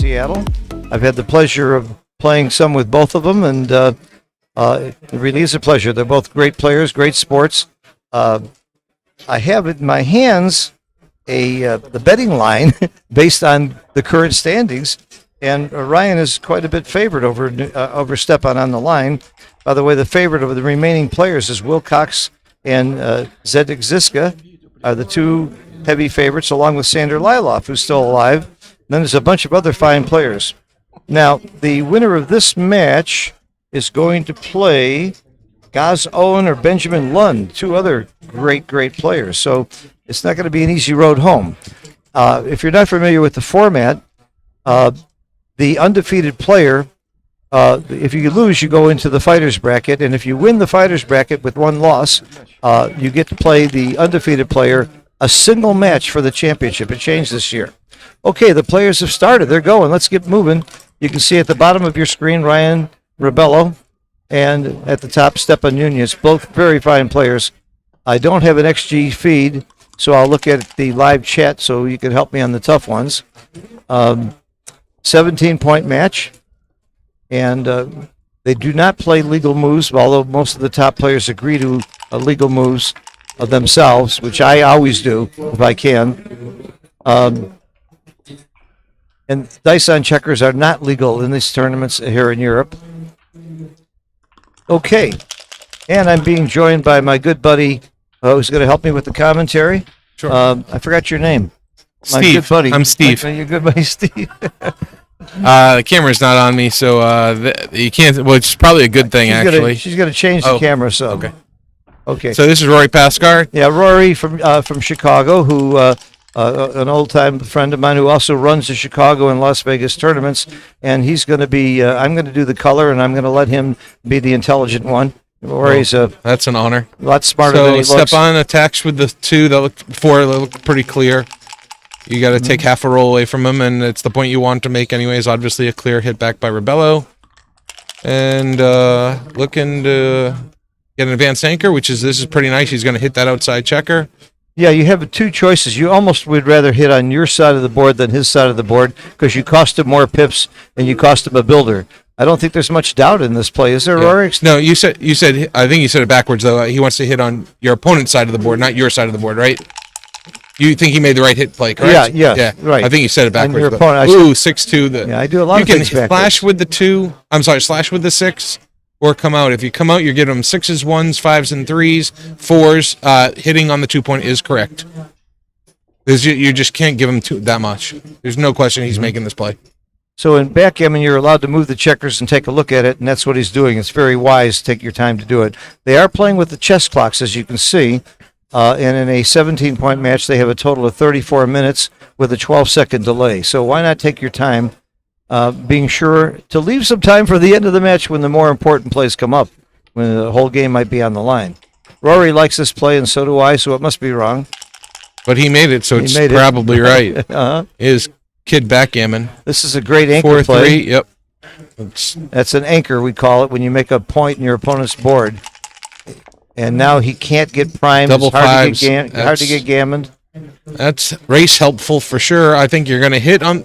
Seattle. I've had the pleasure of playing some with both of them, and it really is a pleasure. They're both great players, great sports. I have in my hands the betting line based on the current standings, and Ryan is quite a bit favored over Stepan on the line. By the way, the favorite of the remaining players is Wilcox and Zedek Ziska are the two heavy favorites, along with Sander Liloff, who's still alive. And then there's a bunch of other fine players. Now, the winner of this match is going to play Gaz Owen or Benjamin Lund, two other great players. So it's not going to be an easy road home. If you're not familiar with the format, the undefeated player, if you lose, you go into the fighter's bracket, and if you win the fighter's bracket with one loss, you get to play the undefeated player a single match for the championship. It changed this year. Okay, the players have started. They're going. Let's get moving. You can see at the bottom of your screen Ryan Rebello, and at the top Stepan Nunez, both very fine players. I don't have an XG feed so I'll look at the live chat so you can help me on the tough ones. 17-point match, and they do not play legal moves, although most of the top players agree to legal moves of themselves, which I always do if I can. And dice on checkers are not legal in these tournaments here in Europe. Okay, and I'm being joined by my good buddy who's going to help me with the commentary. Sure. I forgot your name. My Steve. good buddy. I'm Steve. Your good buddy, Steve. The camera's not on me, so you can't. Well, it's probably a good thing, actually. She's going to change the camera. So okay. So this is Rory Pascar. Yeah, Rory from Chicago, who an old-time friend of mine who also runs the Chicago and Las Vegas tournaments, and he's going to be. I'm going to do the color, and I'm going to let him be the intelligent one. Rory's that's an honor. A lot smarter than he looks. So Stepan attacks with the 2 that look pretty clear. You got to take half a roll away from him, and it's the point you want to make anyways. Obviously, a clear hit back by Rebello. And looking to get an advanced anchor, this is pretty nice. He's going to hit that outside checker. Yeah, you have 2 choices. You almost would rather hit on your side of the board than his side of the board because you cost him more pips and you cost him a builder. I don't think there's much doubt in this play, is there, Rory? No, you said. I think you said it backwards though. He wants to hit on your opponent's side of the board, not your side of the board, right? You think he made the right hit play, correct? Yeah, right. I think you said it backwards. Your opponent, 6-2. Yeah, I do a lot of things backwards. You can slash with the 2. I'm sorry, slash with the 6, or come out. If you come out, you're getting them 6s, 1s, 5s, and 3s, 4s. Hitting on the 2 point is correct. Because you just can't give him that much. There's no question he's making this play. So in backgammon, you're allowed to move the checkers and take a look at it, and that's what he's doing. It's very wise to take your time to do it. They are playing with the chess clocks, as you can see. And in a 17-point match, they have a total of 34 minutes with a 12-second delay. So why not take your time, being sure to leave some time for the end of the match when the more important plays come up, when the whole game might be on the line. Rory likes this play, and so do I, so it must be wrong. But he made it, so it's probably right. Is Kid Backgammon. This is a great anchor play. 4-3, yep. That's an anchor, we call it, when you make a point in your opponent's board. And now he can't get primed. Double hard fives. Hard to get gammoned. That's race helpful for sure. I think you're going to hit on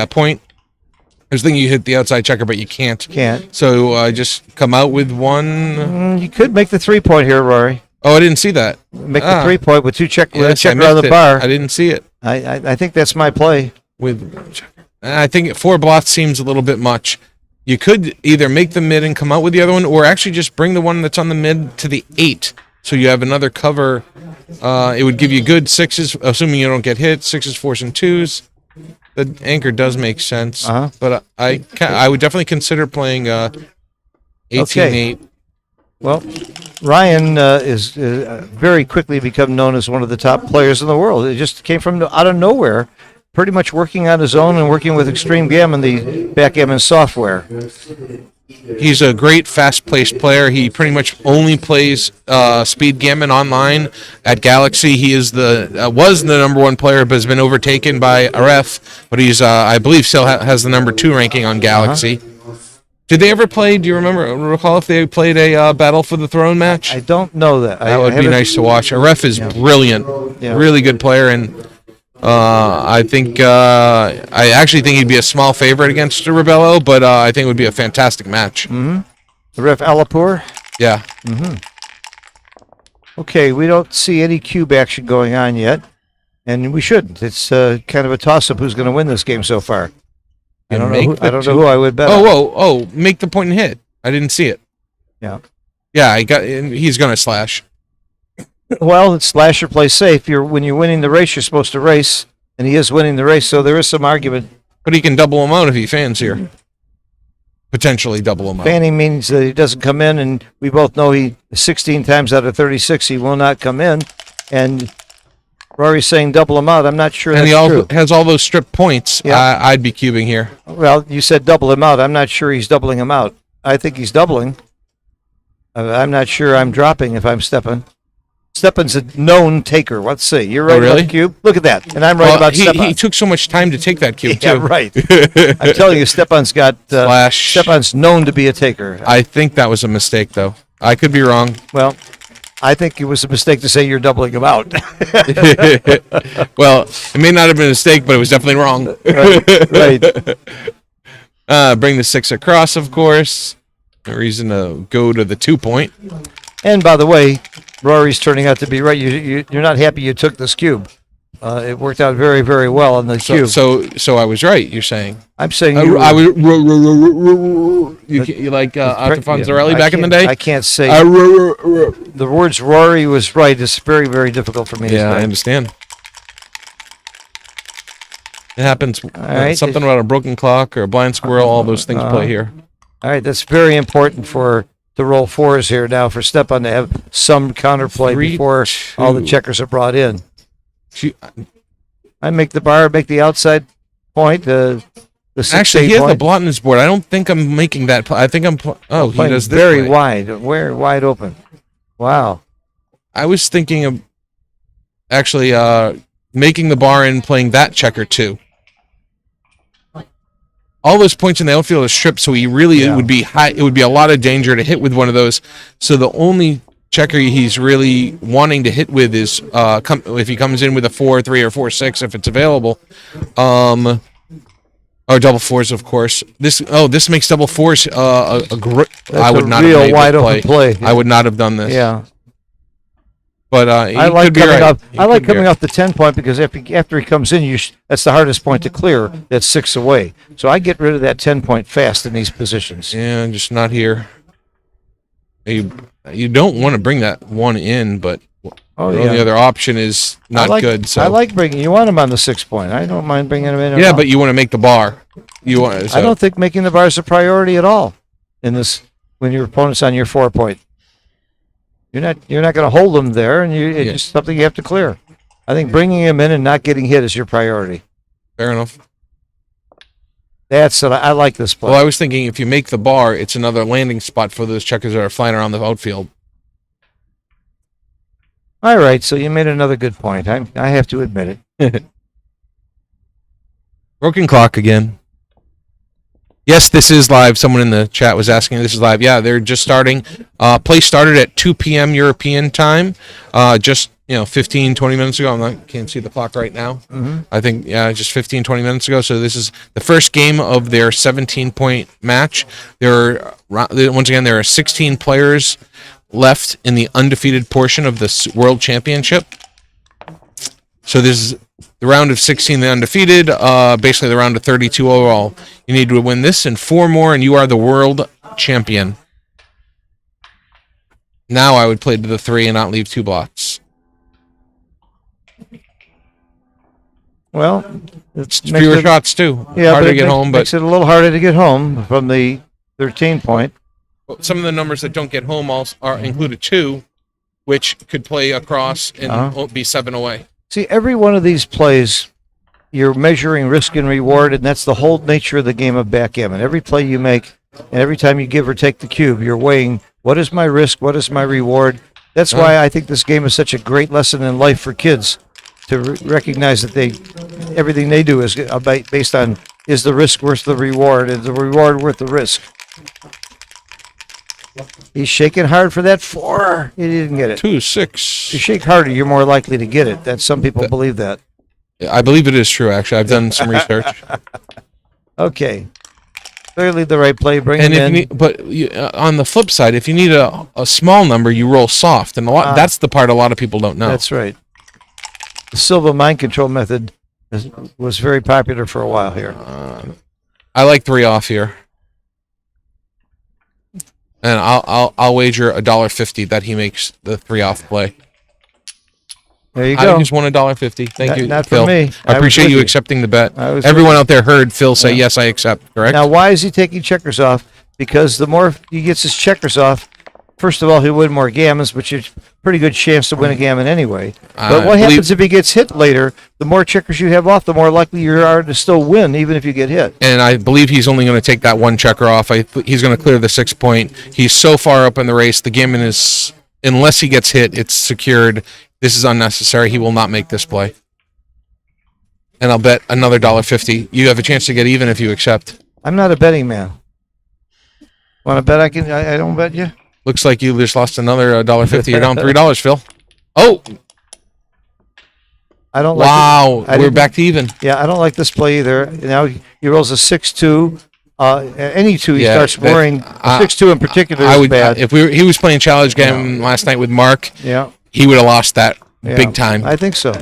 point. I was thinking you hit the outside checker, but you can't. So just come out with 1. You could make the 3-point here, Rory. Oh, I didn't see that. Make the 3-point with 2 checker on the it. bar. I didn't see it. I think that's my play. I think 4 blots seems a little bit much. You could either make the mid and come out with the other one, or actually just bring the one that's on the mid to the 8, so you have another cover. It would give you good 6s, assuming you don't get hit. 6s, 4s, and 2s. The anchor does make sense, but I would definitely consider playing 18-8. Well, Ryan is very quickly become known as one of the top players in the world. It just came from out of nowhere. Pretty much working on his own and working with Extreme Gammon, the backgammon software. He's a great fast-paced player. He pretty much only plays speed gammon online at Galaxy. He is was the number 1 player, but has been overtaken by RF. But he's, I believe, still has the number 2 ranking on Galaxy. Did they ever play? Do you recall if they played a Battle for the Throne match? I don't know that. That would be nice to watch. RF is brilliant, really good player, and. I actually think he'd be a small favorite against Rebello, but I think it would be a fantastic match. Ref Alipur? Yeah. Okay, we don't see any cube action going on yet, and we shouldn't. It's kind of a toss-up who's going to win this game so far. I don't know who I would bet. Oh, make the point and hit. I didn't see it. Yeah. Yeah, he's going to slash. Well, it's slash or play safe. When you're winning the race, you're supposed to race, and he is winning the race, so there is some argument. But he can double him out if he fans here. Potentially double him out. Fanning means that he doesn't come in, and we both know 16 times out of 36 he will not come in. And Rory's saying double him out. I'm not sure that's true. And he has all those strip points. Yeah. I'd be cubing here. Well, you said double him out. I'm not sure he's doubling him out. I think he's doubling. I'm not sure I'm dropping if I'm Stepan. Stepan's a known taker. Let's see. You're right about the cube. Look at that. And I'm right about Stepan. He took so much time to take that cube, too. Yeah, right. I'm telling you, Stepan's got... Slash. Stepan's known to be a taker. I think that was a mistake, though. I could be wrong. Well, I think it was a mistake to say you're doubling them out. Well, it may not have been a mistake, but it was definitely wrong. Right. Bring the 6 across, of course. No reason to go to the 2-point. And by the way, Rory's turning out to be right. You're not happy you took this cube. It worked out very, very well on the cube. So I was right. You're saying I'm saying you like Arthur Fonzarelli back in the day. I can't say the words Rory was right. It's very, very difficult for me. Yeah, I understand. It happens. Right. Something about a broken clock or a blind squirrel. All those things play here. All right, that's very important for the roll 4s here now for Stepan to have some counterplay 3, before 2. all the checkers are brought in. I make the bar, make the outside point. The 6-8 Actually, he has point. the blot in his board. I don't think I'm making that. I think I'm. Oh, he does this very way. wide open. Wow. I was thinking of actually making the bar and playing that checker too. All those points in the outfield are stripped, so he really it would be high. It would be a lot of danger to hit with one of those. So the only checker he's really wanting to hit with is if he comes in with a 4-3 or 4-6 if it's available, or double 4s, of course. This makes double 4s I would not have made wide the open play. I would not have done this. Yeah. But I like coming off the 10-point because after he comes in, that's the hardest point to clear. That's 6 away. So I get rid of that 10-point fast in these positions. Yeah, just not here. You don't want to bring that one in, but the only other option is not good. So I like bringing. You want him on the 6-point. I don't mind bringing him in. Yeah, but you want to make the bar. I don't think making the bar is a priority at all in this when your opponent's on your 4-point. You're not going to hold them there, and it's just something you have to clear. I think bringing him in and not getting hit is your priority. Fair enough. That's what I like this play. Well, I was thinking if you make the bar, it's another landing spot for those checkers that are flying around the outfield. All right, so you made another good point. I have to admit it. Broken clock again. Yes, this is live. Someone in the chat was asking. This is live. Yeah, they're just starting. Play started at 2 p.m. European time. Just 15, 20 minutes ago. Can't see the clock right now. Mm-hmm. I think just 15, 20 minutes ago. So this is the first game of their 17-point match. Once again, there are 16 players left in the undefeated portion of the World Championship. So this is the round of 16, the undefeated, basically the round of 32 overall. You need to win this and 4 more, and you are the world champion. Now I would play to the 3 and not leave 2 blots. Well, It's fewer shots, too. Yeah, Harder but to get home, but makes it a little harder to get home from the 13-point. some of the numbers that don't get home are included 2, which could play across and be 7 away. See, every one of these plays, you're measuring risk and reward, and that's the whole nature of the game of backgammon. Every play you make, and every time you give or take the cube, you're weighing, what is my risk, what is my reward? That's why I think this game is such a great lesson in life for kids, to recognize that everything they do is based on, is the risk worth the reward, is the reward worth the risk? He's shaking hard for that 4. He didn't get it. 2, 6. If you shake harder, you're more likely to get it. Some people believe that. I believe it is true, actually. I've done some research. Okay. Clearly the right play. Bring And him in. on the flip side, if you need a small number, you roll soft. And that's the part a lot of people don't know. That's right. The Silva mind control method was very popular for a while here. I like 3 off here. And I'll wager $1.50 that he makes the 3 off play. There you I go. just won $1.50. Thank you, not Phil. for me. I appreciate you you. accepting the bet. I was Everyone with out there heard Phil say, yes, I accept, correct? Now, why is he taking checkers off? Because the more he gets his checkers off, first of all, he'll win more gammons, which is a pretty good chance to win a gammon anyway. But what happens if he gets hit later? The more checkers you have off, the more likely you are to still win, even if you get hit. And I believe he's only going to take that 1 checker off. He's going to clear the 6-point. He's so far up in the race, the gammon is, unless he gets hit, it's secured. This is unnecessary. He will not make this play. And I'll bet another $1.50. You have a chance to get even if you accept. I'm not a betting man. Want to bet? I don't bet you. Looks like you just lost another $1.50. You're down $3, Phil. Oh, I don't wow. like We're back to even. Yeah, I don't like this play either. Now he rolls a 6-2. Any two he Yeah, starts worrying. 6-2 in particular is bad. If he was playing challenge game last night with Mark, Yeah, he would have lost that yeah, big time. I think so.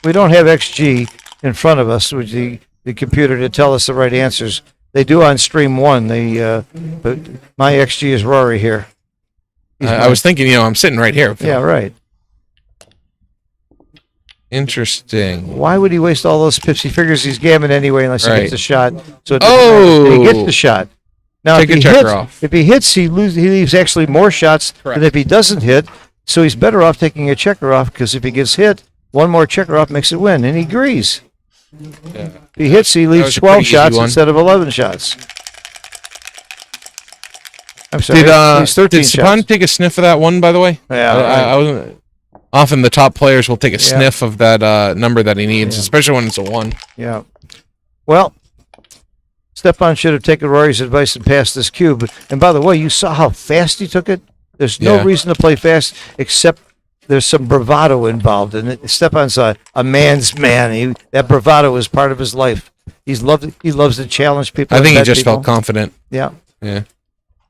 We don't have XG in front of us, with the computer to tell us the right answers. They do on stream one. But my XG is Rory here. I was thinking, I'm sitting right here. Yeah, right. Interesting. Why would he waste all those pips? He figures he's gammon anyway unless he gets a shot. So it doesn't Oh! matter. And he gets the shot. Now, Take a checker off. If he hits, he leaves actually more shots than if he doesn't hit. So he's better off taking a checker off, because if he gets hit, one more checker off makes it win, and he agrees. Yeah. If he hits, he leaves was a 12 pretty easy shots one. instead of 11 shots. I'm sorry, he's 13 did Stepan shots. take a sniff of that one, by the way? Yeah, I wasn't. Often the top players will take a sniff of that number that he needs, especially when it's a 1. Yeah. Well, Stepan should have taken Rory's advice and passed this cube. And by the way, you saw how fast he took it? There's no reason to play fast, except there's some bravado involved. And Stepan's a man's man. That bravado is part of his life. He loves to challenge people. I think he bet just people. felt confident. Yeah. Yeah.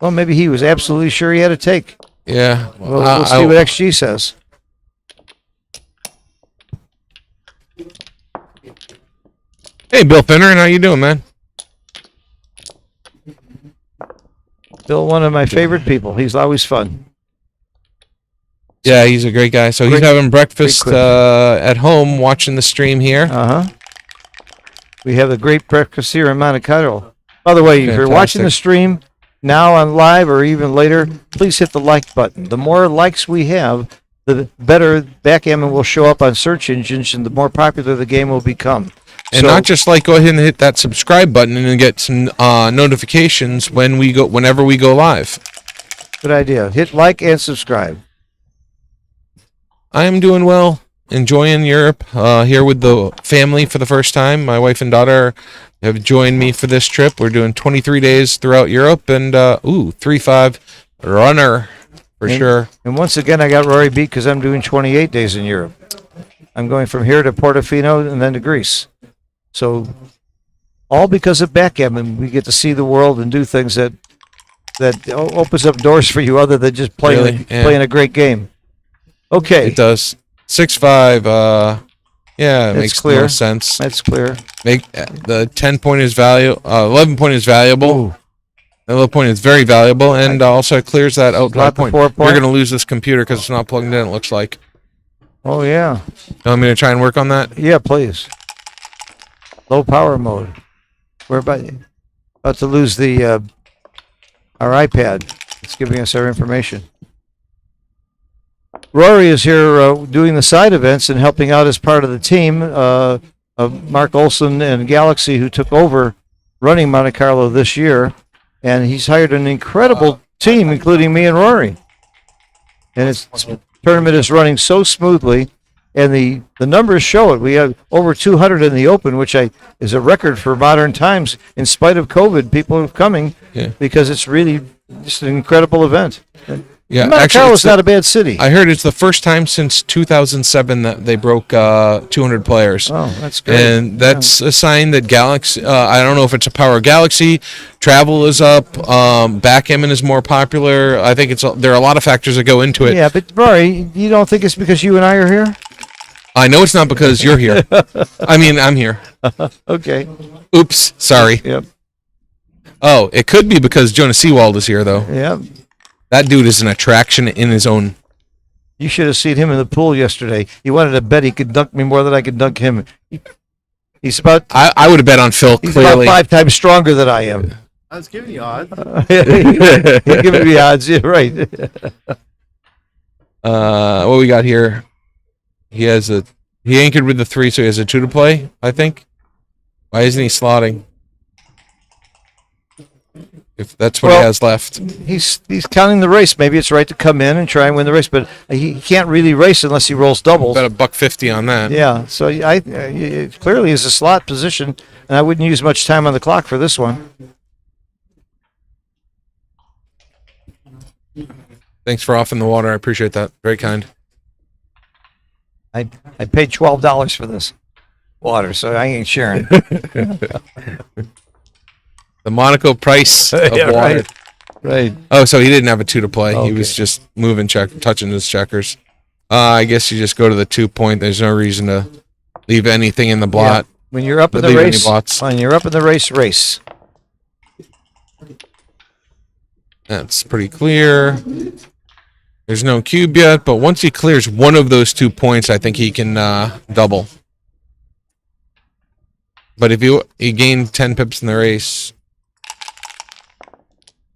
Well, maybe he was absolutely sure he had a take. Yeah. We'll see what XG says. Hey, Bill Finner, how you doing, man? Bill, one of my favorite people. He's always fun. Yeah, he's a great guy. So he's having breakfast at home, watching the stream here. We have a great breakfast here in Monte Carlo. By the way, if you're watching the Fantastic. stream now on live or even later, please hit the like button. The more likes we have, the better backgammon will show up on search engines, and the more popular the game will become. And not just go ahead and hit that subscribe button and get some notifications whenever we go live. Good idea. Hit like and subscribe. I am doing well, enjoying Europe, here with the family for the first time. My wife and daughter have joined me for this trip. We're doing 23 days throughout Europe, and 3-5 runner for sure. And once again, I got Rory beat because I'm doing 28 days in Europe. I'm going from here to Portofino and then to Greece. So, all because of backgammon, we get to see the world and do things that opens up doors for you other than just playing a great game. Okay. It does. 6-5. Yeah, it makes clear. no sense. That's clear. The 10-point is 11-point is valuable. Ooh. The 11-point is very valuable, and also it clears that out. Drop the 5-point. 4-point. You're going to lose this computer because it's not plugged in. It looks like. Oh yeah. You want me to try and work on that? Yeah, please. Low power mode. We're about to lose the our iPad. It's giving us our information. Rory is here doing the side events and helping out as part of the team of Mark Olson and Galaxy, who took over running Monte Carlo this year. And he's hired an incredible team, including me and Rory. And its tournament is running so smoothly. And the numbers show it. We have over 200 in the Open, which is a record for modern times. In spite of COVID, people are coming because it's really just an incredible event. Yeah, Monte Carlo's not a bad city. I heard it's the first time since 2007 that they broke 200 players. Oh, that's great. And that's a sign that Galaxy, I don't know if it's a power of Galaxy, travel is up, backgammon is more popular. I think there are a lot of factors that go into it. Yeah, but Rory, you don't think it's because you and I are here? I know it's not because you're here. I mean, I'm here. Okay. Oops, sorry. Yep. Oh, it could be because Jonas Seawald is here, though. Yep. That dude is an attraction in his own. You should have seen him in the pool yesterday. He wanted to bet he could dunk me more than I could dunk him. He's about. I would have bet on Phil, He's clearly. about 5 times stronger than I am. I was giving you odds. He's giving me odds. Yeah, right. What we got here? He anchored with the 3, so he has a 2 to play, I think. Why isn't he slotting? If that's what he has left. He's counting the race. Maybe it's right to come in and try and win the race, but he can't really race unless he rolls doubles. Bet $1.50 on that. Yeah, so it clearly is a slot position, and I wouldn't use much time on the clock for this one. Thanks for offering the water. I appreciate that. Very kind. I paid $12 for this water, so I ain't sharing. The Monaco price of Yeah, water. Right. Oh, so he didn't have a 2 to play. Okay. He was just touching his checkers. I guess you just go to the 2 point. There's no reason to leave anything in the blot. Yeah. When you're up in the Leave any race, blots. race. That's pretty clear. There's no cube yet, but once he clears one of those 2 points, I think he can double. But if he gained 10 pips in the race,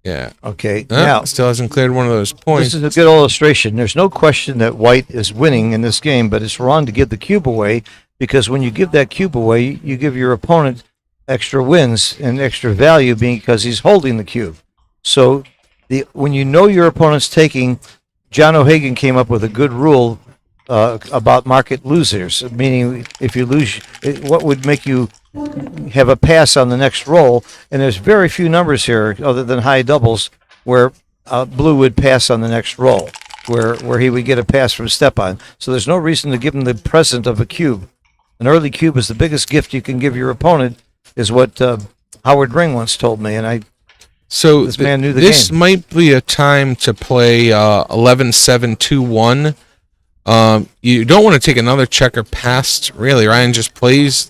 yeah. Okay. Now, still hasn't cleared one of those points. this is a good illustration. There's no question that white is winning in this game, but it's wrong to give the cube away, because when you give that cube away, you give your opponent extra wins and extra value because he's holding the cube. So when you know your opponent's taking, John O'Hagan came up with a good rule about market losers, meaning if you lose, what would make you have a pass on the next roll? And there's very few numbers here other than high doubles where blue would pass on the next roll, where he would get a pass from step on. So there's no reason to give him the present of a cube. An early cube is the biggest gift you can give your opponent, is what Howard Ring once told me, and So this man knew the this game. might be a time to play 11-7-2-1. You don't want to take another checker past, really. Ryan just plays.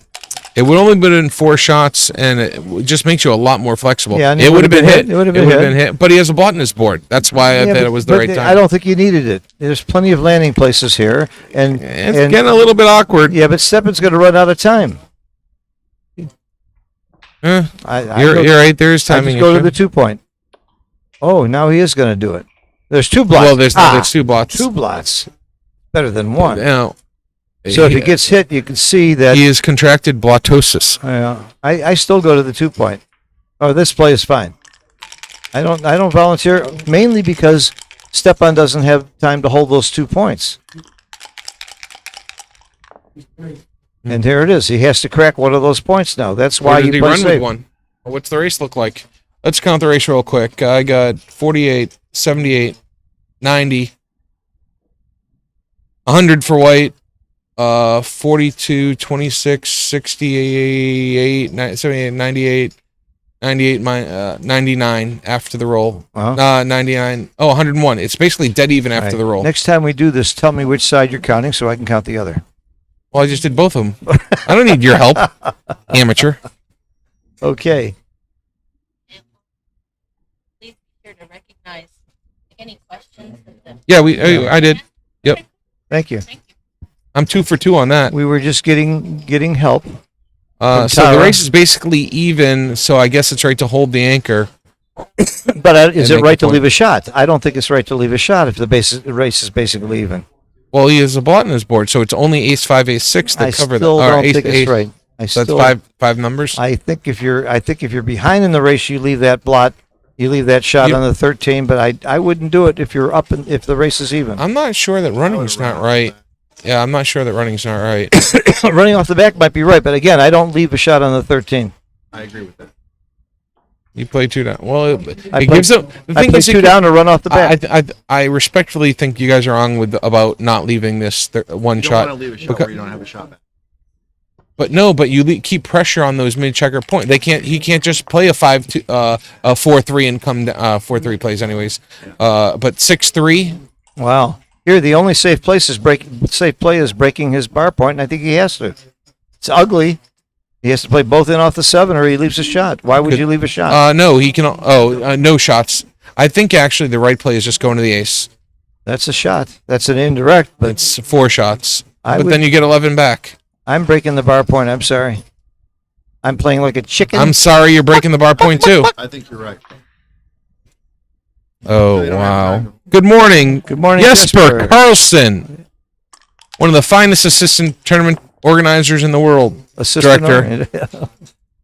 It would only been in 4 shots, and it just makes you a lot more flexible. Yeah, and it would have been hit. It would have been hit. But he has a blot in his board. That's why I thought it was the right time. I don't think you needed it. There's plenty of landing places here, and It's getting a little bit awkward. yeah, but Steppen's going to run out of time. You're Go, right. There is I timing. just go to issue. the 2 point. Oh, now he is going to do it. There's 2 blots. Well, there's 2 blots. 2 blots. Better than 1. Now, So if he gets hit, you can see that. he has contracted blottosis. I still go to the 2 point. Oh, this play is fine. I don't volunteer, mainly because Stepan doesn't have time to hold those 2 points. And here it is. He has to crack one of those points now. That's why Or did you he play run safe. with one? What's the race look like? Let's count the race real quick. I got 48, 78, 90, 100 for white, 42, 26, 68, 78, 98, 98, 99 after the roll. 99. Oh, 101. It's basically dead even after Right. the roll. Next time we do this, tell me which side you're counting so I can count the other. Well, I just did both of them. I don't need your help, amateur. Okay. Please be sure to recognize any questions. Yeah, I did. Yep. Thank you. I'm 2 for 2 on that. We were just getting help. So the Tara. race is basically even, so I guess it's right to hold the anchor. But is And it make right a to point. leave a shot? I don't think it's right to leave a shot if the race is basically even. Well, he has a blot in his board, so it's only ace 5, ace 6 that I cover still that. don't think it's right. So that's five numbers. I think if you're behind in the race, you leave that blot. You leave that shot You- on the 13, but I wouldn't do it if you're up and if the race is even. I'm not sure that running's not right. Yeah, I'm not sure that running's not right. Running off the back might be right, but again, I don't leave a shot on the 13. I agree with that. You play 2 down. Well, I it gives them. The I thing play is, 2 down to run off the back. I respectfully think you guys are wrong about not leaving this one You don't shot. want to leave a shot Because- where you don't have a shot back. But you keep pressure on those mid checker point. He can't just play a 5-2, a 4-3 and come 4-3 plays anyways. But 6-3. Wow. Here, the only safe play is breaking his bar point, and I think he has to. It's ugly. He has to play both in off the 7, or he leaves a shot. Why would you leave a shot? No, he can. No shots. I think actually the right play is just going to the ace. That's a shot. That's an indirect, but It's 4 shots. I But would- then you get 11 back. I'm breaking the bar point. I'm sorry. I'm playing like a chicken. I'm sorry, you're breaking the bar point too. I think you're right. Oh They don't have wow. time. Good morning. Good morning, Jesper Carlson, one of the finest assistant tournament organizers in the world. Assistant Director.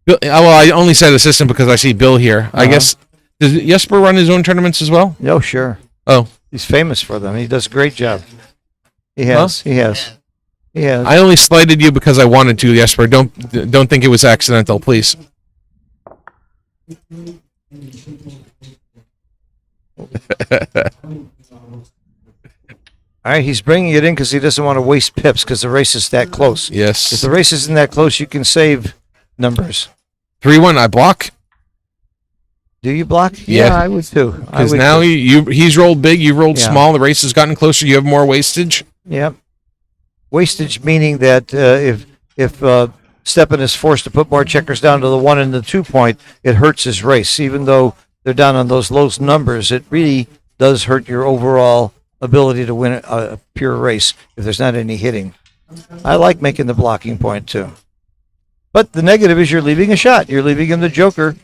Bill, well, I only said assistant because I see Bill here. I Uh-huh. guess does Jesper run his own tournaments as well? Oh, sure. Oh, He's famous for them. He does a great job. He has. He has. He has. I only slighted you because I wanted to, Jesper. Don't think it was accidental, please. All right, he's bringing it in because he doesn't want to waste pips because the race is that close. If Yes. the race isn't that close, you can save numbers. 3-1. I block. Do you block? Yeah. I would too. I Because would now too. he's rolled big, you rolled Yeah. small. The race has gotten closer. You have more wastage. Yep. Wastage meaning that if Stepan is forced to put more checkers down to the 1 and the 2 point, it hurts his race. Even though they're down on those low numbers, it really does hurt your overall ability to win a pure race if there's not any hitting. I like making the blocking point too. But the negative is you're leaving a shot. You're leaving him the joker,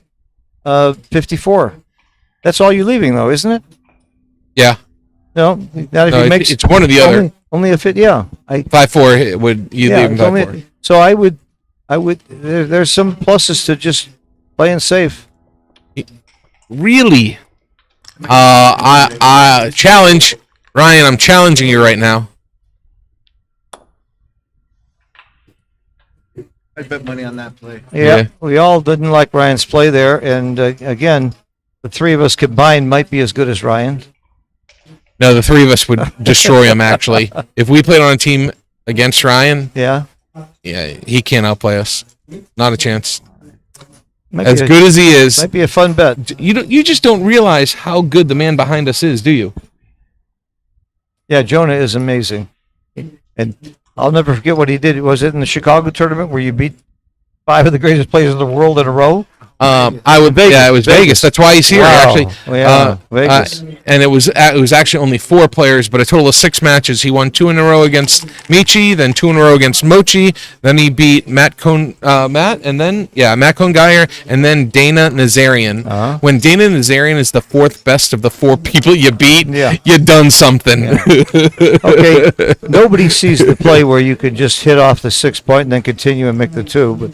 54. That's all you're leaving though, isn't it? Yeah. No, not if No, he makes it's one or the other. Only if it, yeah. 5-4 would you leave him it's only- 5-4. so I would. There's some pluses to just playing safe. Really? I challenge Ryan. I'm challenging you right now. I'd bet money on that play. Yeah, we all didn't like Ryan's play there, and again, the three of us combined might be as good as Ryan. No, the three of us would destroy him. Actually, if we played on a team against Ryan, Yeah, he can't outplay us. Not a chance. might As be good as he is, might be a fun bet. you just don't realize how good the man behind us is, do you? Yeah, Jonah is amazing, and I'll never forget what he did. Was it in the Chicago tournament where you beat 5 of the greatest players in the world in a row? I would. Yeah, it was Vegas. That's why he's here. Wow. Actually, Yeah, Vegas. and it was actually only 4 players, but a total of 6 matches. He won 2 in a row against Michi, then 2 in a row against Mochi. Then he beat Matt Congeyer, and then Dana Nazarian. Uh-huh. When Dana Nazarian is the 4th best of the 4 people you beat, Yeah. you done something. Okay, nobody sees the play where you could just hit off the 6 point and then continue and make the 2, but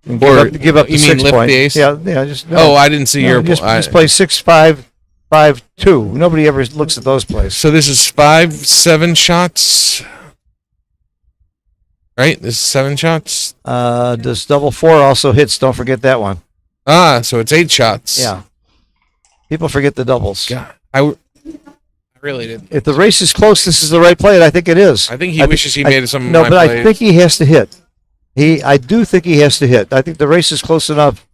and give up the you mean 6 lift point. the ace? Yeah, just no. Oh, I didn't see No, your. just play 6-5, 5-2. Nobody ever looks at those plays. So this is 5-7 shots, right? This is 7 shots. Does double 4 also hits? Don't forget that one. So it's 8 shots. Yeah. People forget the doubles. God, I really did. If the race is close, this is the right play, and I think it is. I think he wishes he made some. No, of but my I plays. think he has to hit. I do think he has to hit. I think the race is close enough.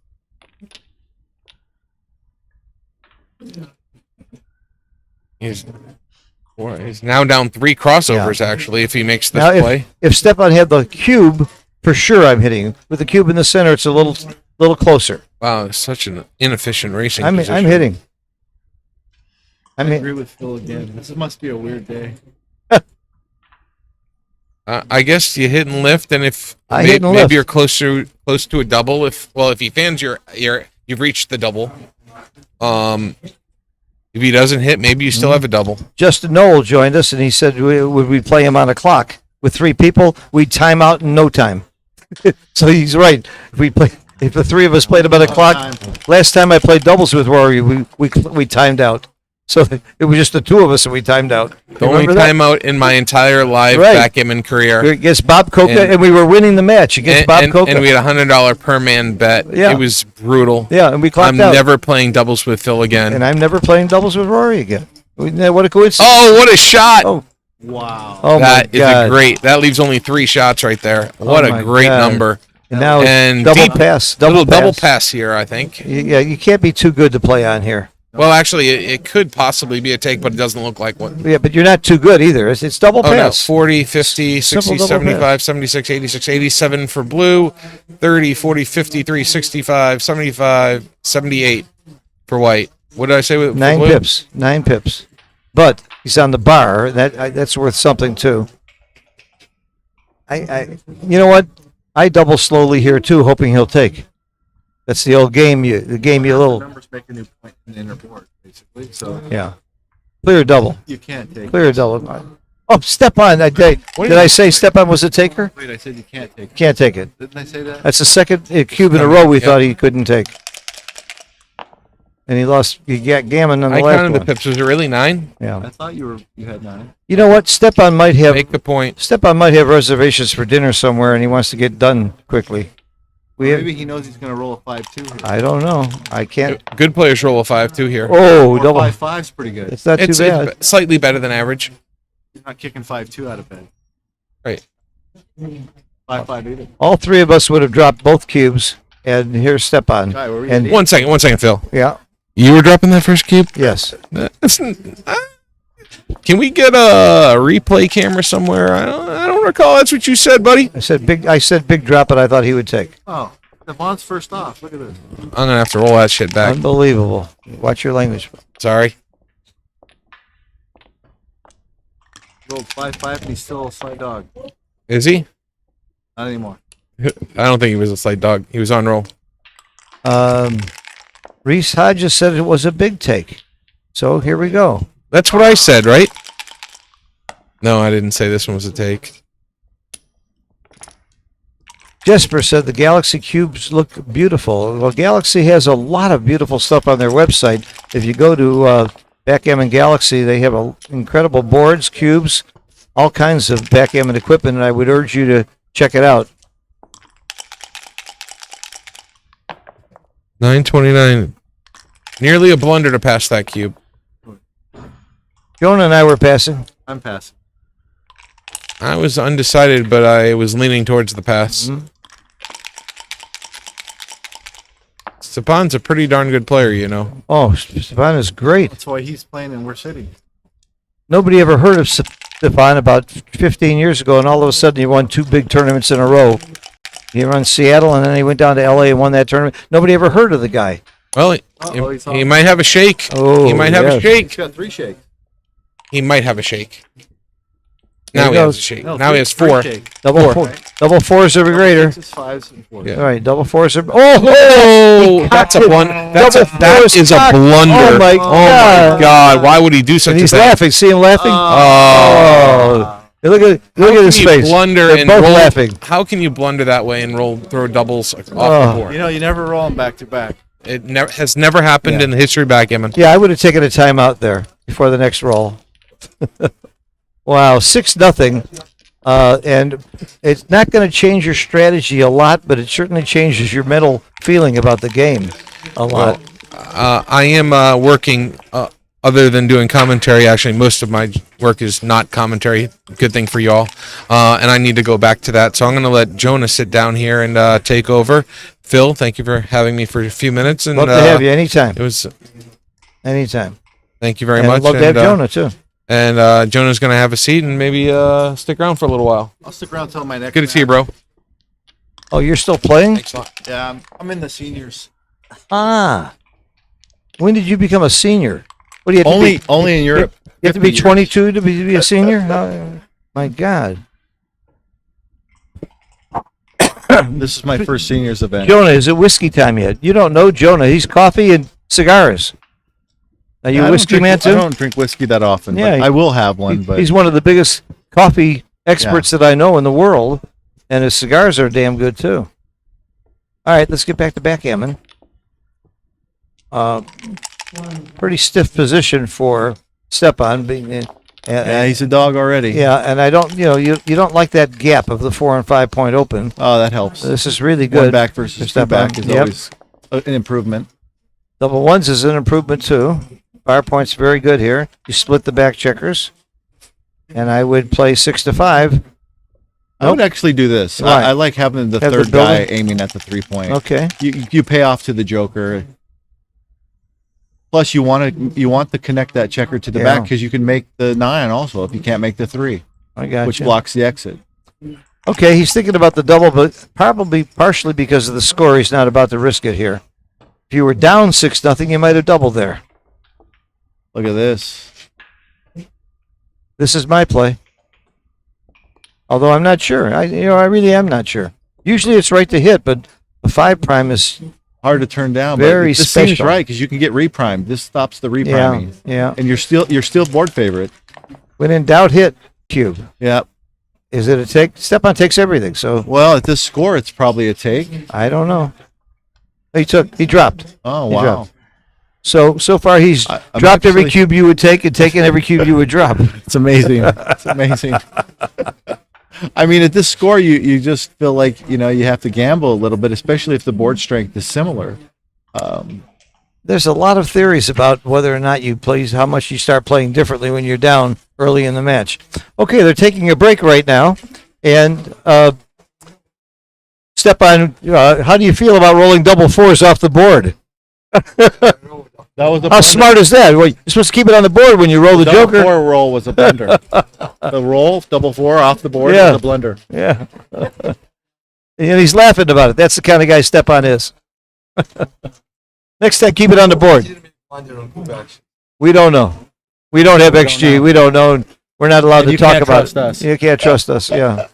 He's now down 3 crossovers. Actually, if he makes this Now, play, if Stepan had the cube, for sure I'm hitting. With the cube in the center, it's a little closer. wow, it's such an inefficient racing. I'm position. hitting. I agree with Phil again. This must be a weird day. I guess you hit and lift, and if I hit and maybe lift. you're close to a double. If he fans you've reached the double. If he doesn't hit, maybe you still have a double. Justin Knoll joined us, and he said, would we play him on a clock? With 3 people, we'd time out in no time. So he's right. If the 3 of us played him on a clock, last time I played doubles with Rory, we timed out. So it was just the 2 of us, and we timed out. The only timeout in my entire live backgammon career. Against Bob Coca, and we were winning the match against Bob Coca. And we had a $100 per man bet. Yeah. It was brutal. Yeah, and we clocked I'm out. never playing doubles with Phil again. And I'm never playing doubles with Rory again. What a coincidence. Oh, what a shot! Oh, Wow. oh That my is God. a great. That leaves only 3 shots right there. What my a great God. number. And now And double deep- pass. Double Double pass here, I think. Yeah, you can't be too good to play on here. Well, actually, it could possibly be a take, but it doesn't look like one. Yeah, but you're not too good either. It's double Oh, no. pass. 40, 50, 60, Simple double 75, 76, 86, 87 for blue, 30, 40, 53, 65, 75, 78 for white. What did I say with for 9 blue? pips. 9 pips. But he's on the bar. That's worth something too. You know what? I double slowly here too, hoping he'll take. That's the old game. The game you little. Numbers make a new point in the inner board, basically. So Yeah. Clear double. you can't take. Clear double. Oh, Stepan. Did I say Stepan was a taker? Wait, I said you can't take. Can't take it. Didn't I say that? That's the second cube in a row we Yep. thought he couldn't take. And he got gammon on the I last counted the one. pips. Was it really 9? Yeah. I thought you had 9. You know what? Stepan might have Make the point. reservations for dinner somewhere, and he wants to get done quickly. We have, Maybe he knows he's going to roll a 5-2 here. I don't know. I can't. Good players roll a 5-2 here. Oh, Or double. 5-5's pretty good. It's not too bad. It's slightly better than average. He's not kicking 5-2 out of bed. Right. 5-5 either. All three of us would have dropped both cubes, and here's Stepan. Guy, where were you And at? One second, Phil. yeah, You were dropping that first cube? yes. Can we get a replay camera somewhere? I don't recall. That's what you said, buddy. I said big drop, but I thought he would take. Oh, Devon's first off. Look at this. I'm going to have to roll that shit back. Unbelievable. Watch your language. Sorry. Rolled 5-5 and he's still a slight dog. Is he? Not anymore. I don't think he was a slight dog. He was on roll. Reese Hodges said it was a big take. So here we go. That's what I said, right? No, I didn't say this one was a take. Jesper said the Galaxy cubes look beautiful. Well, Galaxy has a lot of beautiful stuff on their website. If you go to Backgammon Galaxy, they have incredible boards, cubes, all kinds of backgammon equipment, and I would urge you to check it out. 929. Nearly a blunder to pass that cube. Jonah and I were passing. I'm passing. I was undecided, but I was leaning towards the pass. Mm-hmm. Stepan's a pretty darn good player, you know. Oh, Stepan is great. That's why he's playing and we're sitting. Nobody ever heard of Stepan about 15 years ago, and all of a sudden he won 2 big tournaments in a row. He ran Seattle, and then he went down to L.A. and won that tournament. Nobody ever heard of the guy. Well, he might have a shake. Oh, he might have a yes. shake. He's got 3 shakes. He might have a shake. There Now he he has goes. a shake. No, Now he has three 4. shakes. Double Four. four. Double fours are greater. 6s, 5s, and 4s. Yeah. All right, double fours are. Oh, that's a blunder. That is a blunder. Oh my God! God, why would he do such And a he's thing? laughing. See him laughing? Oh. Hey, look at his face. Blunder They're and both roll. laughing. How can you blunder that way and throw doubles off Oh. the board? You know, you never roll them back to back. It has never happened Yeah. in the history of backgammon. Yeah, I would have taken a timeout there before the next roll. Wow, 6-0. And it's not going to change your strategy a lot, but it certainly changes your mental feeling about the game a lot. I am working, other than doing commentary. Actually, most of my work is not commentary. Good thing for y'all. And I need to go back to that. So I'm going to let Jonah sit down here and take over. Phil, thank you for having me for a few minutes. And Love to have you anytime. It was. Anytime. Thank you very And much. love to have Jonah, too. And Jonah's going to have a seat and maybe stick around for a little while. I'll stick around till my next Good to see you, bro. Oh, you're still playing? Thanks a lot. Yeah, I'm in the seniors. Ah. When did you become a senior? What do you have to be? Only in Europe. You have to be 50 years. 22 to be a senior? My God. This is my first seniors event. Jonah, is it whiskey time yet? You don't know Jonah. He's coffee and cigars. Are you I a don't whiskey drink- man, too? I don't drink whiskey that often, Yeah, but I will have one. But He's one of the biggest coffee experts that I know in the world, and his cigars are damn good, too. All right, let's get back to backgammon. Pretty stiff position for Stepan. yeah, he's a dog already. Yeah, and I don't, you don't like that gap of the 4 and 5 point open. Oh, that helps. This is really good. One back versus two Step back on. is Yep. always an improvement. Double ones is an improvement too. Fire point's very good here. You split the back checkers, and I would play 6 to 5. I would actually do this. Why? I like having the Have the third guy building? aiming at the 3-point. Okay. You pay off to the joker. Plus, you want to connect that checker to the Yeah. back because you can make the 9 also if you can't make the 3, I got which you. blocks the exit. Okay, he's thinking about the double, but probably partially because of the score, he's not about to risk it here. If you were down 6-0, you might have doubled there. Look at this. This is my play. Although I'm not sure. I really am not sure. Usually it's right to hit, but the 5 prime is Hard to turn down. Very but this seems special. right because you can get reprimed. This stops the yeah, repriming, yeah. and you're still board favorite. When in doubt, hit cube. Yeah. Is it a take? Stepan takes everything, so Well, at this score, it's probably a take. I don't know. He dropped. Oh He wow. dropped. So far he's I'm dropped every actually- cube you would take and taken every cube you would drop. It's amazing. It's amazing. I mean, at this score, you just feel like you have to gamble a little bit, especially if the board strength is similar. There's a lot of theories about whether or not you play, how much you start playing differently when you're down early in the match. Okay, they're taking a break right now, and Stepan, how do you feel about rolling double fours off the board? That was How smart is that? Well, you're supposed to keep it on the board when you roll the double joker. four roll was a blunder. The roll double four off the board Yeah. was a blunder. Yeah. And he's laughing about it. That's the kind of guy Stepan is. Next time, keep it on the board. We don't know. We don't have XG. We don't know. We're not allowed And to you talk can't about trust it. us. You can't trust us. Yeah.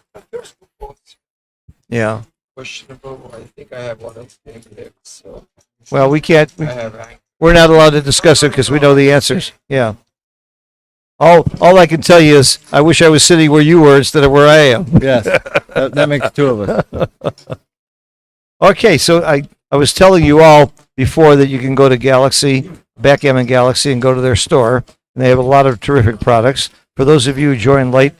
Yeah. Questionable. I think I have one of the so Well, we can't. I have We're not allowed to discuss it because we know the answers. Yeah. All I can tell you is I wish I was sitting where you were instead of where I am. Yes, that makes two of us. Okay, so I was telling you all before that you can go to Galaxy, Backgammon Galaxy, and go to their store. And they have a lot of terrific products. For those of you who joined late,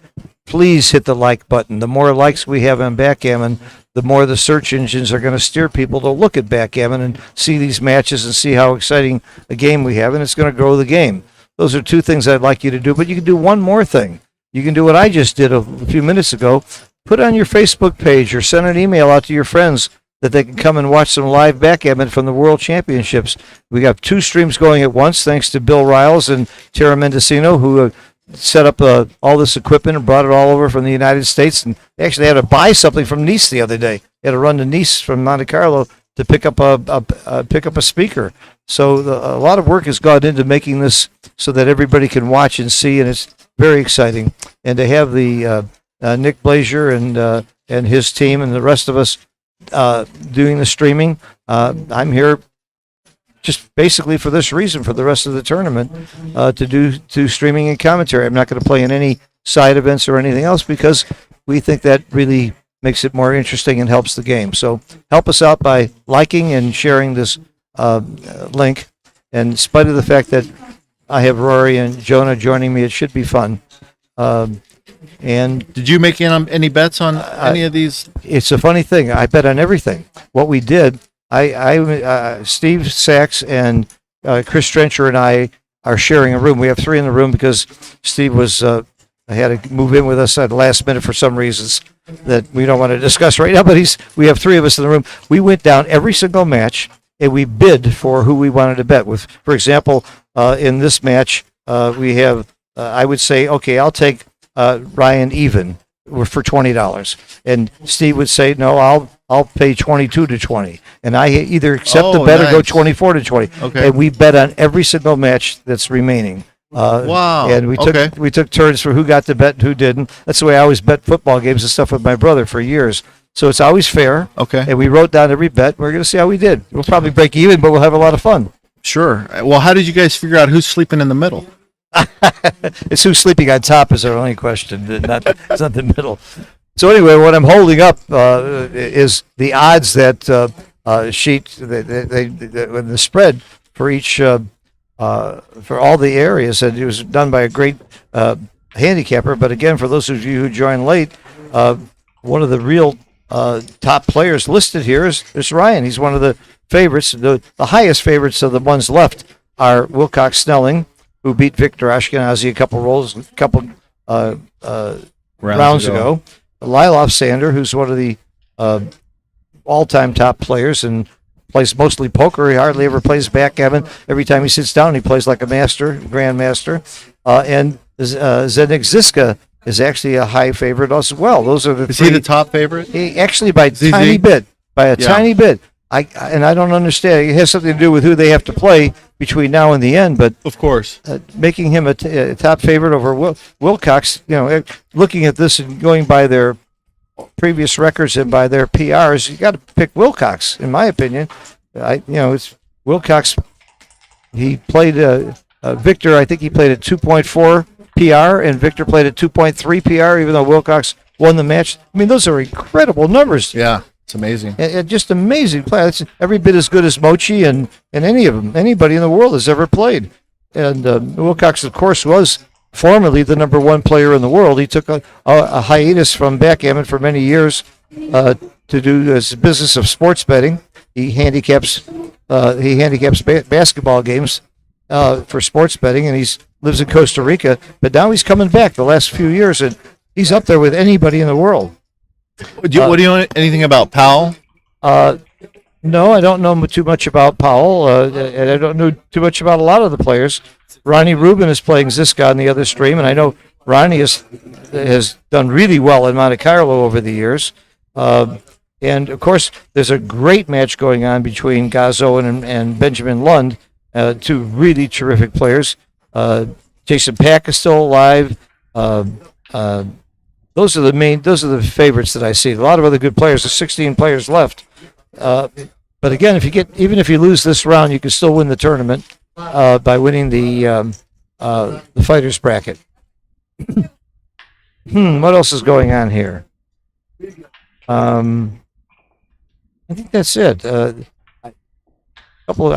please hit the like button. The more likes we have on Backgammon, the more the search engines are going to steer people to look at Backgammon and see these matches and see how exciting a game we have, and it's going to grow the game. Those are two things I'd like you to do, but you can do one more thing. You can do what I just did a few minutes ago. Put on your Facebook page or send an email out to your friends that they can come and watch some live backgammon from the World Championships. We got 2 streams going at once, thanks to Bill Riles and Tara Mendocino, who set up all this equipment and brought it all over from the United States. And they actually had to buy something from Nice the other day. They had to run to Nice from Monte Carlo to pick up a speaker. So a lot of work has gone into making this so that everybody can watch and see, and it's very exciting. And to have the Nick Blazier and his team and the rest of us doing the streaming, I'm here just basically for this reason, for the rest of the tournament, to do streaming and commentary. I'm not going to play in any side events or anything else because we think that really makes it more interesting and helps the game. So help us out by liking and sharing this link. And in spite of the fact that I have Rory and Jonah joining me, it should be fun. And Did you make any bets on any of these? it's a funny thing. I bet on everything. What we did, Steve Sachs and Chris Trencher and I are sharing a room. We have 3 in the room because Steve had to move in with us at the last minute for some reasons that we don't want to discuss right now. But we have 3 of us in the room. We went down every single match and we bid for who we wanted to bet with. For example, in this match, we have. I would say, okay, I'll take Ryan even for $20, and Steve would say, no, I'll pay 22 to 20, and I either accept the bet or go nice. 24 to 20. Okay. And we bet on every single match that's remaining. Wow. And Okay. we took turns for who got to bet and who didn't. That's the way I always bet football games and stuff with my brother for years. So it's always fair. Okay. And we wrote down every bet. We're going to see how we did. We'll probably break even, but we'll have a lot of fun. Sure. Well, how did you guys figure out who's sleeping in the middle? It's who's sleeping on top is our only question. It's not the middle. So anyway, what I'm holding up is the odds that sheet, the spread for each for all the areas, and it was done by a great handicapper. But again, for those of you who joined late, one of the real top players listed here is Ryan. He's one of the favorites. The highest favorites of the ones left are Wilcox Snelling, who beat Victor Ashkenazi a couple rounds ago. Liloff Sander, who's one of the all-time top players and plays mostly poker. He hardly ever plays backgammon. Every time he sits down, he plays like a master, grandmaster. And Zdenek Ziska is actually a high favorite as well. Those are the Is three. he the top favorite? He actually by a ZZ? tiny bit. By a Yeah. tiny bit. I don't understand. It has something to do with who they have to play between now and the end, but Of course. making him a top favorite over Wilcox, looking at this and going by their previous records and by their PRs, you got to pick Wilcox, in my opinion. It's Wilcox. He played Victor. I think he played at 2.4 PR, and Victor played at 2.3 PR, even though Wilcox won the match. I mean, those are incredible numbers. Yeah. It's amazing. And just amazing play. It's every bit as good as Mochi and any of them, anybody in the world has ever played. And Wilcox, of course, was formerly the number one player in the world. He took a hiatus from backgammon for many years to do his business of sports betting. He handicaps basketball games for sports betting, and he's lives in Costa Rica. But now he's coming back the last few years, and he's up there with anybody in the world. What do you know anything about Powell? No, I don't know too much about Powell, and I don't know too much about a lot of the players. Ronnie Rubin is playing Ziska on the other stream, and I know Ronnie has done really well in Monte Carlo over the years. And, of course, there's a great match going on between Gazzo and Benjamin Lund, two really terrific players. Jason Pack is still alive. Those are the favorites that I see. A lot of other good players. There's 16 players left. But again, even if you lose this round, you can still win the tournament by winning the fighters bracket. What else is going on here? I think that's it. I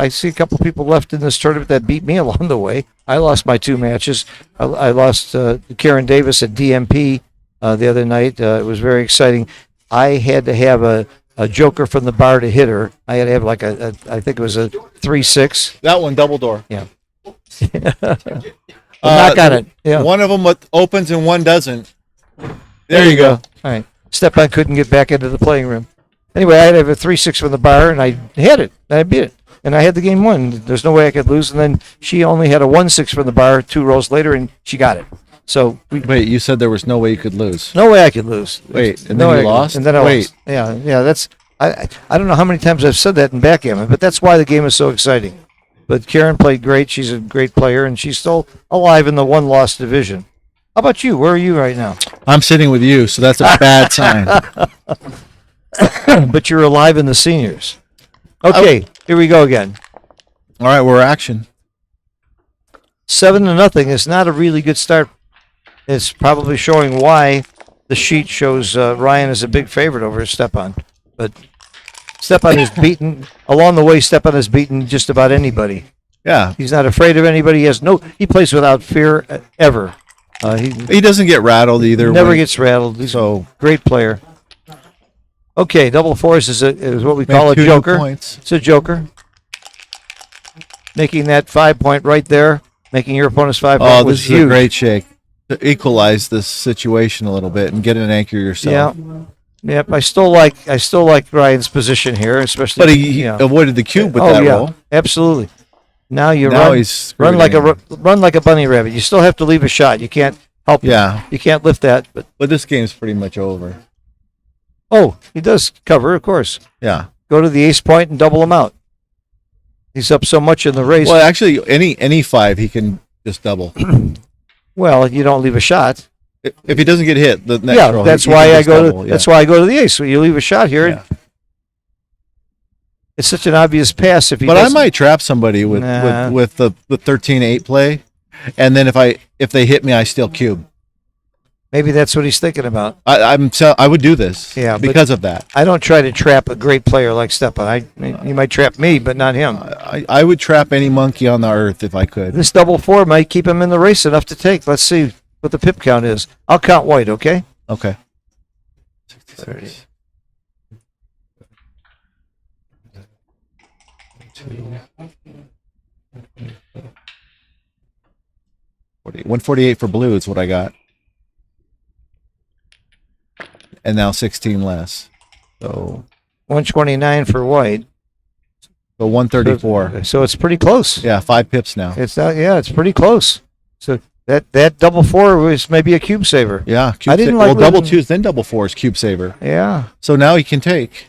see a couple people left in this tournament that beat me along the way. I lost my two matches. I lost Karen Davis at DMP the other night. It was very exciting. I had to have a joker from the bar to hit her. I had to have I think it was a 3-6. That one, double door. Yeah. Knock on it. Yeah. One of them opens and one doesn't. There you go. All right. Stepan couldn't get back into the playing room. Anyway, I had to have a 3-6 from the bar, and I had it. I beat it. And I had the game won. There's no way I could lose. And then she only had a 1-6 from the bar 2 rows later, and she got it. So wait, you said there was no way you could lose. No way I could lose. Wait, and then you lost? And then I lost. Yeah. That's I don't know how many times I've said that in backgammon, but that's why the game is so exciting. But Karen played great. She's a great player, and she's still alive in the one-loss division. How about you? Where are you right now? I'm sitting with you, so that's a bad sign. But you're alive in the seniors. Okay, here we go again. All right, we're action. 7-0 is not a really good start. It's probably showing why the sheet shows Ryan as a big favorite over Stepan. But Stepan is beaten along the way. Stepan has beaten just about anybody. Yeah, He's not afraid of anybody. He plays without fear ever. he doesn't get rattled either. Never gets rattled. He's So- a great player. Okay, double fours is what we call a Make 2 new joker. points. It's a joker. Making that 5 point right there, making your opponent's 5 point Oh, was this is huge. a great shake to equalize this situation a little bit and get an anchor yourself. Yeah. Yep. I still like Ryan's position here, especially. But he avoided the cube with oh that yeah, roll. Absolutely. Now you Now run, he's screwed run like a bunny rabbit. You still have to leave a shot. You can't help. Yeah. You can't lift that. But this game's pretty much over. Oh, he does cover, of course. Yeah. Go to the ace point and double him out. He's up so much in the race. Well, actually, any 5 he can just double. Well, you don't leave a shot. If he doesn't get hit, the next Yeah, roll, that's he why can I just go double, to. yeah. That's why I go to the ace. So you leave a shot here. Yeah. It's such an obvious pass. If he But I doesn't- might trap somebody with Nah. with the 13-8 play, and then if they hit me, I still cube. Maybe that's what he's thinking about. I would do this. Yeah, but- because of that. I don't try to trap a great player like Stepan. You might trap me, but not him. I would trap any monkey on the earth if I could. This double four might keep him in the race enough to take. Let's see what the pip count is. I'll count white, okay? Okay. 30. 148 for blue is what I got. And now 16 less. So 129 for white. So 134. So it's pretty close. Yeah, 5 pips now. It's not. Yeah, it's pretty close. So that double four was maybe a cube saver. Yeah, I didn't like double losing- twos, then double fours, cube saver. Yeah. So now he can take,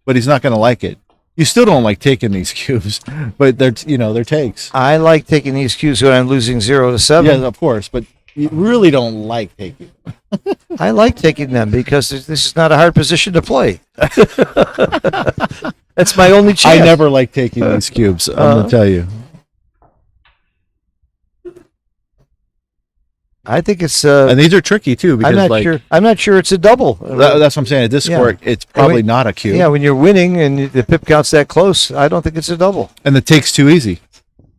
but he's not going to like it. You still don't like taking these cubes, but they're takes. I like taking these cubes when I'm losing 0 to 7. Yeah, of course, but you really don't like taking. I like taking them because this is not a hard position to play. That's my only chance. I never like taking these cubes. I'm going to tell you. I think it's. And these are tricky too because I'm not sure. I'm not sure it's a double. That's what I'm saying. At this Yeah. score, it's probably mean, not a cube. Yeah, when you're winning and the pip count's that close, I don't think it's a double. And the take's too easy.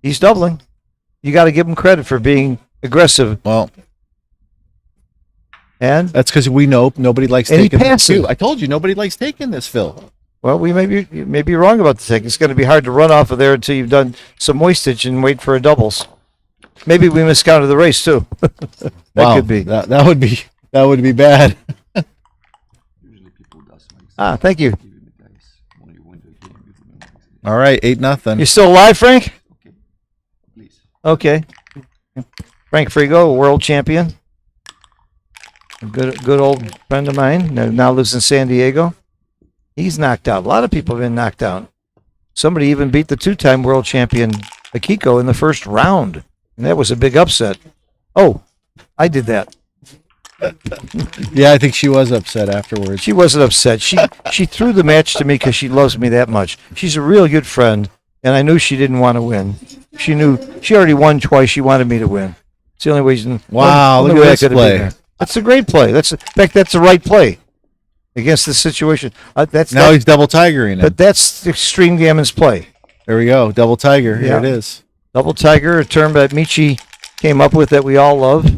He's doubling. You got to give him credit for being aggressive. Well, And, that's because we know nobody likes And he taking this passes. cube. I told you nobody likes taking this, Phil. well, we may be wrong about the take. It's going to be hard to run off of there until you've done some wastage and wait for a doubles. Maybe we miscounted the race, too. That Wow, could be. That would be bad. Ah, thank you. All right, 8-0. You still alive, Frank? Okay. Frank Frigo, world champion. A good old friend of mine. Now lives in San Diego. He's knocked out. A lot of people have been knocked out. Somebody even beat the 2-time world champion Akiko in the first round. And that was a big upset. Oh, I did that. Yeah, I think she was upset afterwards. She wasn't upset. She threw the match to me because she loves me that much. She's a real good friend, and I knew she didn't want to win. She knew she already won twice. She wanted me to win. It's the only reason. Wow, only look way at I this could have play. been there. That's a great play. In fact, that's the right play against the situation. Now he's double tigering it. But that's Extreme Gammon's play. There we go, double tiger. Here Yeah. it is. Double Tiger, a term that Michi came up with that we all love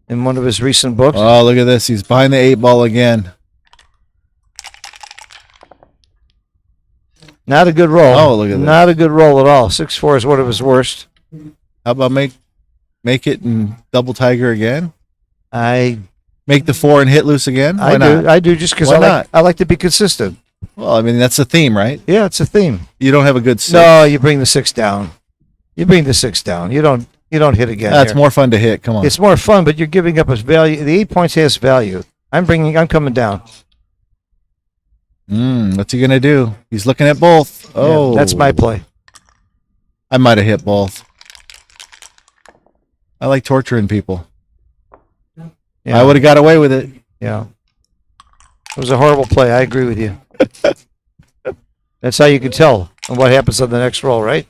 in one of his recent books. Oh, look at this. He's behind the 8-ball again. Not a good roll. Oh, look at that. Not a good roll at all. 6-4 is one of his worst. How about make it and double tiger again? I Make the 4 and hit loose again? Why not? I do just because Why I like to be consistent. Well, I mean, that's the theme, right? Yeah, it's a theme. You don't have a good 6. No, you bring the 6 down. You bring the 6 down. You don't hit again. That's here. more fun to hit. Come on. It's more fun, but you're giving up a value. The 8 points has value. I'm coming down. What's he going to do? He's looking at both. Oh. Yeah, that's my play. I might have hit both. I like torturing people. Yeah. I would have got away with it. Yeah. It was a horrible play. I agree with you. That's how you can tell what happens on the next roll, right?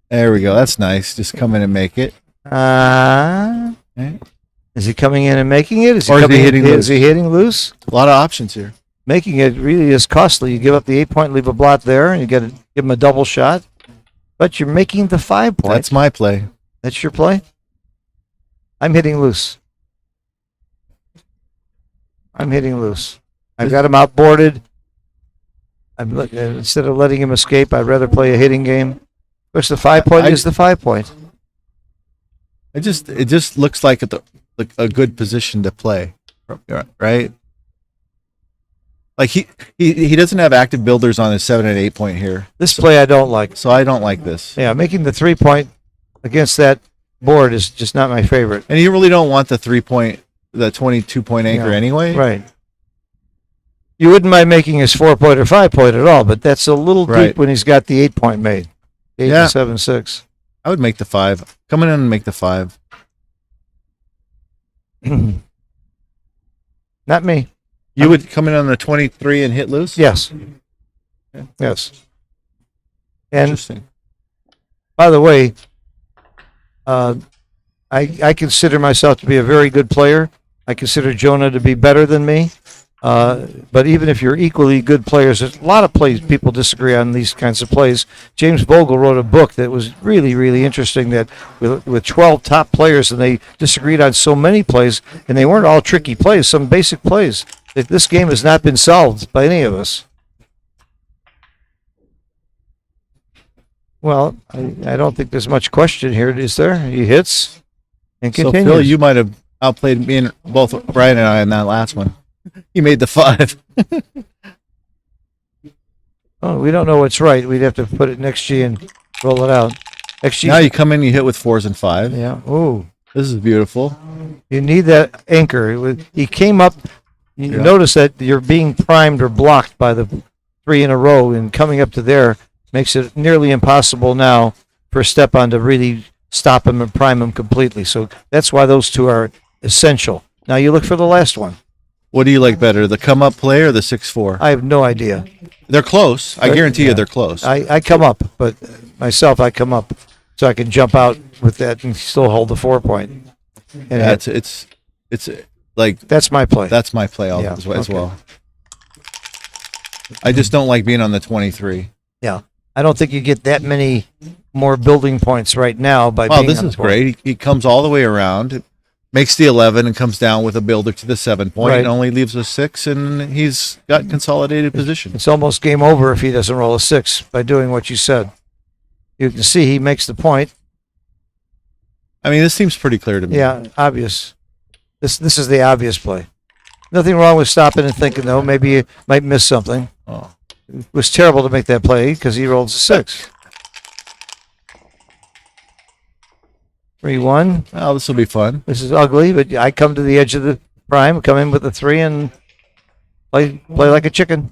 There we go. That's nice. Just come in and make it. Okay. Is he coming in and making it? Or is he hitting loose? Is he hitting loose? A lot of options here. Making it really is costly. You give up the 8 point, leave a blot there, and you got to give him a double shot. But you're making the 5 point. That's my play. That's your play? I'm hitting loose. I've got him outboarded. Instead of letting him escape, I'd rather play a hitting game. Which the 5 point is the 5 point. It just looks like a good position to play, right? Like he doesn't have active builders on his 7 and 8 point here, This play I don't like. so I don't like this. Yeah, making the 3 point against that board is just not my favorite. And you really don't want the 3 point, the 22 point anchor Yeah, anyway. Right. You wouldn't mind making his 4 point or 5 point at all, but that's a little Right. deep when he's got the 8 point made. 8 Yeah. and 7, 6. I would make the 5. Come in and make the 5. Not me. You would come in on the 23 and hit loose. Yes. Yes. And Interesting. by the way, I consider myself to be a very good player. I consider Jonah to be better than me. But even if you're equally good players, there's a lot of plays people disagree on these kinds of plays. James Bogle wrote a book that was really, really interesting that with 12 top players, and they disagreed on so many plays, and they weren't all tricky plays, some basic plays. That this game has not been solved by any of us. Well, I don't think there's much question here, is there? He hits and So continues. Phil, you might have outplayed me and both Brian and I in that last one. You made the 5. Oh, we don't know what's right. We'd have to put it next G and roll it out. XG. Now you come in, you hit with 4s and 5. Yeah. Ooh. This is beautiful. You need that anchor. He came up. You Yeah. notice that you're being primed or blocked by the 3 in a row, and coming up to there makes it nearly impossible now for Stepan to really stop him and prime him completely. So that's why those two are essential. Now you look for the last one. What do you like better, the come up play or the 6-4? I have no idea. They're close. I guarantee you they're close. I come up, but myself, I come up so I can jump out with that and still hold the 4 point. And Yeah, it's like that's my play. that's my play Yeah, as okay. well. I just don't like being on the 23. Yeah. I don't think you get that many more building points right now by Wow, being this on the is board. great. He comes all the way around, makes the 11, and comes down with a builder to the 7 point, Right. and only leaves a 6, and he's got consolidated position. It's almost game over if he doesn't roll a 6 by doing what you said. You can see he makes the point. I mean, this seems pretty clear to me. Yeah, obvious. This is the obvious play. Nothing wrong with stopping and thinking, though. Maybe you might miss something. Oh. It was terrible to make that play because he rolled a 6. 3-1. Oh, this will be fun. This is ugly, but I come to the edge of the prime, come in with a 3, and play like a chicken.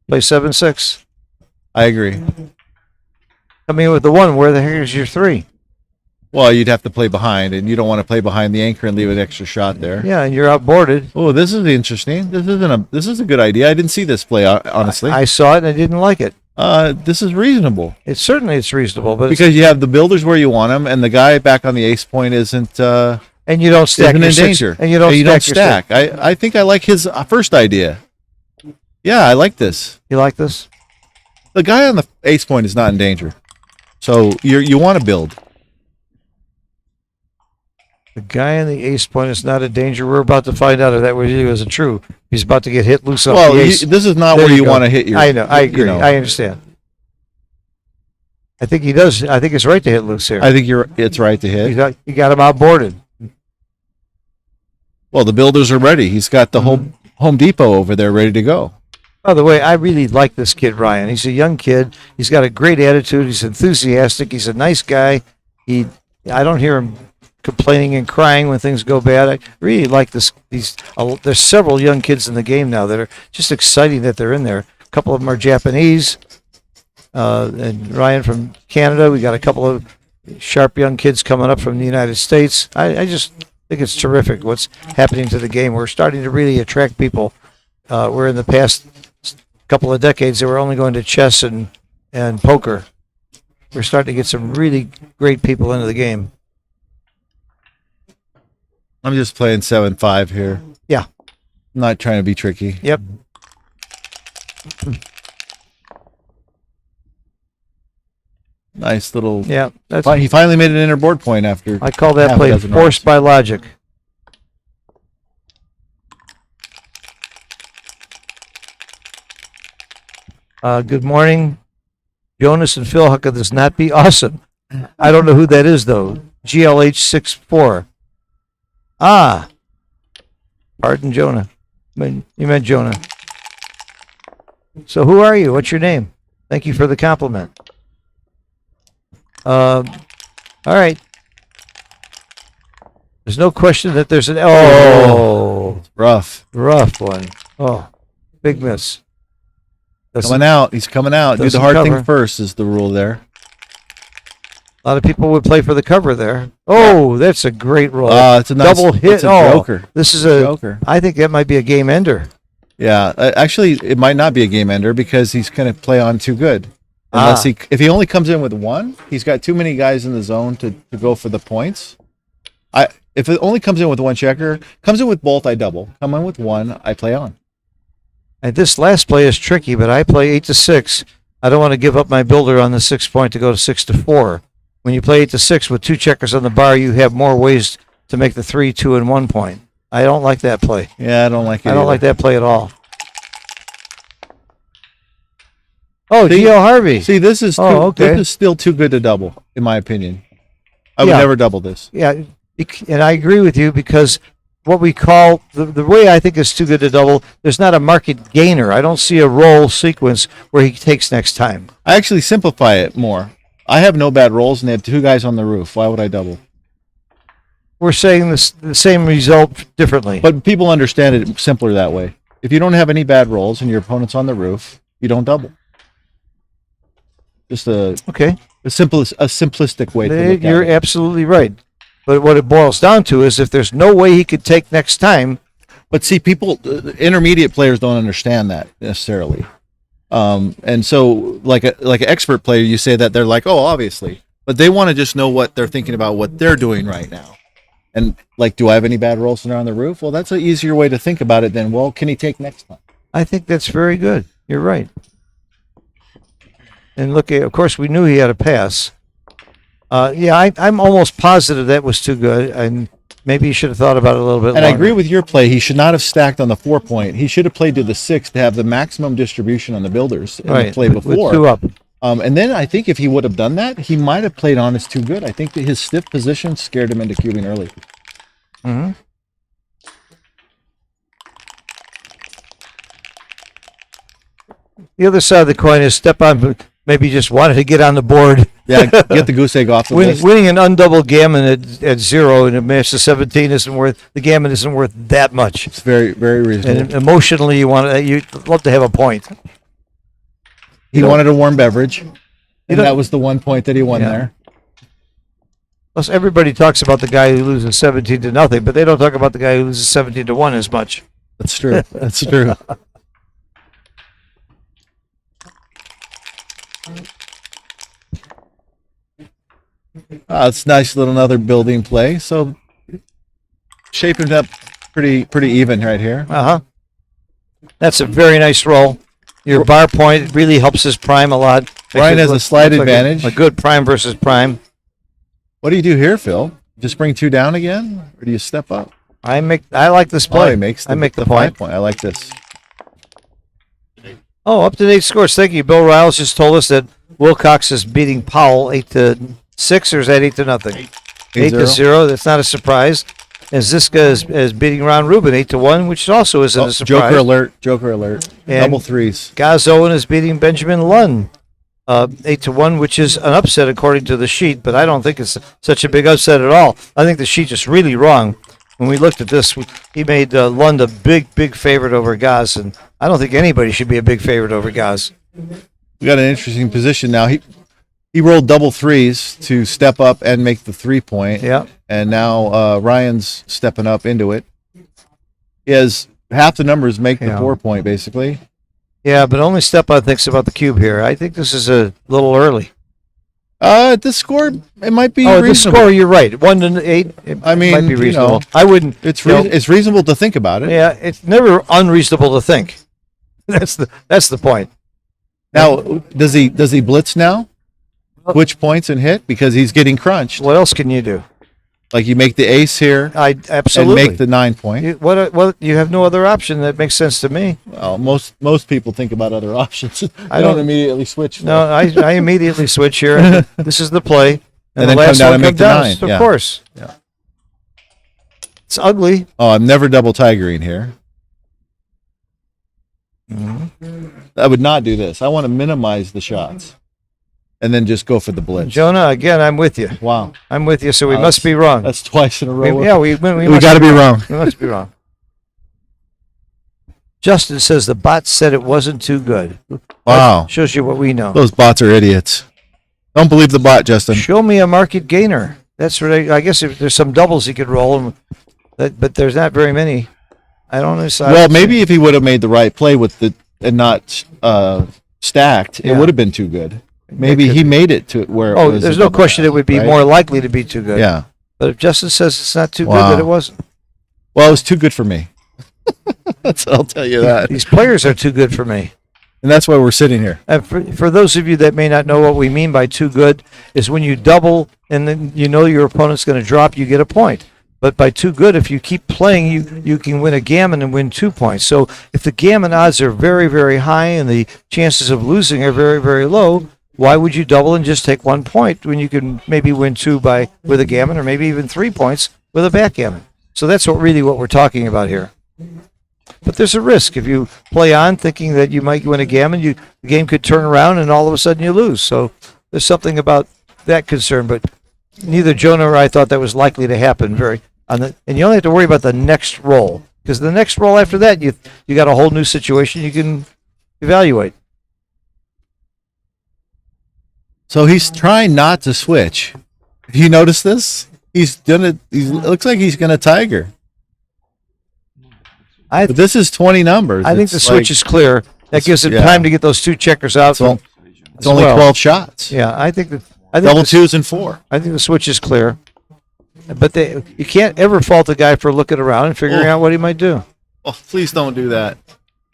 Play 7-6. I agree. Come in with the 1. Where the heck is your 3? Well, you'd have to play behind, and you don't want to play behind the anchor and leave an extra shot there. Yeah, and you're outboarded. Oh, this is interesting. This is a good idea. I didn't see this play, honestly. I saw it and I didn't like it. This is reasonable It's reasonable, but because you have the builders where you want them, and the guy back on the ace point isn't and you don't stack isn't your in six, danger, and you don't And stack. Your six. I think I like his first idea. Yeah, I like this. You like this? The guy on the ace point is not in danger, so you want to build. The guy in the ace point is not in danger. We're about to find out if that really isn't true. He's about to get hit loose off Well, the ace. this is not There where you go. want to hit your. I know. I agree. you know. I understand. I think he does. I think it's right to hit loose here. I think it's right to hit. You got him outboarded. Well, the builders are ready. He's got the Home Depot over there ready to go. By the way, I really like this kid, Ryan. He's a young kid. He's got a great attitude. He's enthusiastic. He's a nice guy. I don't hear him complaining and crying when things go bad. I really like this. There's several young kids in the game now that are just exciting that they're in there. A couple of them are Japanese, and Ryan from Canada. We got a couple of sharp young kids coming up from the United States. I just think it's terrific what's happening to the game. We're starting to really attract people. Where in the past couple of decades they were only going to chess and poker. We're starting to get some really great people into the game. I'm just playing 7-5 here. Yeah. I'm not trying to be tricky. Yep. Nice little. Yeah. He finally made an inner board point after. I call that half a play dozen forced rounds. by logic. Good morning. Jonas and Phil, how could this not be awesome? I don't know who that is, though. GLH64. Ah. Pardon, Jonah. You meant Jonah. So who are you? What's your name? Thank you for the compliment. All right. There's no question that there's an... Oh, Rough. rough one. Oh, big miss. Coming out. He's coming out. Do the doesn't hard cover. thing first is the rule there. A lot of people would play for the cover there. Oh, that's a great roll. It's a nice, Double hit. It's a Oh, joker. this is Joker. I think that might be a game ender. Yeah. Actually, it might not be a game ender because he's going to play on too good. Unless if he only comes in with 1, he's got too many guys in the zone to go for the points. If it only comes in with 1 checker, comes in with both, I double. Come in with 1, I play on. And this last play is tricky, but I play 8-6. I don't want to give up my builder on the 6 point to go to 6-4. When you play 8-6 with 2 checkers on the bar, you have more ways to make the 3, 2, and 1 point. I don't like that play. Yeah, I don't like it. I don't either. like that play at all. Oh, See- Gio Harvey. See, this is okay. this is still too good to double, in my opinion. I would Yeah. never double this. Yeah, and I agree with you because what we call the way I think is too good to double, there's not a market gainer. I don't see a roll sequence where he takes next time. I actually simplify it more. I have no bad rolls, and they have 2 guys on the roof. Why would I double? We're saying the same result differently. But people understand it simpler that way. If you don't have any bad rolls and your opponent's on the roof, you don't double. Just Okay, a simplistic way to look at you're it. absolutely right. But what it boils down to is if there's no way he could take next time, But see, people, intermediate players don't understand that necessarily. And so, like an expert player, you say that they're like, oh, obviously, but they want to just know what they're thinking about, what they're doing right now. And like, do I have any bad rolls when they're on the roof? Well, that's an easier way to think about it than, well, can he take next time? I think that's very good. You're right. And look, of course, we knew he had a pass. I'm almost positive that was too good, and maybe you should have thought about it a little bit And longer. I agree with your play. He should not have stacked on the 4-point. He should have played to the 6 to have the maximum distribution on the builders in the play with before. 2 up. And then I think if he would have done that, he might have played on as too good. I think that his stiff position scared him into cubing early. Mm-hmm. The other side of the coin is Stepan maybe just wanted to get on the board. Yeah, get the goose egg off the list. Winning an undoubled gammon at 0 and a match to 17 isn't worth that much. It's very, very reasonable. And emotionally, you'd love to have a point. He wanted a warm beverage, and that was the 1 point that he won there. Plus, everybody talks about the guy who loses 17-0, but they don't talk about the guy who loses 17-1 as much. That's true. That's true. It's nice little another building play. So shaping up pretty even right here. That's a very nice roll. Your bar point really helps his prime a lot. Ryan has a slight advantage. A good prime versus prime. What do you do here, Phil? Just bring 2 down again, or do you step up? I like this play. He makes I make the 5 point. point. I like this. Oh, up-to-date scores. Thank you. Bill Riles just told us that Wilcox is beating Powell 8-6, or is that 8-0? 8-0. That's not a surprise. And Ziska is beating Ron Rubin 8-1, which also isn't a surprise. Joker alert! Joker alert! And Double threes. Gaz Owen is beating Benjamin Lunn 8-1, which is an upset according to the sheet, but I don't think it's such a big upset at all. I think the sheet is really wrong. When we looked at this, he made Lund a big favorite over Gaz, and I don't think anybody should be a big favorite over Gaz. We got an interesting position now. He rolled double threes to step up and make the 3-point. Yeah. And now Ryan's stepping up into it. He has half the numbers make the 4-point, basically. Yeah, but only Stepan thinks about the cube here. I think this is a little early. The score, it might be reasonable. The score, you're right. 1-8, might be reasonable. I wouldn't. It's reasonable to think about it. Yeah, it's never unreasonable to think. That's the point. Now, does he blitz now? Switch points and hit because he's getting crunched. What else can you do? Like you make the ace here. Absolutely. And make the 9-point. You have no other option that makes sense to me. Well, most people think about other options. I don't immediately switch. No, I immediately switch here. This is the play, and the then last come down one and make comes the 9. Of course. Yeah. It's ugly. Oh, I'm never double tigering here. Mm-hmm. I would not do this. I want to minimize the shots, and then just go for the blitz. Jonah, again, I'm with you. Wow, I'm with you. So we must be wrong. That's twice in a row. We got to be wrong. We must be wrong. Justin says the bot said it wasn't too good. Wow, that shows you what we know. Those bots are idiots. Don't believe the bot, Justin. Show me a market gainer. That's what I guess if there's some doubles he could roll, but there's not very many. I don't know. Well, maybe if he would have made the right play with the and not stacked, it would have been too good. Maybe he made it to where. Oh, there's no question it would be more likely to be too good. Yeah. But if Justin says it's not too good, that it wasn't. Well, it was too good for me. I'll tell you that. These players are too good for me. And that's why we're sitting here. And for those of you that may not know what we mean by too good, is when you double and then you know your opponent's going to drop, you get a point. But by too good, if you keep playing, you can win a gammon and win 2 points. So if the gammon odds are very, very high and the chances of losing are very, very low, why would you double and just take 1 point when you can maybe win 2 with a gammon or maybe even 3 points with a backgammon? So that's what we're talking about here. But there's a risk. If you play on thinking that you might win a gammon, the game could turn around and all of a sudden you lose. So there's something about that concern. But neither Jonah or I thought that was likely to happen. And you only have to worry about the next roll, because the next roll after that, you got a whole new situation you can evaluate. So he's trying not to switch. Have you noticed this? He's gonna. It looks like he's gonna tiger. But this is 20 numbers. I think the switch is clear. That gives him time to get those 2 checkers out. It's only 12 shots. Yeah, I think double 2s and 4. I think the switch is clear. But you can't ever fault a guy for looking around and figuring out what he might do. Oh, please don't do that.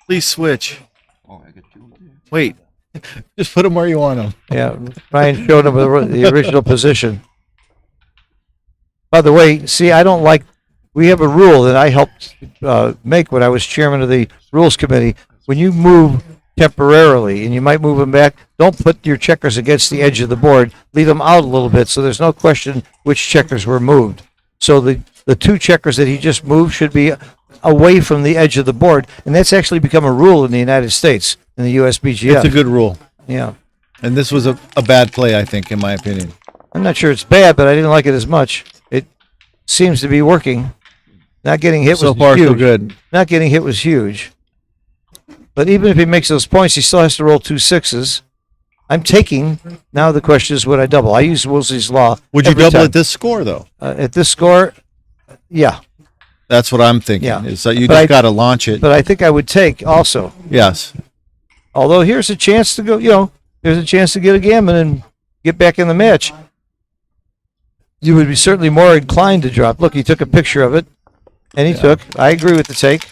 Please switch. Wait, Just put them where you want them. Yeah, Brian showed him the original position. By the way, see, I don't like. We have a rule that I helped make when I was chairman of the rules committee. When you move temporarily, and you might move them back, don't put your checkers against the edge of the board. Leave them out a little bit, so there's no question which checkers were moved. So the two checkers that he just moved should be away from the edge of the board, and that's actually become a rule in the United States in the USBGF. It's a good rule. Yeah. And this was a bad play, I think, in my opinion. I'm not sure it's bad, but I didn't like it as much. It seems to be working. Not getting hit So was far, huge. so good. Not getting hit was huge. But even if he makes those points, he still has to roll 2 6s. I'm taking. Now the question is, would I double? I use Woolsey's law. Would you every double time. at this score, though? At this score, yeah. That's what I'm thinking. Yeah. Is that you But just I- got to launch it. But I think I would take also. Yes. Although here's a chance to go, there's a chance to get a gammon and get back in the match. You would be certainly more inclined to drop. Look, he took a picture of it, and he took. I agree with the take.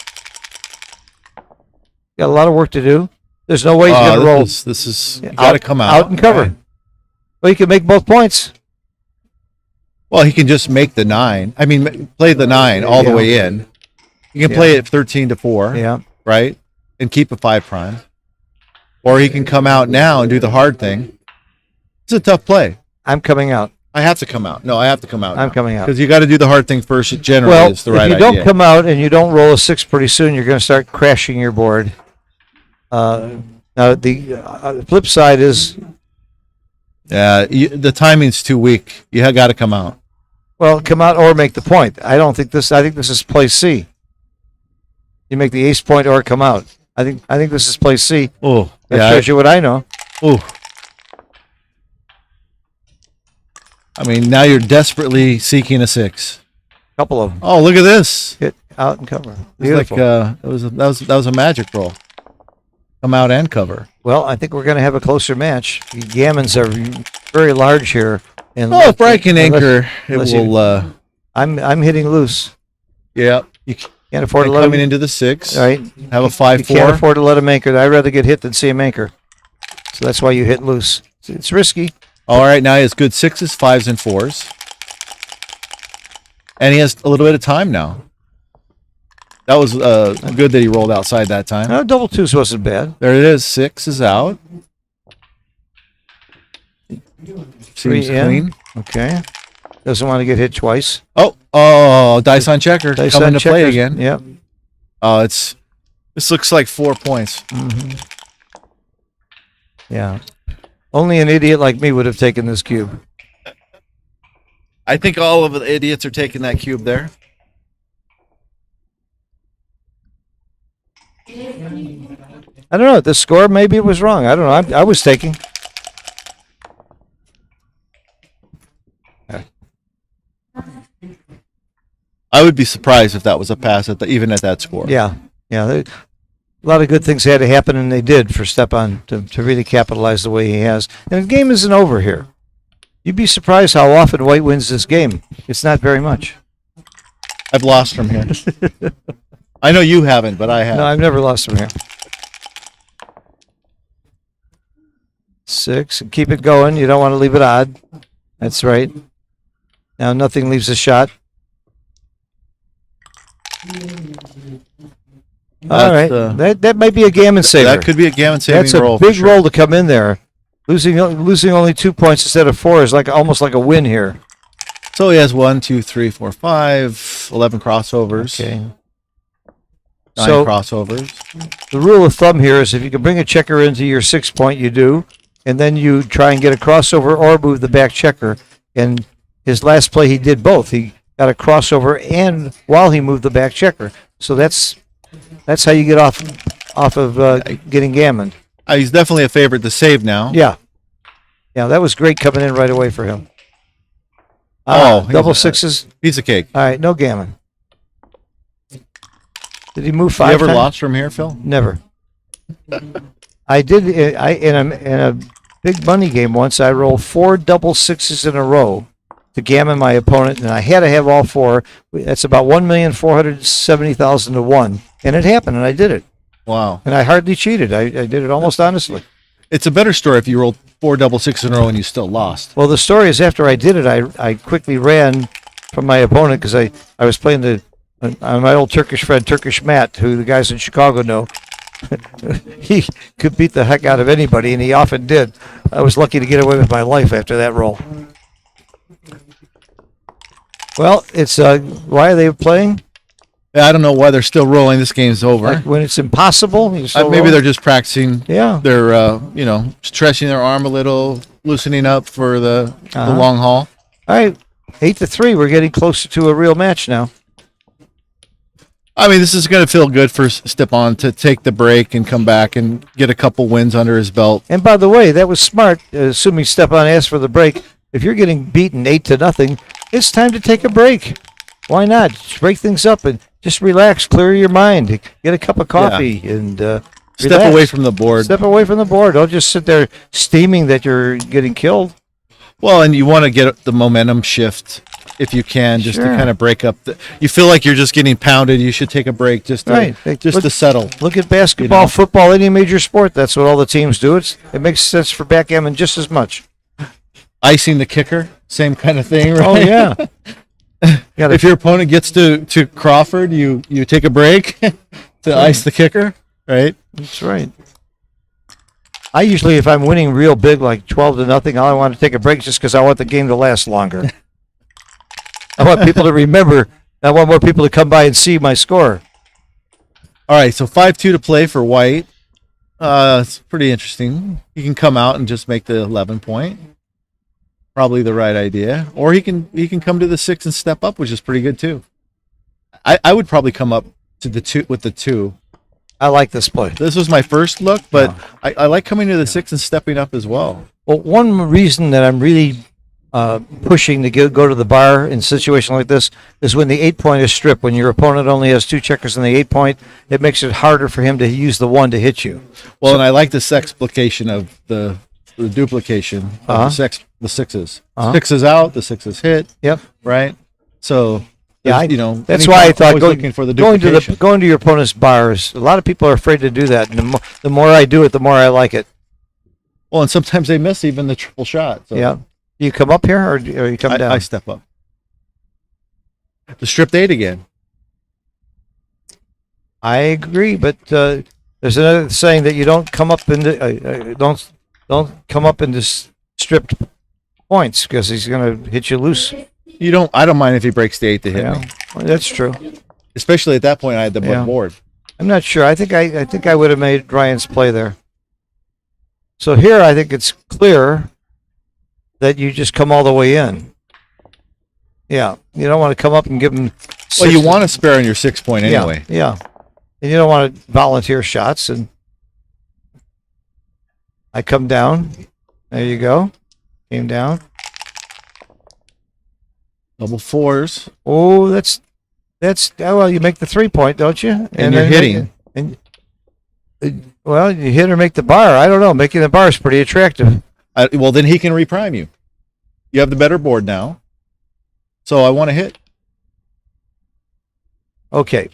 Got a lot of work to do. There's no way he's going to roll. This is you got to come out and cover. Right. Well, he can make both points. Well, he can just make the 9. I mean, play the 9 all the Yeah. way in. You can play it 13-4, Yeah. right? And keep a 5 prime. Or he can come out now and do the hard thing. It's a tough play. I'm coming out. I have to come out. No, I have to come out. I'm coming out. Because you got to do the hard thing first. It generally Well, is the if right you idea. don't come out and you don't roll a 6 pretty soon, you're going to start crashing your board. Now, the flip side is, the timing's too weak. You got to come out. well, come out or make the point. I think this is play C. You make the ace point or come out. I think this is play C. Oh, That yeah. shows you what I know. I mean, now you're desperately seeking a 6. Couple of them. Oh, look at this. Hit out and cover. It's Beautiful. like that was a magic roll. Come out and cover. Well, I think we're going to have a closer match. The gammons are very large here. And Oh, if Brian can unless- anchor, it unless you- will. I'm hitting loose. Yeah. You can't afford to And let coming him. into the 6. All right. Have a You 5-4. can't afford to let him anchor. I'd rather get hit than see him anchor. So that's why you hit loose. It's risky. All right, now he has good 6s, 5s, and 4s. And he has a little bit of time now. That was good that he rolled outside that time. No, double 2s wasn't bad. There it is. 6 is out. 3 Seems in. clean. Okay. Doesn't want to get hit twice. Oh, dice on checker. Dice Coming on to play checkers. again. Yep. Oh, this looks like 4 points. Yeah. Only an idiot like me would have taken this cube. I think all of the idiots are taking that cube there. I don't know. The score, maybe it was wrong. I don't know. I was taking. I would be surprised if that was a pass even at that score. Yeah. Yeah. A lot of good things had to happen, and they did for Stepan to really capitalize the way he has. And the game isn't over here. You'd be surprised how often White wins this game. It's not very much. I've lost from here. I know you haven't, but I have. No, I've never lost from here. 6, and keep it going. You don't want to leave it odd. That's right. Now nothing leaves a shot. All right, that might be a gammon saver. That could be a gammon saving That's a roll. big for sure. roll to come in there. Losing only 2 points instead of 4 is almost like a win here. So he has 1, 2, 3, 4, 5, 11 crossovers. Okay. 9 So crossovers. the rule of thumb here is if you can bring a checker into your 6 point, you do, and then you try and get a crossover or move the back checker. And his last play, he did both. He got a crossover and while he moved the back checker. So that's how you get off of getting gammoned. He's definitely a favorite to save now. Yeah. Yeah, that was great coming in right away for him. He's Double a 6s. piece of cake. All right, no gammon. Did he move You 5 ever times? lost from here, Phil? Never. I did. In a big money game once, I rolled 4 double 6s in a row to gammon my opponent, and I had to have all 4. That's about 1,470,000 to 1, and it happened, and I did it, Wow. and I hardly cheated. I did it almost honestly. It's a better story if you rolled 4 double sixes in a row and you still lost. Well, the story is after I did it, I quickly ran from my opponent because I was playing my old Turkish friend, Turkish Matt, who the guys in Chicago know. He could beat the heck out of anybody, and he often did. I was lucky to get away with my life after that roll. Well, it's why are they playing? I don't know why they're still rolling. This game's over. Like when it's impossible, you still Maybe roll? they're just practicing. Yeah. They're stretching their arm a little, loosening up for the long haul. All right, 8-3. We're getting closer to a real match now. I mean, this is going to feel good for Stepan to take the break and come back and get a couple wins under his belt. And by the way, that was smart. Assuming Stepan asked for the break. If you're getting beaten 8-0, it's time to take a break. Why not? Just break things up and just relax, clear your mind, get a cup of coffee, and Step relax. away from the board. Step away from the board. Don't just sit there steaming that you're getting killed. Well, and you want to get the momentum shift if you can, just to Sure. kind of break up. You feel like you're just getting pounded. You should take a break just to, Right. to settle. Look at basketball, football, any major sport. That's what all the teams do. It makes sense for backgammon just as much. Icing the kicker, same kind of thing, right? Oh, yeah. If your opponent gets to Crawford, you take a break to ice the kicker, right? That's right. I usually, if I'm winning real big, like 12-0, I want to take a break just because I want the game to last longer. I want people to remember. I want more people to come by and see my score. All right, so 5-2 to play for White. It's pretty interesting. He can come out and just make the 11 point. Probably the right idea. Or he can come to the 6 and step up, which is pretty good too. I would probably come up to the 2 with the 2. I like this play. This was my first look, but I like coming to the 6 and stepping up as well. Well, one reason that I'm really pushing to go to the bar in a situation like this is when the 8-point is stripped. When your opponent only has 2 checkers in the 8-point, it makes it harder for him to use the 1 to hit you. Well, and I like this explication of the duplication of the sixes. 6 is out, the 6 is hit. Yep. Right. So Yeah, that's anytime why I I'm thought always looking for the duplication. going to your opponent's bars. A lot of people are afraid to do that, and the more I do it, the more I like it. Well, and sometimes they miss even the triple shot. So Yeah. Do you come up here or you come down? I step up. The stripped 8 again. I agree, but there's another saying that you don't come up into don't come up into stripped points because he's going to hit you loose. I don't mind if he breaks the 8 to hit Yeah, me. well, that's true. Especially at that point, I had the board. I'm not sure. I think I would have made Ryan's play there. So here, I think it's clear that you just come all the way in. Yeah, you don't want to come up and give him. Well, you want to spare on your 6 point anyway. Yeah, and you don't want to volunteer shots. And I come down. There you go. Came down. Double 4s. Oh, that's well, you make the 3-point, don't you? And you're hitting. Well, you hit or make the bar. I don't know. Making the bar is pretty attractive. Well, then he can reprime you. You have the better board now. So I want to hit. Okay.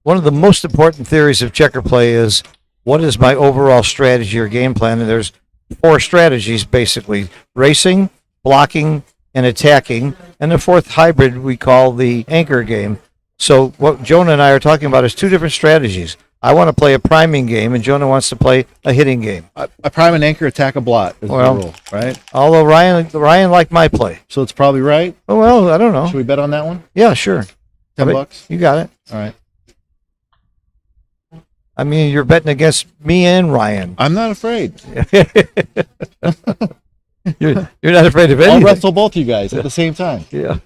One of the most important theories of checker play is what is my overall strategy or game plan? And there's 4 strategies, basically. Racing, blocking, and attacking. And the 4th hybrid we call the anchor game. So what Jonah and I are talking about is 2 different strategies. I want to play a priming game, and Jonah wants to play a hitting game. I prime an anchor, attack a blot is the rule, right? Although Ryan liked my play. So it's probably right. Oh, well, I don't know. Should we bet on that one? Yeah, sure. $10? You got it. All right. I mean, you're betting against me and Ryan. I'm not afraid. You're not afraid of I'll anything. wrestle both you guys at the same time. Yeah.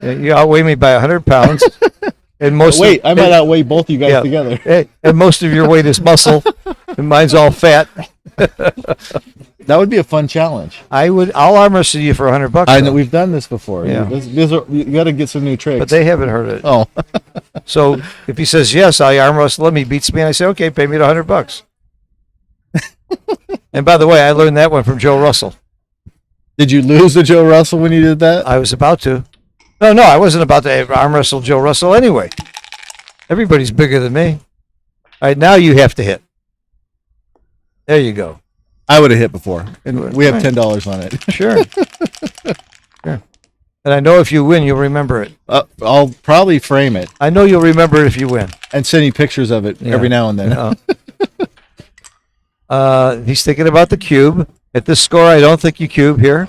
Yeah, you outweigh me by 100 pounds. And most Wait, I might outweigh both you guys together. And most of your weight is muscle, and mine's all fat. That would be a fun challenge. I'll arm wrestle you for $100. I know we've done this before. Yeah. You got to get some new tricks. But they haven't heard it. Oh. So if he says yes, I arm wrestle him. He beats me, and I say, okay, pay me the $100. And by the way, I learned that one from Joe Russell. Did you lose to Joe Russell when you did that? I was about to. No, I wasn't about to arm wrestle Joe Russell anyway. Everybody's bigger than me. All right, now you have to hit. There you go. I would have hit before. And We have right. $10 on it. Sure. Sure. And I know if you win, you'll remember it. I'll probably frame it I know you'll remember it if you win. and send you pictures of it every now and then. He's thinking about the cube. At this score, I don't think you cube here.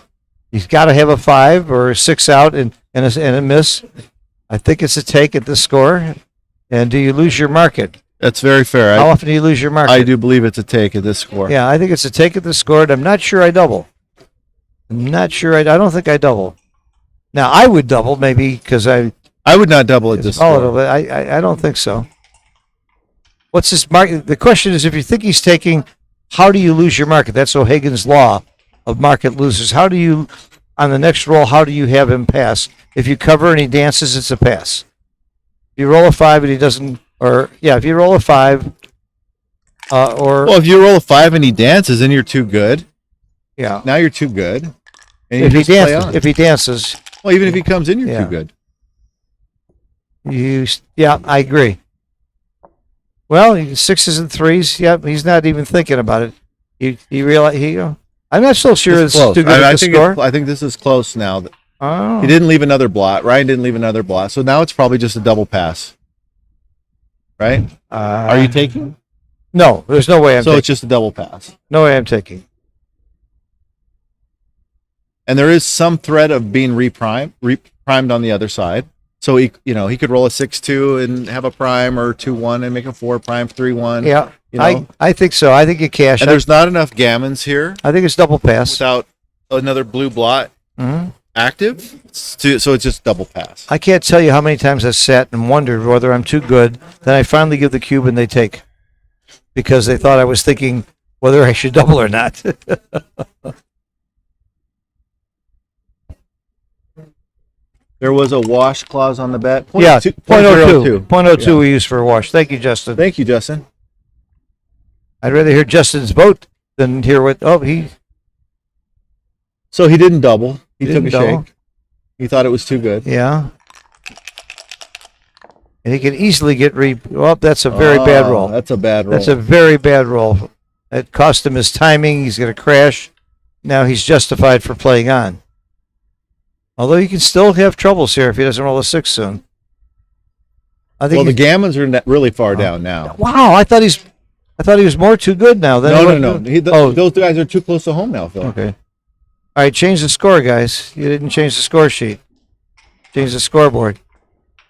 He's got to have a 5 or a 6 out and a miss. I think it's a take at this score. And do you lose your market? That's very fair. How often do you lose your market? I do believe it's a take at this score. Yeah, I think it's a take at the score, and I'm not sure I double. I'm not sure. I don't think I double. Now, I would double maybe because I would not double at this volatile, score. but I don't think so. What's his market? The question is, if you think he's taking, how do you lose your market? That's O'Hagan's law of market losers. How do you, on the next roll, how do you have him pass? If you cover and he dances, it's a pass. If you roll a 5 and he doesn't, if you roll a 5, Well, if you roll a 5 and he dances, then you're too good. yeah. Now you're too good. And If you he just play dances, on. if he dances, Well, even if he comes in, you're Yeah. too good. I agree. Well, 6s and 3s. Yeah, he's not even thinking about it. He realize I'm not so sure it's close. too good I at the think score. I think this is close now. Oh. He didn't leave another blot. Ryan didn't leave another blot. So now it's probably just a double pass. Right? Are you taking? No, there's no way I'm So taking. it's just a double pass. No way I'm taking. And there is some threat of being reprimed on the other side. So he could roll a 6-2 and have a prime, or 2-1 and make a 4 prime 3-1. Yeah, You know? I think so. I think you cash. And there's not enough gammons here I think it's double pass. without another blue blot Mhm. active. So it's just double pass. I can't tell you how many times I sat and wondered whether I'm too good. Then I finally give the cube and they take, because they thought I was thinking whether I should double or not. There was a wash clause on the bet. Yeah, 0.02. 0.02 Yeah. we use for a wash. Thank you, Justin. Thank you, Justin. I'd rather hear Justin's vote than hear what. Oh, he So he didn't double. He didn't took a double. shake. He thought it was too good. Yeah. And he can easily get Well, that's a very bad roll. That's a bad roll. That's a very bad roll. It cost him his timing. He's going to crash. Now he's justified for playing on. Although he can still have troubles here if he doesn't roll a 6 soon. I think. Well, the gammons are really far down now. Wow, I thought he was more too good now. No. Oh. Those guys are too close to home now, Phil. Okay. All right, change the score, guys. You didn't change the score sheet. Change the scoreboard.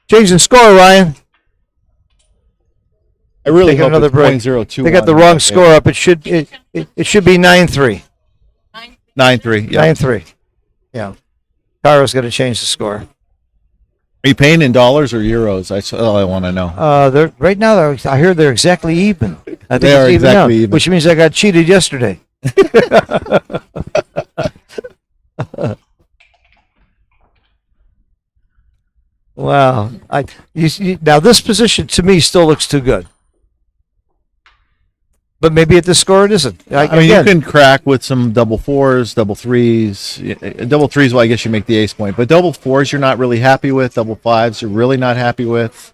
Change the score, Ryan. I really Take hope another it's break. 0.02. They got the wrong score up. It should be 9-3. 9-3. Yeah. 9-3. Yeah. Carlo's going to change the score. Are you paying in dollars or euros? That's all I want to know. They're right now. I hear they're exactly even. I think They are it's even exactly now, even. which means I got cheated yesterday. Wow. Now this position to me still looks too good. But maybe at this score it isn't. I mean, Again, you can crack with some double 4s, double 3s. Double 3s, well, I guess you make the ace point. But double 4s, you're not really happy with. Double 5s, you're really not happy with.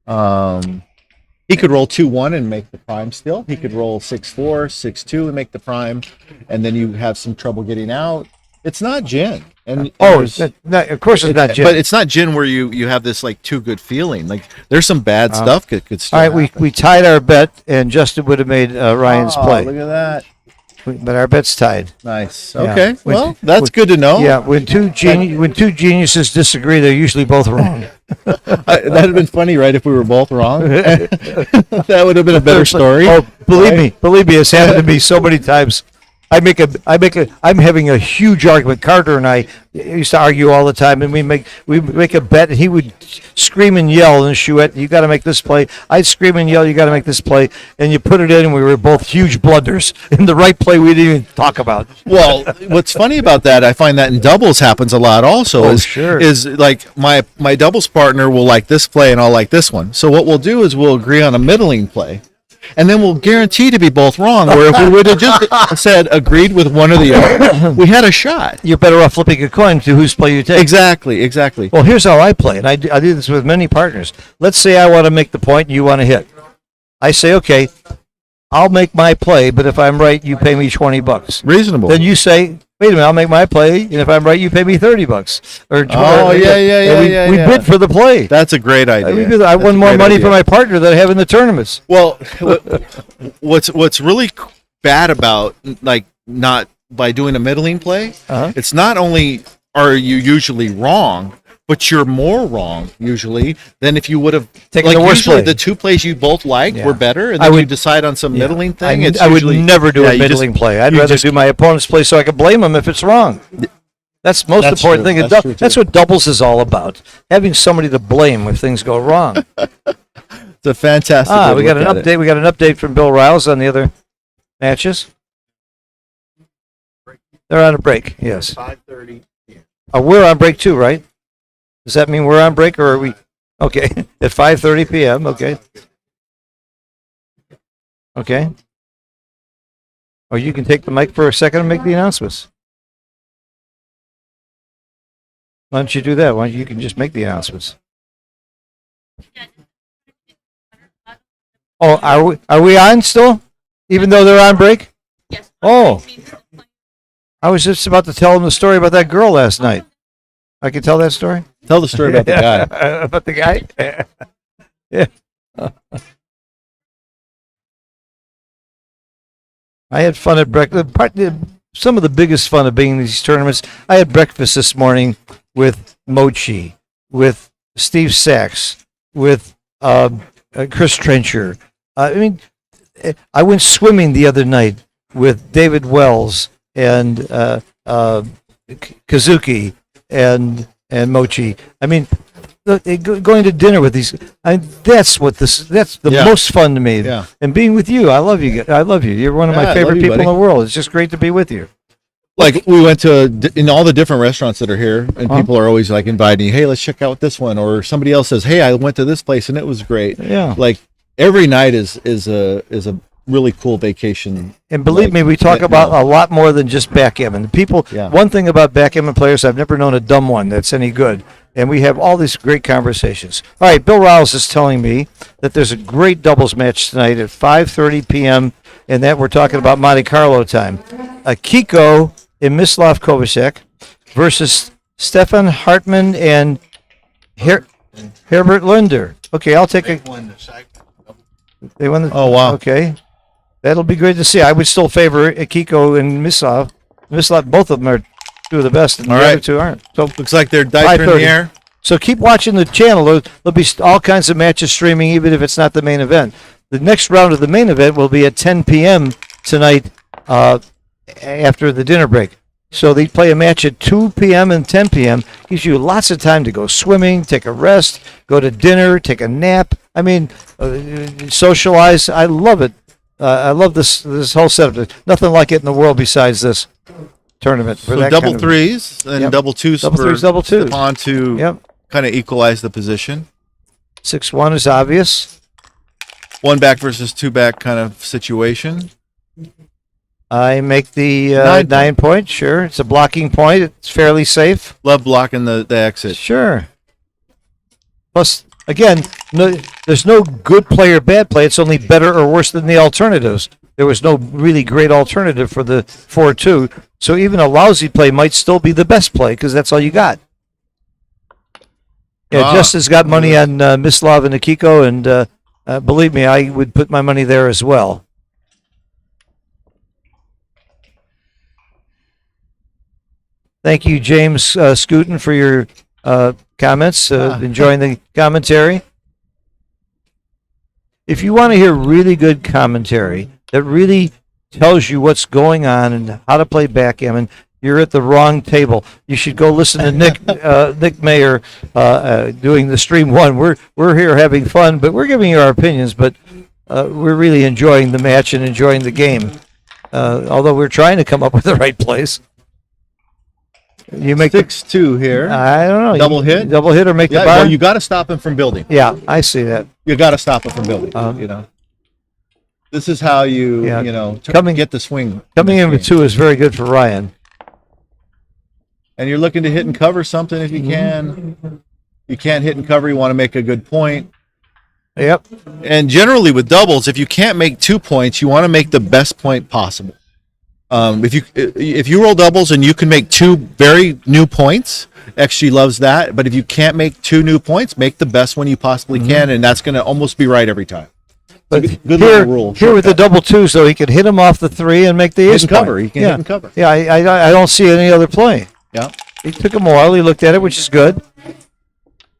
He could roll 2-1 and make the prime still. He could roll 6-4, 6-2 and make the prime. And then you have some trouble getting out. It's not gin. And of course it's not Jim. But it's not gin where you have this like too good feeling. Like there's some bad stuff that could still All right, happen. we tied our bet, and Justin would have made Ryan's Oh, play. Look at that. But our bet's tied. Nice. Yeah. Okay. Well, that's good to know. Yeah, when two geniuses disagree, they're usually both wrong. That'd have been funny, right? If we were both wrong, that would have been a better story. Oh, believe me, it's happened to me so many times. I'm having a huge argument. Carter and I used to argue all the time, and we make a bet, and he would scream and yell, and Chouette, you got to make this play. I'd scream and yell, you got to make this play, and you put it in, and we were both huge blunders. In the right play, we didn't even talk about. Well, what's funny about that, I find that in doubles happens a lot. Also, Oh, is sure. is like my doubles partner will like this play, and I'll like this one. So what we'll do is we'll agree on a middling play. And then we'll guarantee to be both wrong. Where if we would have just said agreed with one or the other, we had a shot. You're better off flipping a coin to whose play you take. Exactly. Well, here's how I play, and I do this with many partners. Let's say I want to make the point and you want to hit. I say, okay, I'll make my play, but if I'm right, you pay me $20. Reasonable. Then you say, wait a minute, I'll make my play, and if I'm right, you pay me $30. Or Oh, yeah, we yeah. bid for the play. That's a great idea. I That's won a more great money idea. for my partner than I have in the tournaments. Well, what's really bad about like not by doing a middling play, it's not only are you usually wrong, but you're more wrong usually than if you would have Taken the worst usually play. the two plays you both liked Yeah. were better, and I then you would- decide on some middling thing. I would usually- never do yeah, a you just- middling play. I'd you rather just- do my opponent's play so I can blame him if it's wrong. That's most That's important true. thing. That's true, too. That's what doubles is all about. Having somebody to blame if things go wrong. It's a fantastic. way to We got look an at it. update. We got an update from Bill Riles on the other matches. They're on a break. Yes. 5:30 p.m. We're on break too, right? Does that mean we're on break, or are we? Okay, at 5:30 p.m. Okay. Okay. Or you can take the mic for a second and make the announcements. Why don't you do that? Why don't you can just make the announcements? Oh, are we on still? Even though they're on break? Yes. Oh. I was just about to tell them the story about that girl last night. I can tell that story? Tell the story about the guy. About the guy? Yeah. I had fun at breakfast. Some of the biggest fun of being in these tournaments, I had breakfast this morning with Mochi, with Steve Sachs, with Chris Trencher. I went swimming the other night with David Wells and Kazuki and Mochi. Going to dinner with these, that's the Yeah. most fun to me. Yeah. And being with you, I love you. I love you. You're one of Yeah, my I favorite love you, people in buddy. the world. It's just great to be with you. Like we went to in all the different restaurants that are here, and Uh-huh. people are always like inviting you, hey, let's check out this one, or somebody else says, hey, I went to this place and it was great. Yeah. Like every night is a really cool vacation. And believe Like, me, we talk yeah, about no. a lot more than just backgammon. People, Yeah. one thing about backgammon players, I've never known a dumb one that's any good. And we have all these great conversations. All right, Bill Riles is telling me that there's a great doubles match tonight at 5:30 p.m. and that we're talking about Monte Carlo time. Kiko and Mislav Kovacek versus Stefan Hartmann and Herbert Linder. Okay, I'll take a. They won the. Oh, wow. Okay, that'll be great to see. I would still favor Kiko and Mislav. Mislav, both of them are two of the best, and All the right. other two aren't. So, Looks like they're dice are in 5:30. the air. so keep watching the channel. There'll be all kinds of matches streaming, even if it's not the main event. The next round of the main event will be at 10 p.m. tonight, after the dinner break. So they play a match at 2 p.m. and 10 p.m. Gives you lots of time to go swimming, take a rest, go to dinner, take a nap. Socialize. I love it. I love this whole setup. There's nothing like it in the world besides this tournament. For So that double kind of- threes and Yep. double twos. Double for threes, double twos. Stepan to Yep. kind of equalize the position. 6-1 is obvious. One back versus two back kind of situation. I make the 9 9 point. Sure, it's a blocking point. It's fairly safe. Love blocking the exit. Sure. Plus, again, there's no good play or bad play. It's only better or worse than the alternatives. There was no really great alternative for the 4-2. So even a lousy play might still be the best play because that's all you got. Yeah, Justin's got money on Mislav and Akiko, and believe me, I would put my money there as well. Thank you, James Scooten, for your comments. Enjoying the commentary. If you want to hear really good commentary that really tells you what's going on and how to play backgammon, you're at the wrong table. You should go listen to Nick Mayer doing the stream one. We're here having fun, but we're giving you our opinions. But we're really enjoying the match and enjoying the game. Although we're trying to come up with the right place. You make 6-2 here. I don't know. Double hit? Double hit or make Yeah, the bar? well, you got to stop him from building. Yeah, I see that. You got to stop him from building. Uh-huh. You know, this is how you Yeah. get the swing. Coming in this with game. 2 is very good for Ryan. And you're looking to hit and cover something if you Mm-hmm. can. You can't hit and cover. You want to make a good point. Yep. And generally with doubles, if you can't make 2 points, you want to make the best point possible. If you roll doubles and you can make 2 very new points, XG loves that. But if you can't make 2 new points, make the best one you possibly can, and that's going to almost be right every time. But good here, little rule. here with the double twos, though, he could hit him off the 3 and make the ace He can point. cover. He can hit and cover. Yeah, I don't see any other play. Yeah. He took him a while. He looked at it, which is good.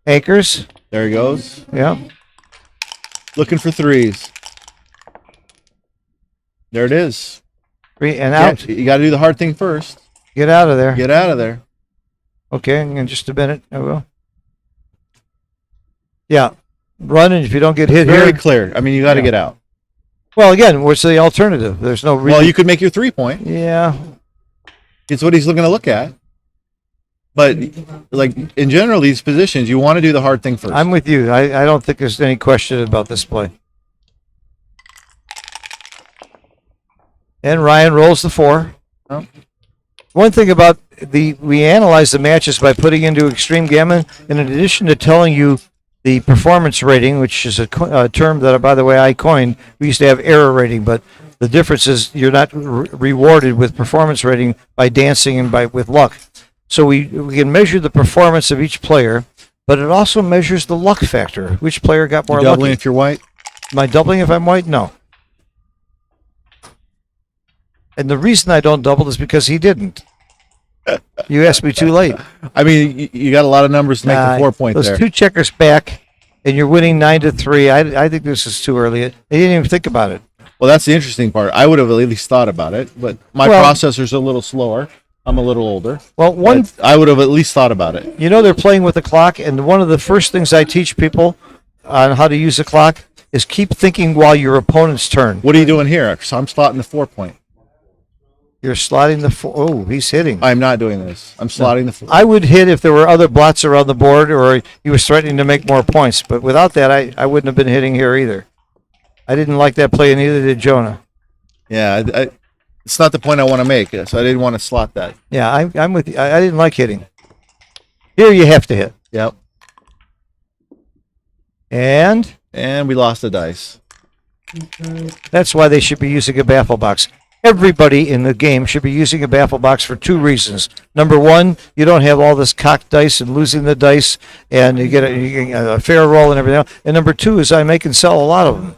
Anchors. There he goes. Yeah. Looking for 3s. There it is. 3 and out. You got to do the hard thing first. Get out of there. Get out of there. Okay, in just a minute, I will. Yeah. Run, and if you don't get hit Very here. clear. I mean, you got to Yeah. get out. Well, again, what's the alternative? There's no reason. Well, you could make your 3 point. Yeah. It's what he's going to look at. But like in general, these positions, you want to do the hard thing first. I'm with you. I don't think there's any question about this play. And Ryan rolls the 4. Oh. One thing about we analyze the matches by putting into Extreme Gammon, and in addition to telling you the performance rating, which is a term that, by the way, I coined. We used to have error rating, but the difference is you're not rewarded with performance rating by dancing and with luck. So we can measure the performance of each player, but it also measures the luck factor. Which player got more You're doubling lucky? if you're white. Am I doubling if I'm white? No. And the reason I don't double is because he didn't. You asked me too late. I mean, you got a lot of numbers to make the 4 point those there. 2 checkers back, and you're winning 9-3. I think this is too early. They didn't even think about it. Well, that's the interesting part. I would have at least thought about it, but my processor's a little slower. I'm a little older. Well, I would have at least thought about it. You know, they're playing with the clock, and one of the first things I teach people on how to use the clock is keep thinking while your opponent's turn. What are you doing here? So I'm slotting the 4 point. You're slotting the 4. Oh, he's hitting. I'm not doing this. I'm slotting the 4. I would hit if there were other blots around the board or he was threatening to make more points. But without that, I wouldn't have been hitting here either. I didn't like that play, and neither did Jonah. Yeah, it's not the point I want to make, so I didn't want to slot that. Yeah, I'm with you. I didn't like hitting. Here you have to hit. Yep. And we lost the dice. that's why they should be using a baffle box. Everybody in the game should be using a baffle box for 2 reasons. Number 1, you don't have all this cocked dice and losing the dice, and you get a fair roll and everything else. And number 2 is I make and sell a lot of them.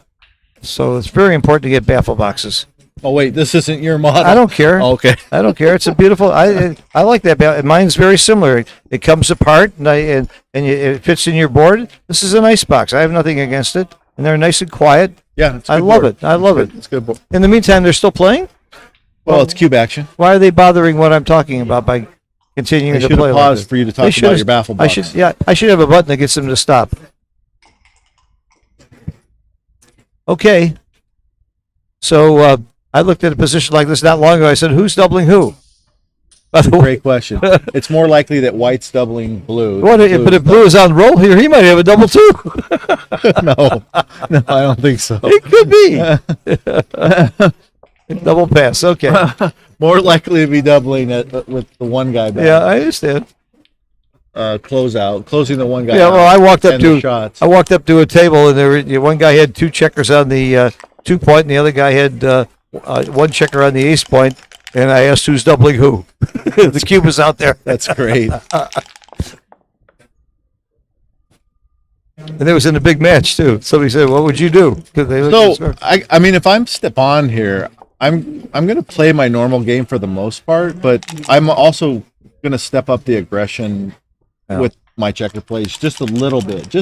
So it's very important to get baffle boxes. Oh wait, this isn't your model. I don't care. Oh, okay. I don't care. It's a beautiful. I like that. Mine's very similar. It comes apart and it fits in your board. This is a nice box. I have nothing against it, and they're nice and quiet. Yeah, it's a I good love board. it. I love it. It's a good board. In the meantime, they're still playing. Well, it's cube action. Why are they bothering what I'm talking about by continuing I to should play have like paused this? for you to They talk should about have- your baffle I box. should have a button that gets them to stop. Okay. So I looked at a position like this not long ago. I said, "Who's doubling who?" By the way, Great question. It's more likely that white's doubling blue. but if blue is on roll here, he might have a double too. No, I don't think so. It could be. Double pass. Okay. More likely to be doubling with the one guy back. Yeah, I understand. Closing the one guy. Yeah. Well, out I walked up and the to shots. a table, and one guy had 2 checkers on the 2 point, and the other guy had 1 checker on the ace point. And I asked who's doubling who. The cube was out there. That's great. And it was in a big match too. Somebody said, "What would you do?" 'Cause they looked at the So score. I mean, if I'm Stepan here, I'm going to play my normal game for the most part, but I'm also going to step up the aggression with my checker plays just a little bit,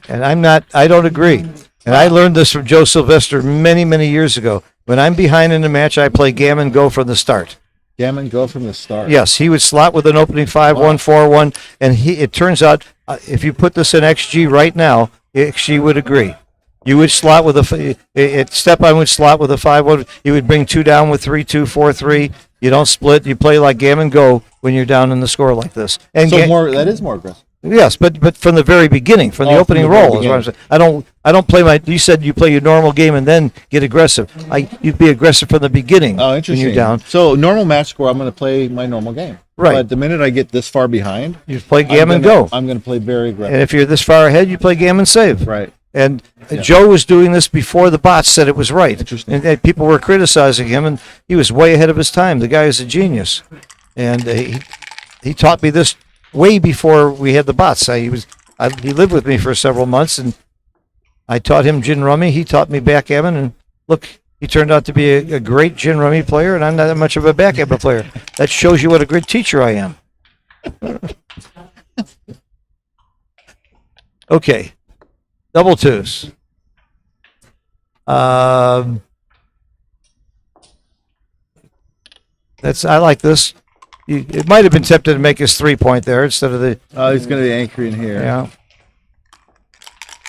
And I don't agree. And I learned this from Joe Sylvester many, many years ago. When I'm behind in a match, I play gammon go from the start. Gammon go from the start. Yes, he would slot with an opening 5-1, 4-1, and it turns out if you put this in XG right now, XG would agree. You would slot with Stepan would slot with a 5-1. You would bring 2 down with 3-2, 4-3. You don't split. You play like gammon go when you're down in the score like this. And So that is more aggressive. yes, but from the very beginning, from the Oh, opening from the very roll is what I'm saying. I don't play you said you play your normal game and then get aggressive. You'd be aggressive from the beginning Oh, when interesting. you're down. So normal match score, I'm going to play my normal game. Right. But the minute I get this far behind, You play gammon go. I'm going to play very aggressive. And if you're this far ahead, you play gammon save. Right. And Yeah. Joe was doing this before the bots said it was right. Interesting. And people were criticizing him, and he was way ahead of his time. The guy is a genius. And he taught me this way before we had the bots. He lived with me for several months, and I taught him gin rummy. He taught me backgammon, and look, he turned out to be a great gin rummy player, and I'm not that much of a backgammon player. That shows you what a great teacher I am. Okay, double twos. I like this. It might have been tempted to make his 3-point there instead of the. He's going to be anchoring here. Yeah.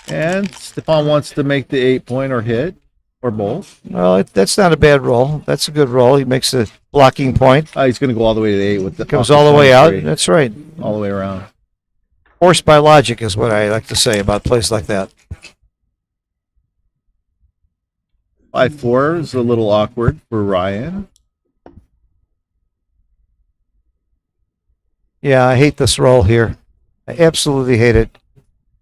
And Stefan wants to make the 8-point or hit, or both. Well, that's not a bad roll. That's a good roll. He makes a blocking point. He's going to go all the way to the 8 with the Comes off all the way out. 23, That's right. all the way around. Forced by logic is what I like to say about plays like that. 5-4 is a little awkward for Ryan. Yeah, I hate this roll here. I absolutely hate it.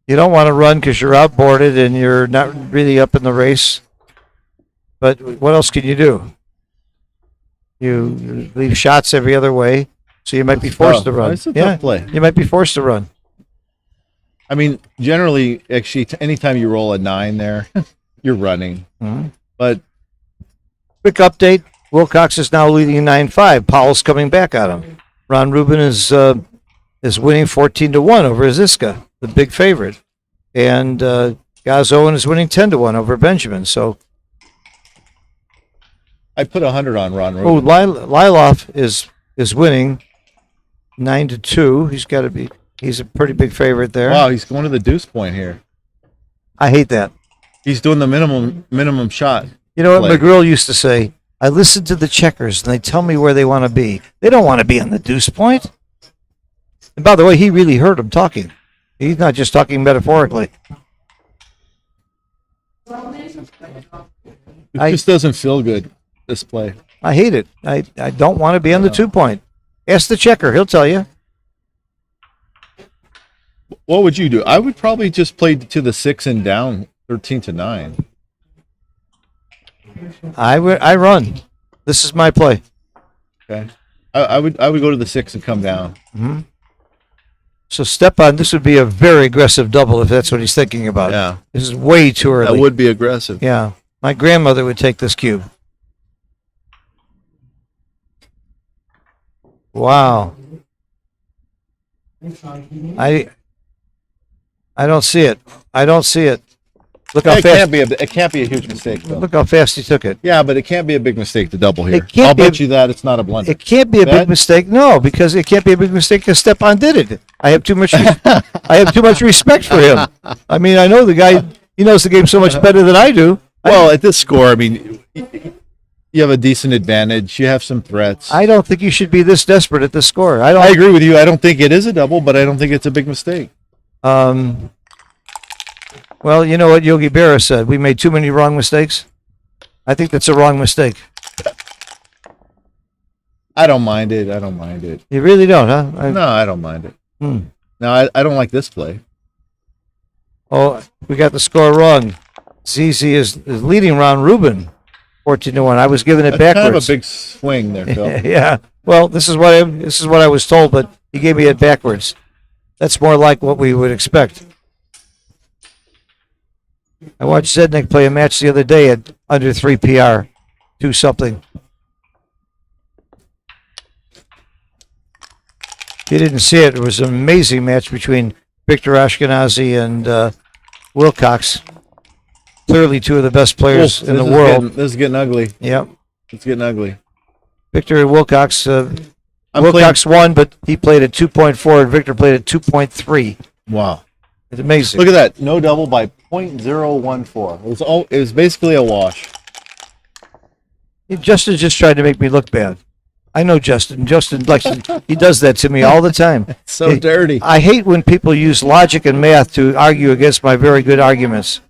You don't want to run because you're outboarded and you're not really up in the race. But what else can you do? You leave shots every other way, so you might be forced to run. It's a Yeah, tough play. you might be forced to run. I mean, generally, actually, anytime you roll a 9 there, you're running. Mhm. But Quick update: Wilcox is now leading 9-5. Powell's coming back at him. Ron Rubin is winning 14-1 over Ziska, the big favorite, and Gaz Owen is winning 10-1 over Benjamin. So, I put 100 on Ron oh, Rubin. Liloff is winning 9-2. He's a pretty big favorite there. Wow, he's going to the deuce point here. I hate that. He's doing the minimum shot. You know what play. McGrill used to say? I listen to the checkers and they tell me where they want to be. They don't want to be on the deuce point. And by the way, he really heard him talking. He's not just talking metaphorically. It just doesn't feel good, this play. I hate it. I don't want to be on the 2-point. Ask the checker. He'll tell you. What would you do? I would probably just play to the 6 and down 13-9. I run. This is my play. Okay. I would go to the 6 and come down. So Stepan, this would be a very aggressive double if that's what he's thinking about. Yeah. This is way too early. That would be aggressive. Yeah. My grandmother would take this cube. Wow. I don't see it. I don't see it. Look how It fast. can't be a huge mistake, though. Look how fast he took it. Yeah, but it can't be a big mistake to double here. It can't I'll be bet you that it's not a blunder. It can't be a big Bet? mistake. No, because it can't be a big mistake because Stepan did it. I have too much. I have too much respect for him. I mean, I know the guy. He knows the game so much better than I do. Well, at this score, I mean, you have a decent advantage. You have some threats. I don't think you should be this desperate at the score. I don't. I agree with you. I don't think it is a double, but I don't think it's a big mistake. Well, you know what Yogi Berra said? We made too many wrong mistakes. I think that's a wrong mistake. I don't mind it. I don't mind it. You really don't, huh? No, I don't mind it. Hmm. No, I don't like this play. Oh, we got the score wrong. ZZ is leading Ron Rubin, 14-1. I was giving it That's backwards. kind of a big swing there, Phil. Yeah. Well, this is what I was told, but he gave me it backwards. That's more like what we would expect. I watched Zednik play a match the other day at under 3 PR, 2-something. If you didn't see it, it was an amazing match between Victor Ashkenazi and Wilcox. Clearly two of the best players in the world. This is getting ugly. Yep. It's getting ugly. Victor and Wilcox. I'm Wilcox won, but he played at 2.4 and Victor played at 2.3. Wow. It's amazing. Look at that. No double by 0.014. It was basically a wash. Justin just tried to make me look bad. I know Justin. Justin likes he does that to me all the time. So dirty. I hate when people use logic and math to argue against my very good arguments.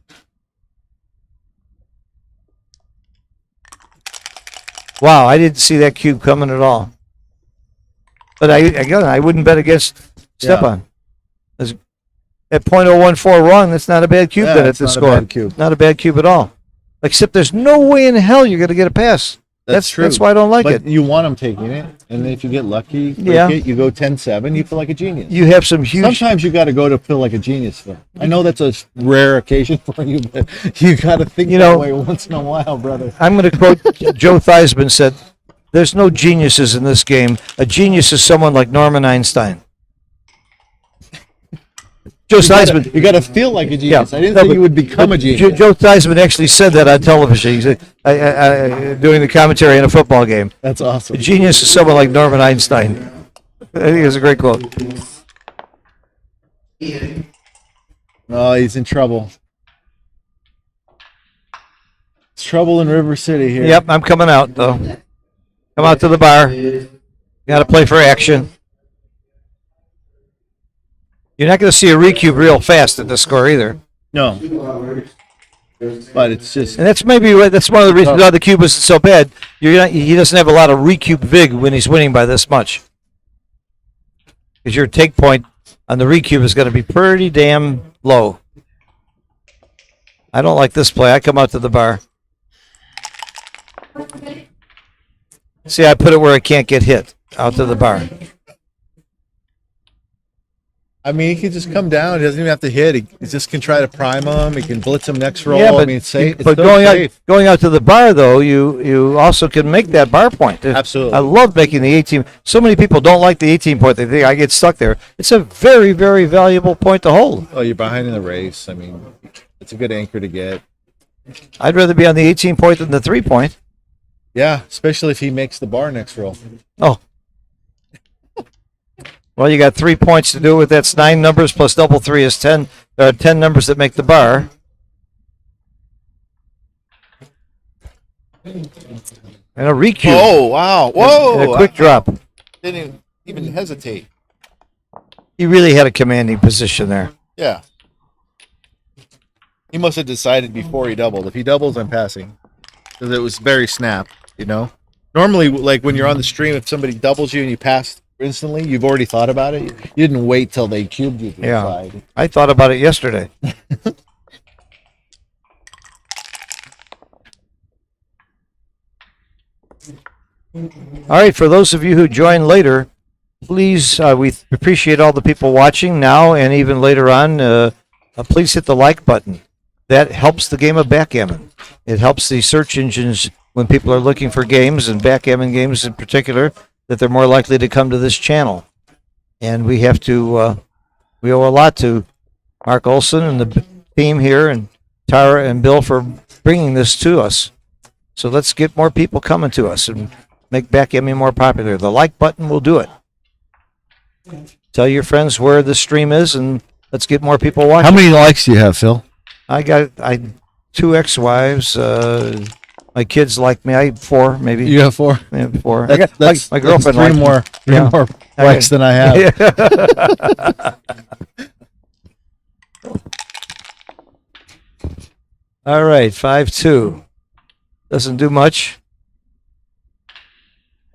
Wow, I didn't see that cube coming at all. But I wouldn't bet against Stepan. at .014 wrong, that's not a bad cube Yeah, then at it's this not a score. bad cube. Not a bad cube at all. Except there's no way in hell you're going to get a pass. That's true. That's why I don't like but it. you want them taking it, and then if you get lucky, break Yeah. it, you go 10-7, you feel like a genius. You have some huge. Sometimes you got to go to feel like a genius, Phil. I know that's a rare occasion for you, but you got to think that way once in a while, brother. I'm going to quote Joe Theismann said, "There's no geniuses in this game. A genius is someone like Norman Einstein." Joe Theismann. You got to feel like a genius. Yeah. I didn't No, think but- you would become a genius. Joe Theismann actually said that on television. He said, doing the commentary in a football game. That's A awesome. genius is someone like Norman Einstein. I think it's a great quote. Oh, he's in trouble. It's trouble in River City here. Yep, I'm coming out though. Come out to the bar. Got to play for action. You're not going to see a recube real fast at this score either. No. But it's just And that's that's one of the reasons why the cube is so bad. He doesn't have a lot of recube vig when he's winning by this much. Because your take point on the recube is going to be pretty damn low. I don't like this play. I come out to the bar. See, I put it where it can't get hit. Out to the bar. I mean, he can just come down. He doesn't even have to hit. He just can try to prime him. He can blitz him next roll. Yeah, but, I mean, it's safe. It's but still going safe. out to the bar though, you also can make that bar point. Absolutely. I love making the 18. So many people don't like the 18 point. They think I get stuck there. It's a very, very valuable point to hold. Oh, you're behind in the race. I mean, it's a good anchor to get. I'd rather be on the 18 point than the 3 point. Yeah, especially if he makes the bar next roll. Oh. Well, you got 3 points to do with that's 9 numbers plus double 3 is 10. There are 10 numbers that make the bar. And a recue. Oh, wow. Whoa. And a quick drop. Didn't even hesitate. He really had a commanding position there. Yeah. He must have decided before he doubled. If he doubles, I'm passing. Because it was very snap, you know? Normally, like when you're on the stream, if somebody doubles you and you pass instantly, you've already thought about it. You didn't wait till they cubed you to the Yeah. side. I thought about it yesterday. All right, for those of you who join later, please, we appreciate all the people watching now and even later on. Please hit the like button. That helps the game of backgammon. It helps the search engines when people are looking for games, and backgammon games in particular, that they're more likely to come to this channel. And we have to, we owe a lot to Mark Olson and the team here, and Tara and Bill for bringing this to us. So let's get more people coming to us and make backgammon more popular. The like button will do it. Tell your friends where the stream is, and let's get more people watching. How many likes do you have, Phil? I got 2 ex-wives. My kids like me. I have 4, maybe. You have 4? Maybe 4. That's, my girlfriend that's likes me. three Yeah. more likes than I have. All right, 5-2. Doesn't do much.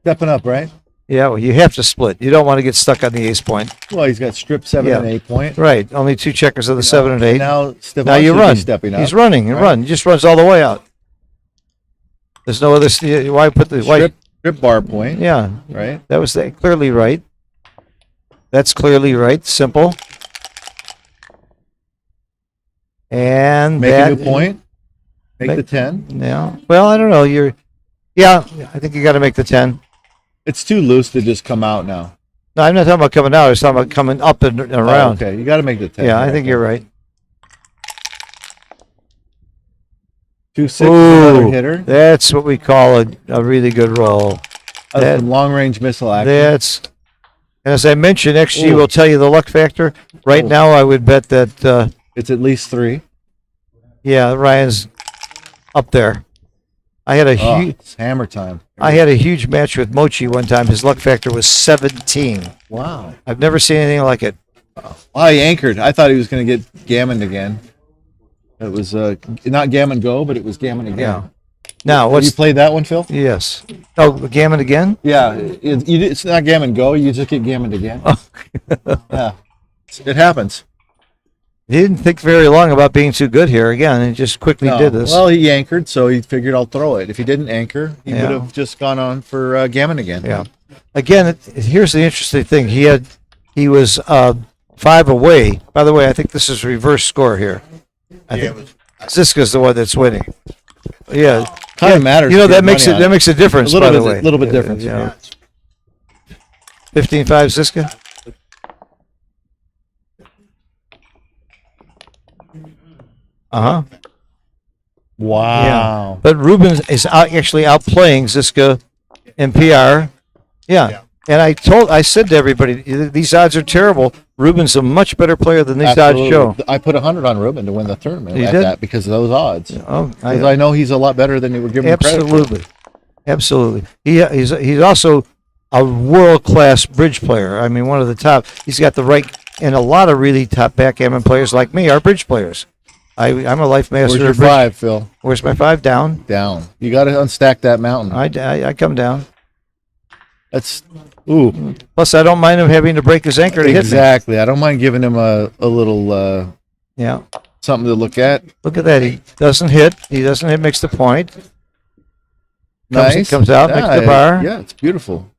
Stepping up, right? Yeah, well, you have to split. You don't want to get stuck on the ace point. Well, he's got strip 7 Yeah. and 8 point. Right. Only 2 checkers of the 7 and 8. Now, Stefan Now you should be run. stepping up. He's running. You right? run. He just runs all the way out. There's no other. Why put the why? Strip bar point, Yeah, right? that was clearly right. That's clearly right. Simple. And Make that, a new point. Make Make- the 10. Yeah. Well, I don't know. Yeah, I think you got to make the 10. It's too loose to just come out now. No, I'm not talking about coming out. I was talking about coming up and around. Oh, okay, you got to make the 10. Yeah, I think you're right. 2-6, another Ooh, hitter. that's what we call a really good roll. That's some long-range missile action. That's, and as I mentioned, XG Ooh. will tell you the luck factor. Right Ooh. now, I would bet that, It's at least 3. yeah, Ryan's up there. I had a Oh, huge, it's hammer time. I had a huge match with Mochi one time. His luck factor was 17. Wow. I've never seen anything like it. Oh, he anchored. I thought he was going to get gammoned again. It was not gammon go, but it was gammon again. Yeah. Now, Have you what's played that one, Phil? yes? Oh, Gammon again? Yeah, it's not gammon go. You just get gammoned again. Oh. Yeah, it happens. He didn't think very long about being too good here again, and just quickly No. did this. Well, he anchored, so he figured I'll throw it. If he didn't anchor, he Yeah. would have just gone on for gammon again. Yeah. Again, here's the interesting thing. He was 5 away. By the way, I think this is reverse score here. I think Ziska's the one that's winning. Yeah. Kind of matters. You know if you that have makes money it on makes a difference. A little by bit, the way, little bit difference. Yeah. 15-5 Ziska. Uh-huh. Wow. But Ruben is actually outplaying Ziska in PR. Yeah. And I said to everybody, these odds are terrible. Ruben's a much better player than these odds show. I put 100 on Ruben to win the tournament You at did? that because of those odds. Oh, Because I know he's a lot better than you were giving him credit for. absolutely. Absolutely. He's also a world-class bridge player. I mean, one of the top. He's got the right, and a lot of really top backgammon players like me are bridge players. I'm a life master. Where's your of bridge. 5, Phil? Where's my 5? Down. Down. You got to unstack that mountain. I come down. That's ooh. Plus, I don't mind him having to break his anchor to hit me. Exactly. I don't mind giving him a little Yeah. something to look at. Look at that. He doesn't hit. He doesn't hit. Makes the point. Nice. Comes out. Yeah, Makes the bar. Yeah, it's beautiful.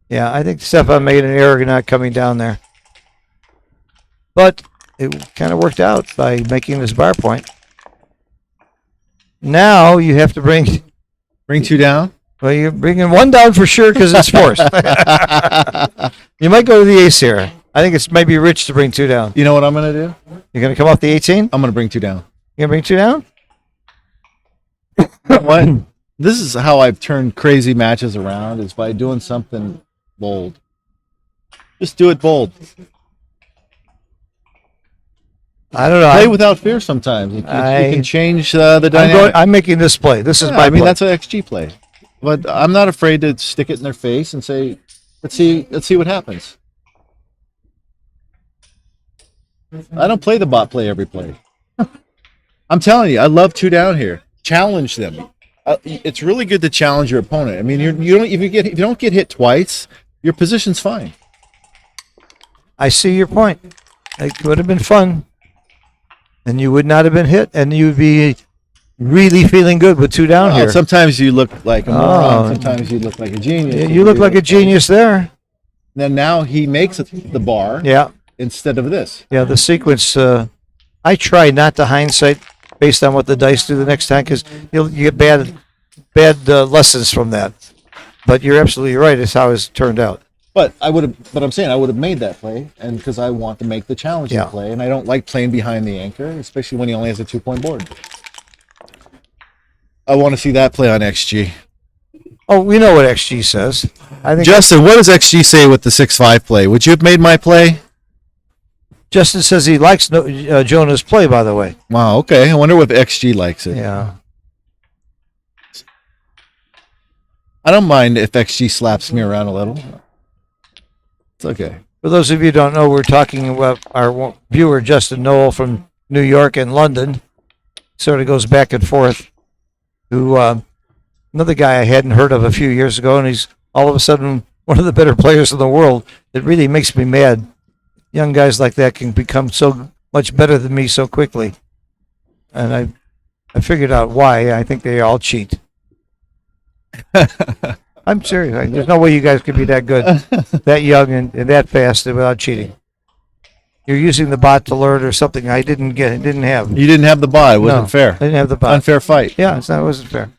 Yeah, I think Stefan made an error not coming down there. But it kind of worked out by making this bar point. Now you have to bring, Bring 2 down. well, you're bringing 1 down for sure because it's forced. You might go to the ace here. I think it's maybe rich to bring 2 down. You know what I'm going to do? You're going to come off the 18? I'm going to bring 2 down. You're going to bring 2 down? What? This is how I've turned crazy matches around is by doing something bold. Just do it bold. I don't know. Play without fear sometimes. You can change the dynamic. I'm making this play. This is Yeah, my I mean, play. that's an XG play. But I'm not afraid to stick it in their face and say, let's see what happens. I don't play the bot play every play. I'm telling you, I love 2 down here. Challenge them. It's really good to challenge your opponent. I mean, you don't if you don't get hit twice, your position's fine. I see your point. It would have been fun. And you would not have been hit, and you would be really feeling good with 2 down here. Sometimes you look like a moron. Oh. Sometimes you look like a genius. You look like a genius there. Then now he makes the bar Yeah. instead of this. Yeah, the sequence. I try not to hindsight based on what the dice do the next time because you get bad lessons from that. But you're absolutely right. It's how it's turned out. But I'm saying I would have made that play, and because I want to make the challenging Yeah. play, and I don't like playing behind the anchor, especially when he only has a 2-point board. I want to see that play on XG. Oh, we know what XG says. I think Justin, what does XG say with the 6-5 play? Would you have made my play? Justin says he likes Jonah's play. By the way. Wow. Okay. I wonder if XG likes it. Yeah. I don't mind if XG slaps me around a little. It's okay. For those of you who don't know, we're talking about our viewer Justin Noel from New York and London. Sort of goes back and forth. Who another guy I hadn't heard of a few years ago, and he's all of a sudden one of the better players in the world. It really makes me mad. Young guys like that can become so much better than me so quickly. And I figured out why. I think they all cheat. I'm serious. There's no way you guys could be that good, that young, and that fast without cheating. You're using the bot to learn or something I didn't have. You didn't have the bot. It wasn't No, fair. I didn't have the bot. Unfair fight. Yeah, it wasn't fair.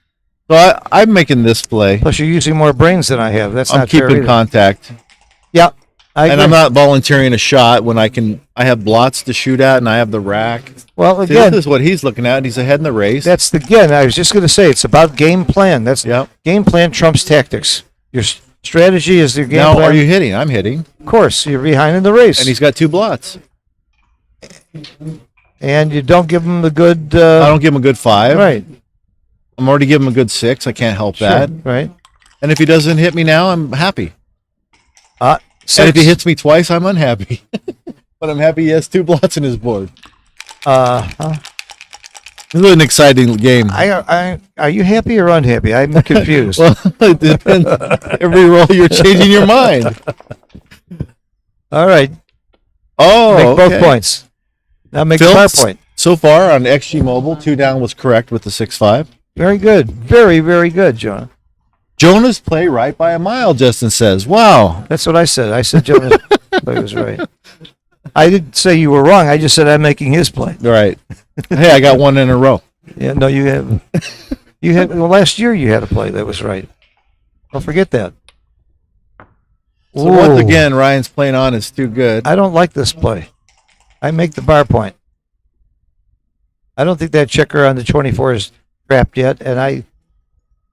So I'm making this play. Plus, you're using more brains than I have. That's I'm not fair keeping either. contact. Yeah, I And agree. I'm not volunteering a shot when I have blots to shoot at and I have the rack. Well, See, again, this is what he's looking at. He's ahead in the race. I was just going to say, it's about game plan. Yep. Game plan trumps tactics. Your strategy is your game Now, plan. are you hitting? I'm hitting. Of course, you're behind in the race. And he's got 2 blots. And you don't give him the good... I don't give him a good 5. Right. I'm already giving him a good 6. I can't help Sure, that. right. And if he doesn't hit me now, I'm happy. Six. And if he hits me twice, I'm unhappy. But I'm happy he has 2 blots in his board. This is an exciting game. Are you happy or unhappy? I'm confused. Well, it depends. Every roll you're changing your mind. All right. Oh, Make okay. both points. Now make Phil, the bar point. So far on XG Mobile, 2 down was correct with the 6-5. Very good. Very, very good, Jonah. Jonah's play right by a mile, Justin says. Wow. That's what I said. I said Jonah's play was right. I didn't say you were wrong. I just said I'm making his play. All right. Hey, I got one in a row. Yeah, no, you have. Well, last year you had a play that was right. Don't forget that. So once Ooh. again, Ryan's playing on is too good. I don't like this play. I make the bar point. I don't think that checker on the 24 is trapped yet, and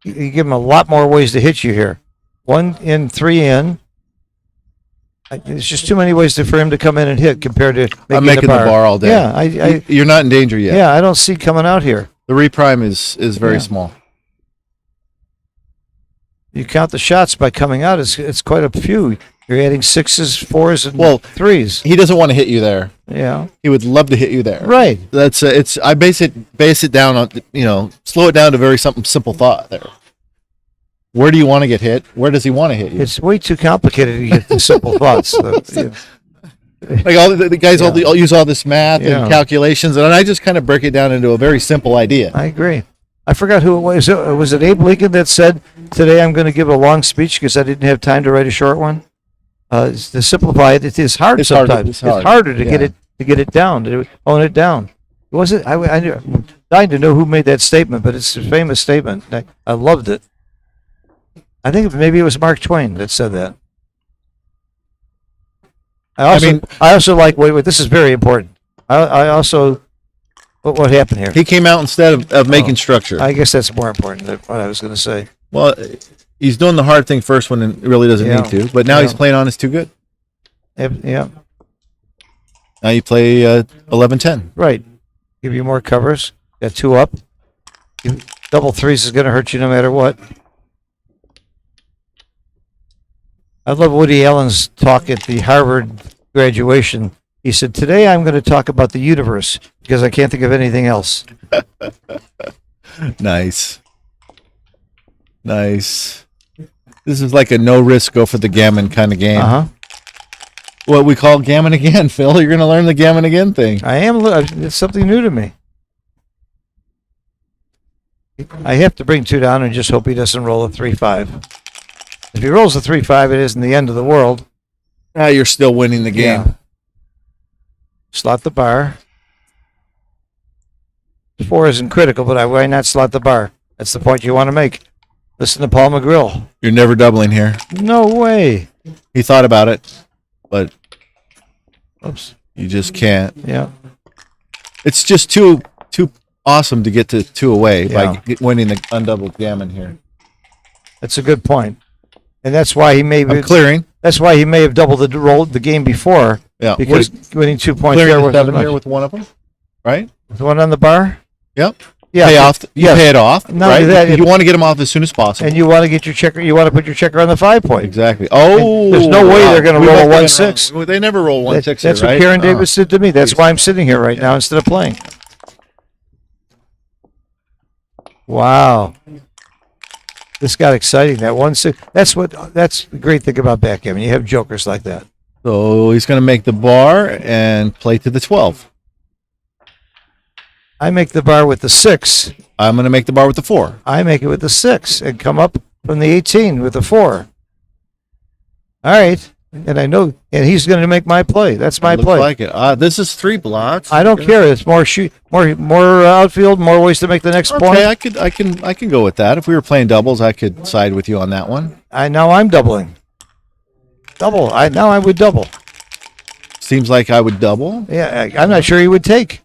you give him a lot more ways to hit you here. 1 in, 3 in. There's just too many ways for him to come in and hit compared to I'm making the bar all day. Yeah, You're not in danger yet. yeah, I don't see coming out here. The reprime is very Yeah. small. You count the shots by coming out; it's quite a few. You're adding 6s, 4s, and Well, 3s. He doesn't want to hit you there. Yeah, He would love to hit you there. right. That's it's. I base it down on slow it down to very simple thought there. Where do you want to get hit? Where does he want to hit you? It's way too complicated to get the simple thoughts. Like all the guys all use all this math Yeah. and calculations, and I just kind of break it down into a very simple idea. I agree. I forgot who it was. Was it Abe Lincoln that said, "Today I'm going to give a long speech because I didn't have time to write a short one"? To simplify it, it is hard It's harder- sometimes. it's hard. harder to Yeah. get it down, to own it down. Was it? I'm dying to know who made that statement, but it's a famous statement. I loved it. I think maybe it was Mark Twain that said that. I also like. Wait. This is very important. I also. What happened here? He came out instead of making structure. I guess that's more important than what I was going to say. Well, he's doing the hard thing first when it really doesn't Yeah. need to. But now Yeah. he's playing on is too good. Yeah, Now you play 11-10. right. Give you more covers. Got 2 up. Double 3s is going to hurt you no matter what. I love Woody Allen's talk at the Harvard graduation. He said, "Today I'm going to talk about the universe because I can't think of anything else." Nice. This is like a no risk, go for the gammon kind of game. Uh-huh. What we call gammon again, Phil. You're going to learn the gammon again thing. I am. It's something new to me. I have to bring 2 down and just hope he doesn't roll a 3-5. If he rolls a 3-5, it isn't the end of the world. Now you're still winning the game. Yeah. Slot the bar. 4 isn't critical, but why not slot the bar? That's the point you want to make. Listen to Paul McGrill. You're never doubling here. No way. He thought about it, but Oops. you just can't. Yeah. It's just too awesome to get to 2 away Yeah. by winning the undoubled gammon here. That's a good point. And that's why he may I'm clearing. That's why he may have doubled the game before. Yeah. Because winning 2 points Clearing there the was 7 here with one of them, right? the one on the bar. Yep. Yeah. Pay off. You yes. pay it off, Not right? only that, you want to get them off as soon as possible. And you want to get your checker. You want to put your checker on the 5 point. Exactly. Oh, There's no way they're going to We roll a must have been 1-6. wrong. They never roll 1-6. That's here, what right? Karen Oh. Davis did to me. That's why I'm sitting here right now instead of playing. Wow. This got exciting. That 1-6. That's the great thing about backgammon. You have jokers like that. So he's going to make the bar and play to the 12. I make the bar with the 6. I'm going to make the bar with the 4. I make it with the 6 and come up from the 18 with the 4. All right. And I know, and he's going to make my play. That's my Looks play. like it. This is 3 blocks. I don't care. It's more more outfield, more ways to make the next point. Okay, I can go with that. If we were playing doubles, I could side with you on that one. Now I'm doubling. Now I would double. Seems like I would double. Yeah, I'm not sure he would take.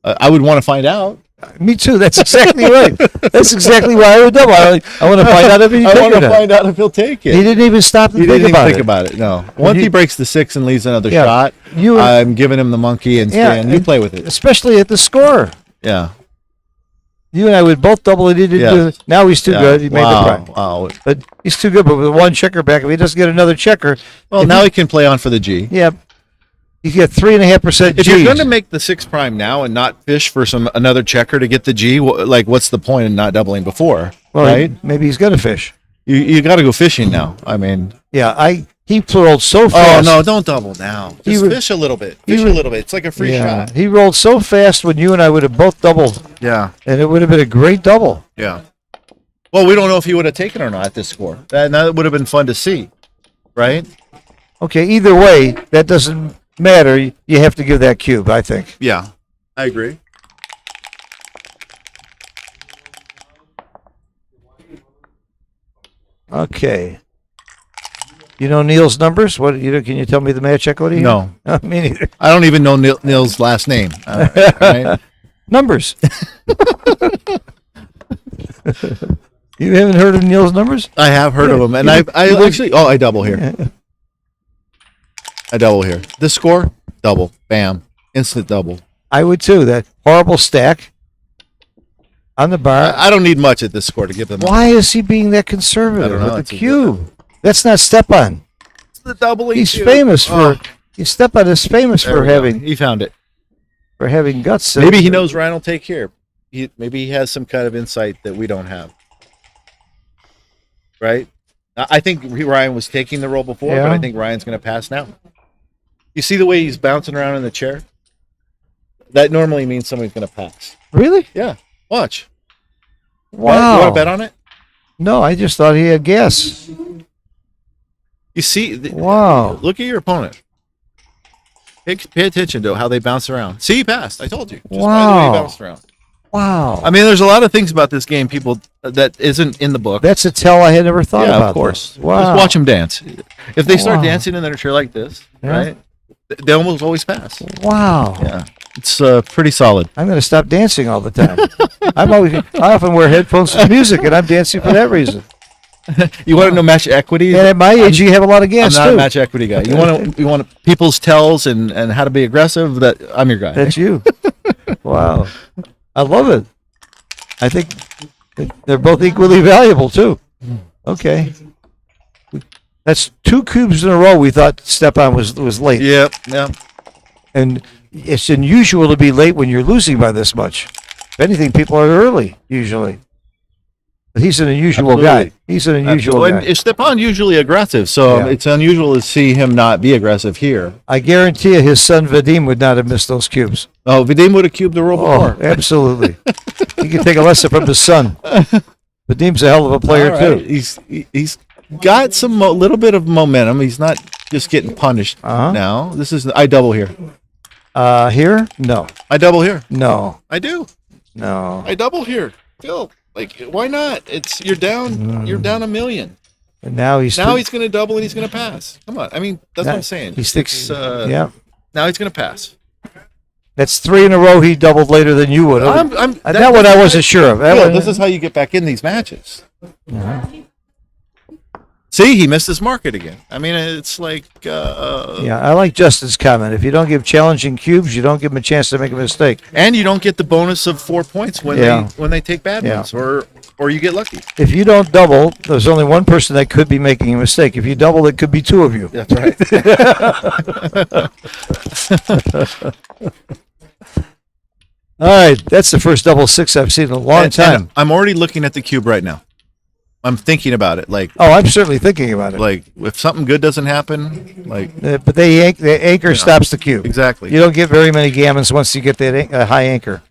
I would want to find out. Me too. That's exactly right. That's exactly why I would double. I want to find out if he I want to take it. find out if he'll take it. He didn't even stop to He think didn't even about think it. about it. No. Once he breaks the 6 and leaves another Yeah. shot, You- I'm giving him the monkey and saying, you play with it. Especially at the score. Yeah. You and I would both double it. He didn't Yeah. do it. Now he's too Yeah. good. He made the Wow. prime. Wow. But he's too good. But with 1 checker back, if he doesn't get another checker, Well, if now he can play on for the G. yeah, you get 3.5% If G. you're going to make the 6 prime now and not fish for another checker to get the G, what's the point in not doubling before? Well, right? maybe he's going to fish. You got to go fishing now. I mean, Yeah, He rolled so Oh fast. no! Don't double now. He Just re- fish a little bit. he Fish a re- little bit. It's like a free Yeah, shot. he rolled so fast when you and I would have both doubled, Yeah. and it would have been a great double. Yeah. Well, we don't know if he would have taken or not at this score. That would have been fun to see, right? Okay, either way, that doesn't matter. You have to give that cube, I think. Yeah, I agree. Okay. You know Neil's numbers? What can you tell me the match equity? No. Me neither. I don't even know Neil's last name. Right? Numbers. You haven't heard of Neil's numbers? I have heard of him, and I actually. Oh, I double here. I double here. This score, double, bam, instant double. I would too. That horrible stack on the bar. I don't need much at this score to give them. Why is he being that conservative I don't know. with It's the a- cube? That's not Stepan. It's the doubling. He's cube. famous Oh, for. Stepan is famous there for we go. having He found it. guts. Maybe he knows Ryan will take here. Maybe he has some kind of insight that we don't have. Right? I think Ryan was taking the roll before, Yeah. but I think Ryan's going to pass now. You see the way he's bouncing around in the chair? That normally means somebody's going to pass. Really? Yeah. Watch. Wow. You want to bet on it? No, I just thought he had gas. You see? Wow. Look at your opponent. Pay attention to how they bounce around. See, he passed. I told you. Just by the way Wow. he bounced around. Wow. I mean, there's a lot of things about this game, people, that isn't in the book. That's a tell I had never thought Yeah, about. of course. Wow. Just watch them dance. If they start Wow. dancing in their chair like this, Yeah. right? They almost always pass. Wow. Yeah, it's pretty solid. I'm going to stop dancing all the time. I often wear headphones with music, and I'm dancing for that reason. You want to know match equity? And at my age, you have a lot of I'm gas not too. a match equity guy. You want people's tells and how to be aggressive. That I'm your guy. That's you. Wow. I love it. I think they're both equally valuable too. Okay. That's 2 cubes in a row we thought Stepan was late. Yep. Yeah. And it's unusual to be late when you're losing by this much. If anything, people are early, usually. But he's an unusual guy. Absolutely. He's an unusual And guy. Stepan's usually aggressive, so Yeah. it's unusual to see him not be aggressive here. I guarantee you his son Vadim would not have missed those cubes. Oh, Vadim would have cubed the roll Oh, before. absolutely. He can take a lesson from his son. Vadim's a hell of a player, All right. too. He's got some little bit of momentum. He's not just getting punished Uh-huh. now. I double here. Here? No. I double here. No. I do. No. I double here. Phil, why not? You're down. You're down $1 million. And now he's Now he's going to double and he's going to pass. Come on. I mean, that's what I'm saying. He sticks. It's, Yeah. Now he's going to pass. That's 3 in a row he doubled later than you would. That one I wasn't sure of. That Phil, one- this is how you get back in these matches. See, he missed his market again. I mean, it's like. Yeah, I like Justin's comment. If you don't give challenging cubes, you don't give them a chance to make a mistake. And you don't get the bonus of 4 points when Yeah. they take bad Yeah. ones, or you get lucky. If you don't double, there's only one person that could be making a mistake. If you double, it could be 2 of you. That's right. All right, that's the first double 6 I've seen in a long time. And I'm already looking at the cube right now. I'm thinking about it. Oh, I'm certainly thinking about it. Like if something good doesn't happen, But the anchor stops the cube. exactly. You don't get very many gammons once you get that high anchor.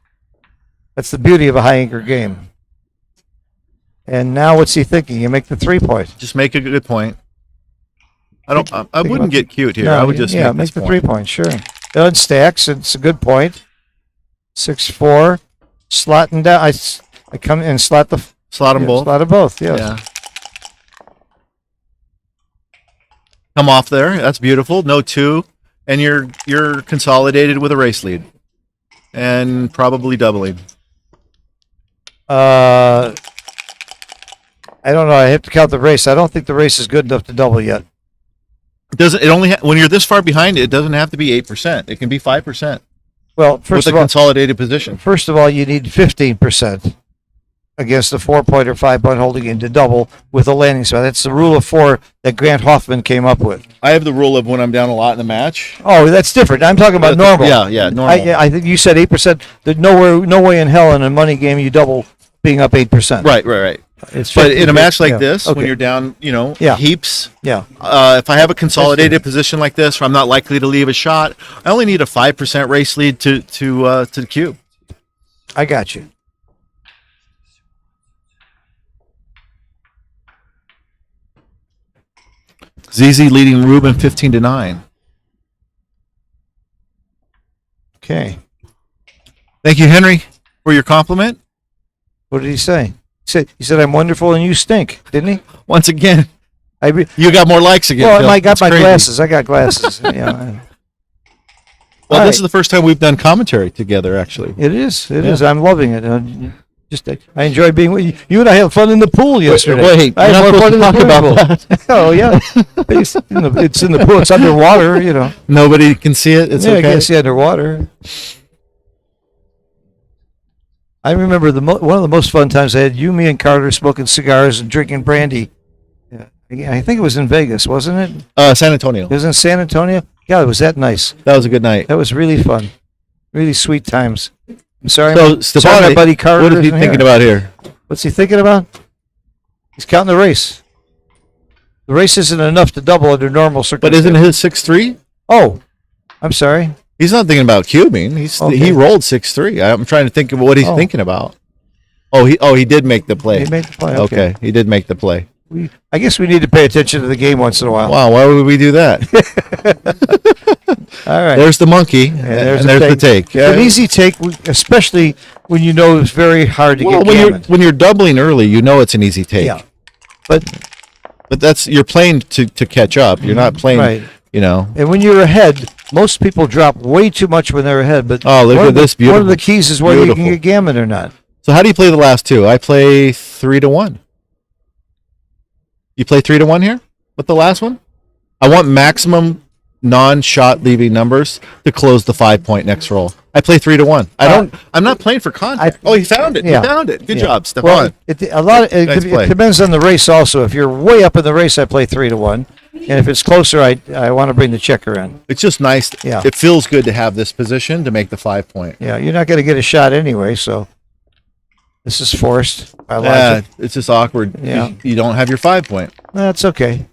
That's the beauty of a high anchor game. And now what's he thinking? You make the 3-point. Just make a good point. I about wouldn't get cute here. No, I would just make this the point. 3-point. Sure. It unstacks. It's a good point. 6-4. Slotting down. I come and slot the Slot them both. Slot them both. Yes. Yeah. Come off there. That's beautiful. No 2, and you're consolidated with a race lead, and probably doubling. I don't know. I have to count the race. I don't think the race is good enough to double yet. It only when you're this far behind, it doesn't have to be 8%. It can be 5%. Well, With first a of all, consolidated position. you need 15% against a 4-point or 5-point holding game to double with a landing spot. That's the rule of 4 that Grant Hoffman came up with. I have the rule of when I'm down a lot in the match. Oh, that's different. I'm talking about normal. Yeah, normal. I think you said 8%. There's no way in hell in a money game you double being up 8%. Right. It's But in a match like yeah. this, Okay. when you're down, Yeah. heaps, Yeah. if I have a consolidated position like this where I'm not likely to leave a shot, I only need a 5% race lead to the cube. I got you. ZZ leading Ruben 15-9. Okay. Thank you, Henry, for your compliment. What did he say? He said I'm wonderful and you stink, didn't he? Once again, I you got more likes again. well, Phil. I got That's my crazy. glasses. I got glasses. yeah. Well, All this right. is the first time we've done commentary together, actually. It is. It Yeah. is. I'm loving it. I enjoy being with you. You and I had fun in the pool yesterday. wait, I you're had not more fun in the supposed to pool. talk Oh yeah, it's in the pool. It's underwater. Nobody can see it. It's yeah, I okay. can't see underwater. I remember one of the most fun times I had. You, me, and Carter smoking cigars and drinking brandy. Yeah, I think it was in Vegas, wasn't it? San Antonio. It was in San Antonio. God, was that nice? That was a good night. That was really fun. Really sweet times. I'm sorry. So, sorry, my Stefani, buddy Carter. what is he isn't thinking here. about here? What's he thinking about? He's counting the race. The race isn't enough to double under normal But circumstances. isn't his 6-3? Oh, I'm sorry. He's not thinking about cubing. Okay. He rolled 6-3. I'm trying to think of what he's Oh. thinking about. He did make the play. He made the play. Okay, he did make the play. I guess we need to pay attention to the game once in a while. Wow, why would we do that? All right. There's the monkey, and there's there's the the take. It's an easy take, especially when you know it's very hard to Well, get when gammoned. you're doubling early, you know it's an easy take. Yeah. But But you're playing to catch up. You're not playing, Right. And when you're ahead, most people drop way too much when they're ahead. But Oh, look one at of the- this, One of the beautiful. keys is whether you can Beautiful. get gammon or not. So how do you play the last two? I play 3-1. You play 3-1 here with the last one? I want maximum non-shot leaving numbers to close the 5-point next roll. I play 3-1. I'm not playing for contact. He found it. Yeah. He found it. Good Yeah. job, Stefan. Well, it play. depends on the race also. If you're way up in the race, I play 3-1, and if it's closer, I want to bring the checker in. It's just nice. Yeah. It feels good to have this position to make the 5-point. Yeah, you're not going to get a shot anyway, so this is forced by logic. It's just awkward. Yeah. You don't have your 5-point, That's okay.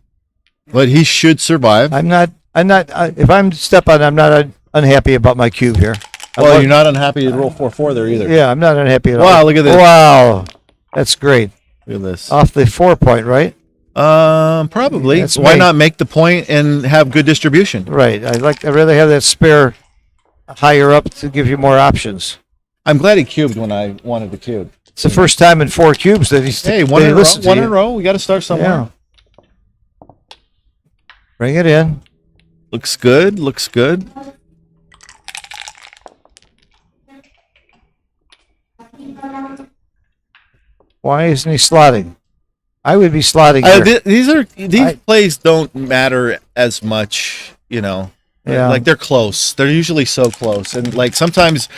but he should survive. I'm not. If I'm Stepan, I'm not unhappy about my cube here. Well, you're not unhappy to roll 4-4 there either. Yeah, I'm not unhappy at all. Wow, look at this. Wow, that's great. Look at this. Off the 4-point, right? Probably. That's Why me. not make the point and have good distribution? Right. I'd rather have that spare higher up to give you more options. I'm glad he cubed when I wanted to cube. It's the first time in 4 cubes that he's Hey, that one he in a row. listened to One you. in a row. We got to start somewhere. Yeah. Bring it in. Looks good. Looks good. Why isn't he slotting? I would be slotting here. These plays don't matter as much, Yeah. Like they're close. They're usually so close, and like sometimes,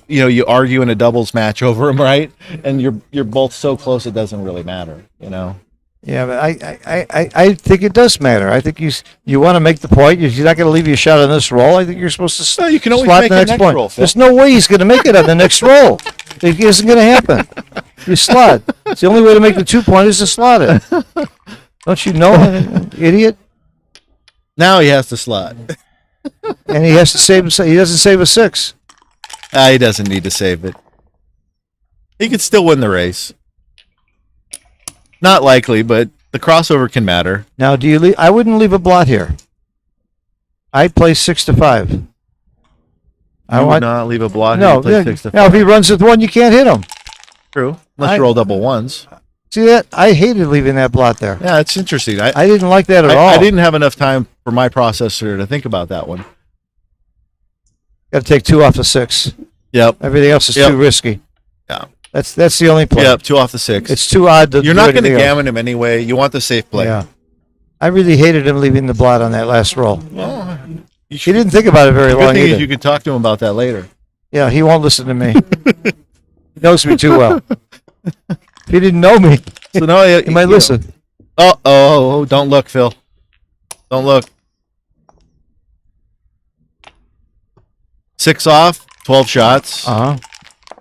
you argue in a doubles match over them, right? And you're both so close it doesn't really matter, Yeah, but I think it does matter. I think you want to make the point. You're not going to leave you a shot on this roll. I think you're supposed to No, you can always slot make the it next next point. roll, Phil. There's no way he's going to make it on the next roll. It isn't going to happen. You slot. It's the only way to make the 2-point is to slot it. Don't you know, idiot? Now he has to slot. And he has to save. He doesn't save a 6. He doesn't need to save it. He could still win the race. Not likely, but the crossover can matter. Now, do you leave? I wouldn't leave a blot here. I play 6-5. I would not leave a blot. No, here. Play 6 to now if he runs with 1, you can't hit him. True. Unless you roll double ones. See that? I hated leaving that blot there. Yeah, it's interesting. I didn't like that at all. I didn't have enough time for my processor to think about that one. Got to take 2 off the 6. Yep. Everything else is Yep. too risky. Yeah. That's the only play. Yep. 2 off the 6. It's too odd to You're do not going to anything else. gammon him anyway. You want the safe play. Yeah. I really hated him leaving the blot on that last roll. Well, He didn't think about it very good long thing is either. you can talk to him about that later. Yeah, he won't listen to me. He knows me too well. If he didn't know me, So now he might listen. Oh, don't look, Phil. Don't look. 6 off, 12 shots. Uh-huh.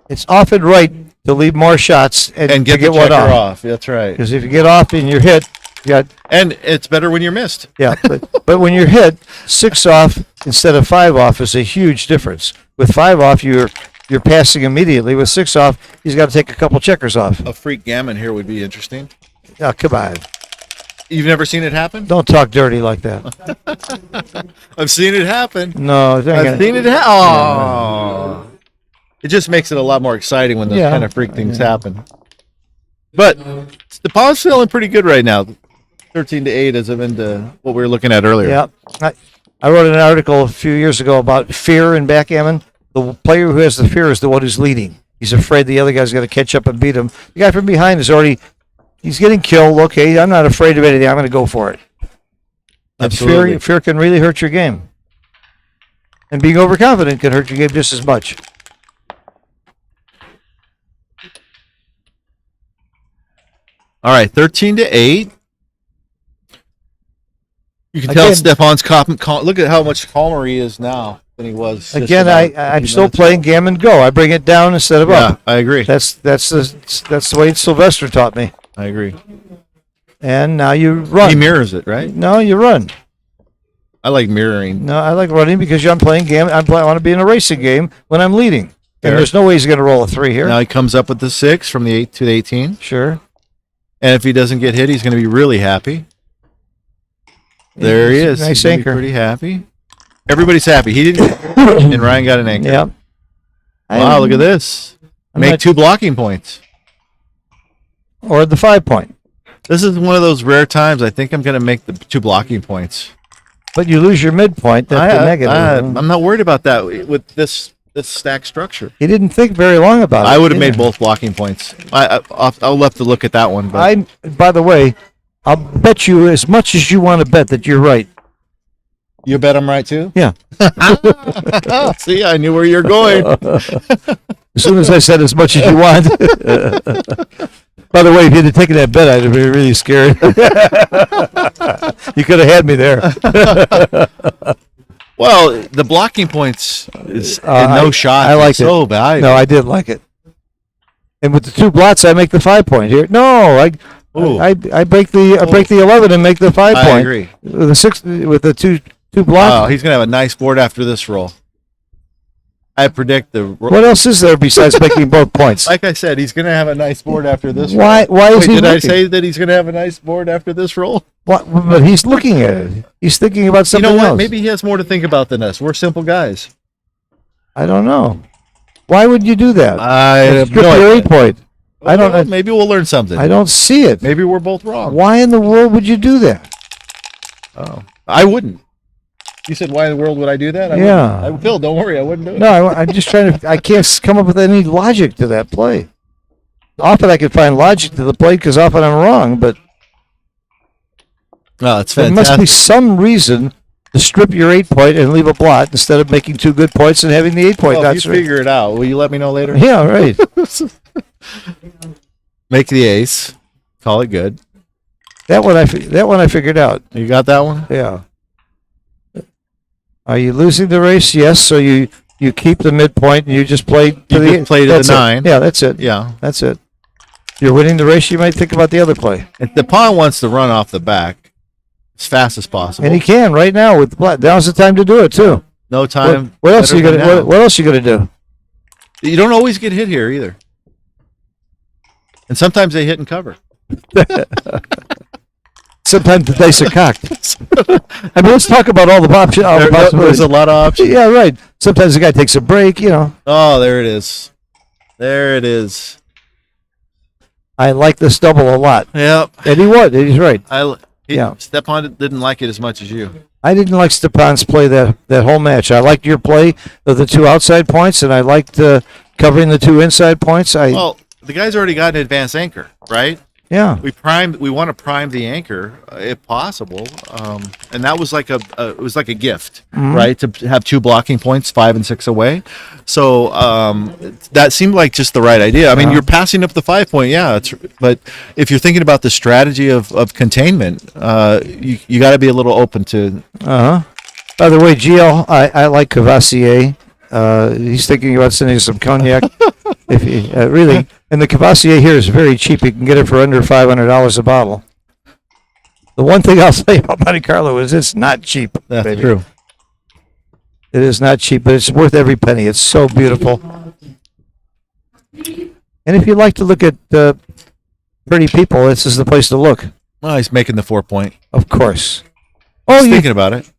It's often right to leave more shots and And to get the one checker off. off. That's right. Because if you get off and you're hit, you got And it's better when you're missed. yeah. But when you're hit, 6 off instead of 5 off is a huge difference. With 5 off, you're passing immediately. With 6 off, he's got to take a couple checkers off. A freak gammon here would be interesting. Oh, come on. You've never seen it happen? Don't talk dirty like that. I've seen it happen. No, it ain't I've gonna- seen it happen. Oh. It just makes it a lot more exciting when those Yeah. kind of freak things happen. But the pawn's feeling pretty good right now. 13-8 as of into what we were looking at earlier. Yeah. I wrote an article a few years ago about fear in backgammon. The player who has the fear is the one who's leading. He's afraid the other guy's going to catch up and beat him. The guy from behind is already, he's getting killed. Okay, I'm not afraid of anything. I'm going to go for it. And Absolutely. fear can really hurt your game. And being overconfident can hurt your game just as much. All right, 13-8. You can Again- tell Stefan's look at how much calmer he is now than he was. just Again, about I'm 15 still minutes playing gammon go. I bring it down instead of ago. up. Yeah, I agree. That's the way Sylvester taught me. I agree. And now you run. He mirrors it, right? No, you run. I like mirroring. No, I like running because I'm playing game. I want to be in a racing game when I'm leading. Fair. And there's no way he's going to roll a 3 here. Now he comes up with the 6 from the 8 to the 18. Sure. And if he doesn't get hit, he's going to be really happy. There he It's is. a nice He's gonna be anchor. Pretty happy. Everybody's happy. He didn't, and Ryan got an anchor. Yeah. Wow, look at this. I'm Make not- 2 blocking points. Or the 5 point. This is one of those rare times. I think I'm going to make the 2 blocking points. But you lose your midpoint. That's the negative. I'm not worried about that with this stack structure. He didn't think very long about it. I would have made either. both blocking points. I'll have to look at that one. But By the way, I'll bet you as much as you want to bet that you're right. you bet I'm right too? Yeah. See, I knew where you're going. As soon as I said as much as you want. By the way, if you'd have taken that bet, I'd have been really scared. You could have had me there. Well, the blocking points is no shot. I like It's so it. bad. No, I did like it. And with the 2 blots, I make the 5 point here. No, Ooh. I break the 11 and make the 5 point. I agree. With the 6 with the two blots. Oh, he's gonna have a nice board after this roll. I predict What else is there besides making both points? Like I said, he's gonna have a nice board after this. Why roll. is Wait, he did I looking? say that he's gonna have a nice board after this roll? But he's looking at it. He's thinking about You something know what? else. Maybe he has more to think about than us. We're simple guys. I don't know. Why would you do that? I have Strip no your idea. 8 point. I don't. Well, maybe we'll learn something. I don't see it. Maybe we're both wrong. Why in the world would you do that? Oh, I wouldn't. You said, "Why in the world would I do that?" I Yeah. wouldn't. Phil, don't worry, I wouldn't do it. No, I'm just trying to. I can't come up with any logic to that play. Often I can find logic to the play because often I'm wrong, but Oh, it's there fantastic. must be some reason to strip your 8 point and leave a blot instead of making 2 good points and having the 8 point. Well, if That's you right. figure it out, will you let me know later? Yeah, right. Make the ace. Call it good. that one I figured out. You got that one? Yeah. Are you losing the race? Yes. So you keep the midpoint and you just play to You the just play to the that's it. 9. Yeah, that's it. Yeah. That's it. You're winning the race. You might think about the other play, If the pawn wants to run off the back as fast as possible. and he can right now with the black. Now's the time to do it too. No time. What else are you better gonna? than now. What else are you gonna do? You don't always get hit here either. And sometimes they hit and cover. Sometimes the dice are cocked. I mean, let's talk about all the options. There's a lot of options. Yeah, right. Sometimes the guy takes a break. You know, Oh, there it is. There it is. I like this double a lot, Yep. and he would. He's right. Yeah. Stepan didn't like it as much as you. I didn't like Stepan's play that whole match. I liked your play of the 2 outside points, and I liked covering the 2 inside points. Well, the guy's already got an advanced anchor, right? Yeah. We want to prime the anchor if possible, and that was like it was like a gift, right? To have 2 blocking points, 5 and 6 away. So that seemed like just the right idea. I mean, you're passing up the 5 point, yeah. But if you're thinking about the strategy of containment, you got to be a little open to. By the way, GL, I like Cavassier. He's thinking about sending some cognac. If he really, And the Cavassier here is very cheap. You can get it for under $500 a bottle. The one thing I'll say about Monte Carlo is it's not cheap. That's baby. true. It is not cheap, but it's worth every penny. It's so beautiful. And if you like to look at pretty people, this is the place to look. Well, he's making the 4-point. Of course. Oh, you thinking about it.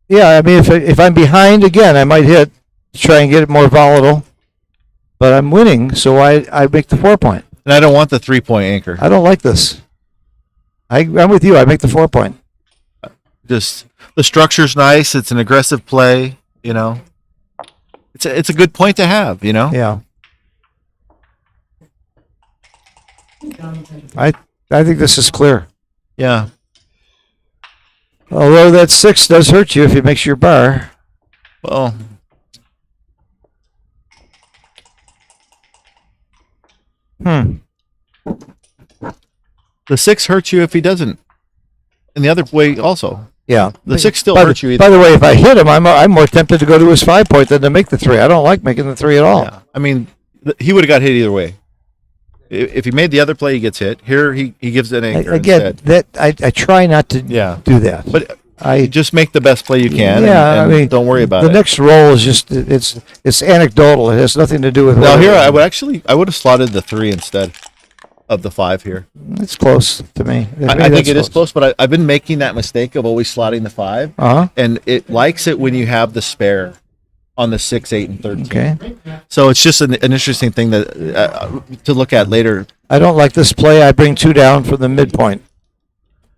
Yeah, I mean, if I'm behind again, I might hit to try and get it more volatile. But I'm winning, so I make the 4-point. And I don't want the 3-point anchor. I don't like this. I'm with you. I make the 4-point. Just the structure's nice. It's an aggressive play. You know, it's a good point to have. You know. Yeah. I think this is clear. Yeah. Although that 6 does hurt you if it makes your bar. Well. The 6 hurts you if he doesn't. And the other way also. Yeah. The 6 still by hurts you either. By the way, if I hit him, I'm more tempted to go to his 5-point than to make the 3. I don't like making the 3 at all. Yeah. I mean, he would have got hit either way. If he made the other play, he gets hit. Here, he gives an anchor Again, instead. I try not to do that. But I just make the best play you can. Yeah, and I mean, don't worry about the it. next roll is just it's anecdotal. It has nothing to do with. Now whether- here, I would have slotted the 3 instead of the 5 here. It's close to me. I think it is close, but I've been making that mistake of always slotting the 5, and it likes it when you have the spare on the 6, 8, and 13. Okay. So it's just an interesting thing that to look at later. I don't like this play. I bring 2 down from the midpoint.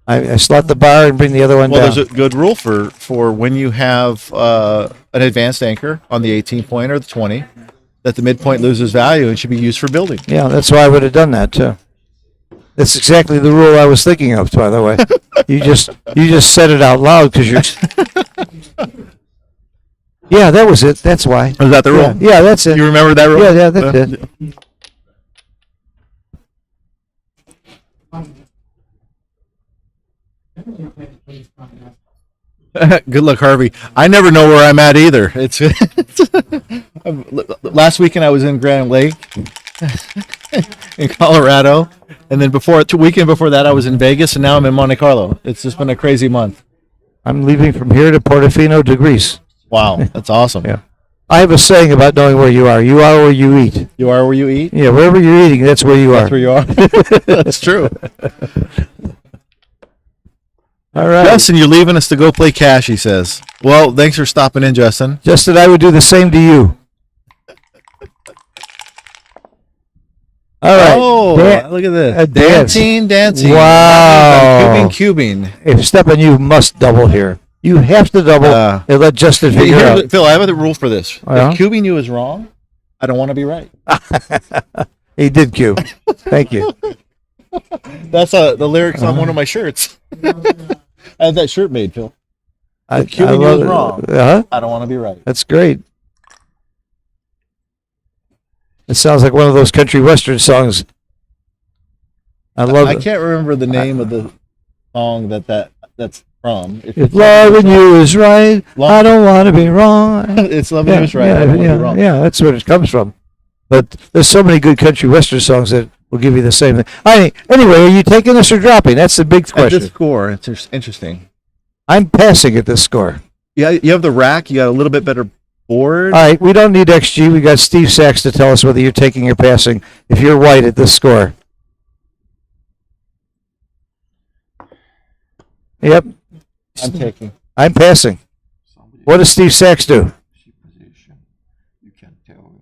I slot the bar and bring the other one Well, down. there's a good rule for when you have an advanced anchor on the 18 point or the 20, that the midpoint loses value and should be used for building. Yeah, that's why I would have done that too. That's exactly the rule I was thinking of. By the way, you just said it out loud because you're. Yeah, that was it. That's why. Is that the rule? Yeah, that's it. You remember that rule? Yeah, that's it. Good luck, Harvey. I never know where I'm at either. It's last weekend I was in Grand Lake in Colorado, and then weekend before that I was in Vegas, and now I'm in Monte Carlo. It's just been a crazy month. I'm leaving from here to Portofino to Greece. Wow, that's awesome. Yeah. I have a saying about knowing where you are. You are where you eat. You are where you eat. Yeah, wherever you're eating, that's where you are. That's where you are. That's true. All right. Justin, you're leaving us to go play cash, he says. Well, thanks for stopping in, Justin. Justin, I would do the same to you. All right. Oh, Dan- look at this. a dance. Dancing. Wow. Cubing. If Stepan, you must double here. You have to double and let Justin Hey, figure out. Phil, I have a rule for this. Yeah? If cubing you is wrong, I don't want to be right. He did cube. Thank you. That's the lyrics on one of my shirts. I had that shirt made, Phil. If cubing you love is it. wrong, Uh-huh. I don't want to be right. That's great. It sounds like one of those country western songs. I love I it. can't remember the name of the song that's from. If loving you is right, I don't want to be wrong. It's loving you is right. I don't want to be wrong. Yeah, that's where it comes from. But there's so many good country western songs that will give you the same thing. Anyway, are you taking this or dropping? That's the big At question. this score, it's just interesting. I'm passing at this score. Yeah, you have the rack. You got a little bit better board. All right, we don't need XG. We got Steve Sachs to tell us whether you're taking or passing if you're white at this score. Yep, I'm taking. I'm passing. What does Steve Sachs do? You can tell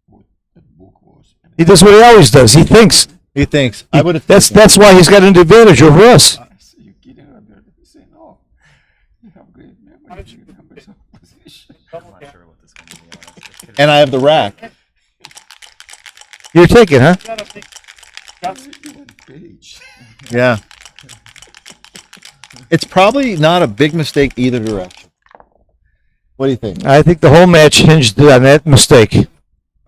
what the book was. And He does what he always does. He thinks. He thinks. I would have. That's why he's got an advantage over us. I see you kidding her there. You say no. You have great memory. You remember some position. And I have the rack. You're taking, huh? Page. Yeah. It's probably not a big mistake either direction. What do you think? I think the whole match hinged on that mistake.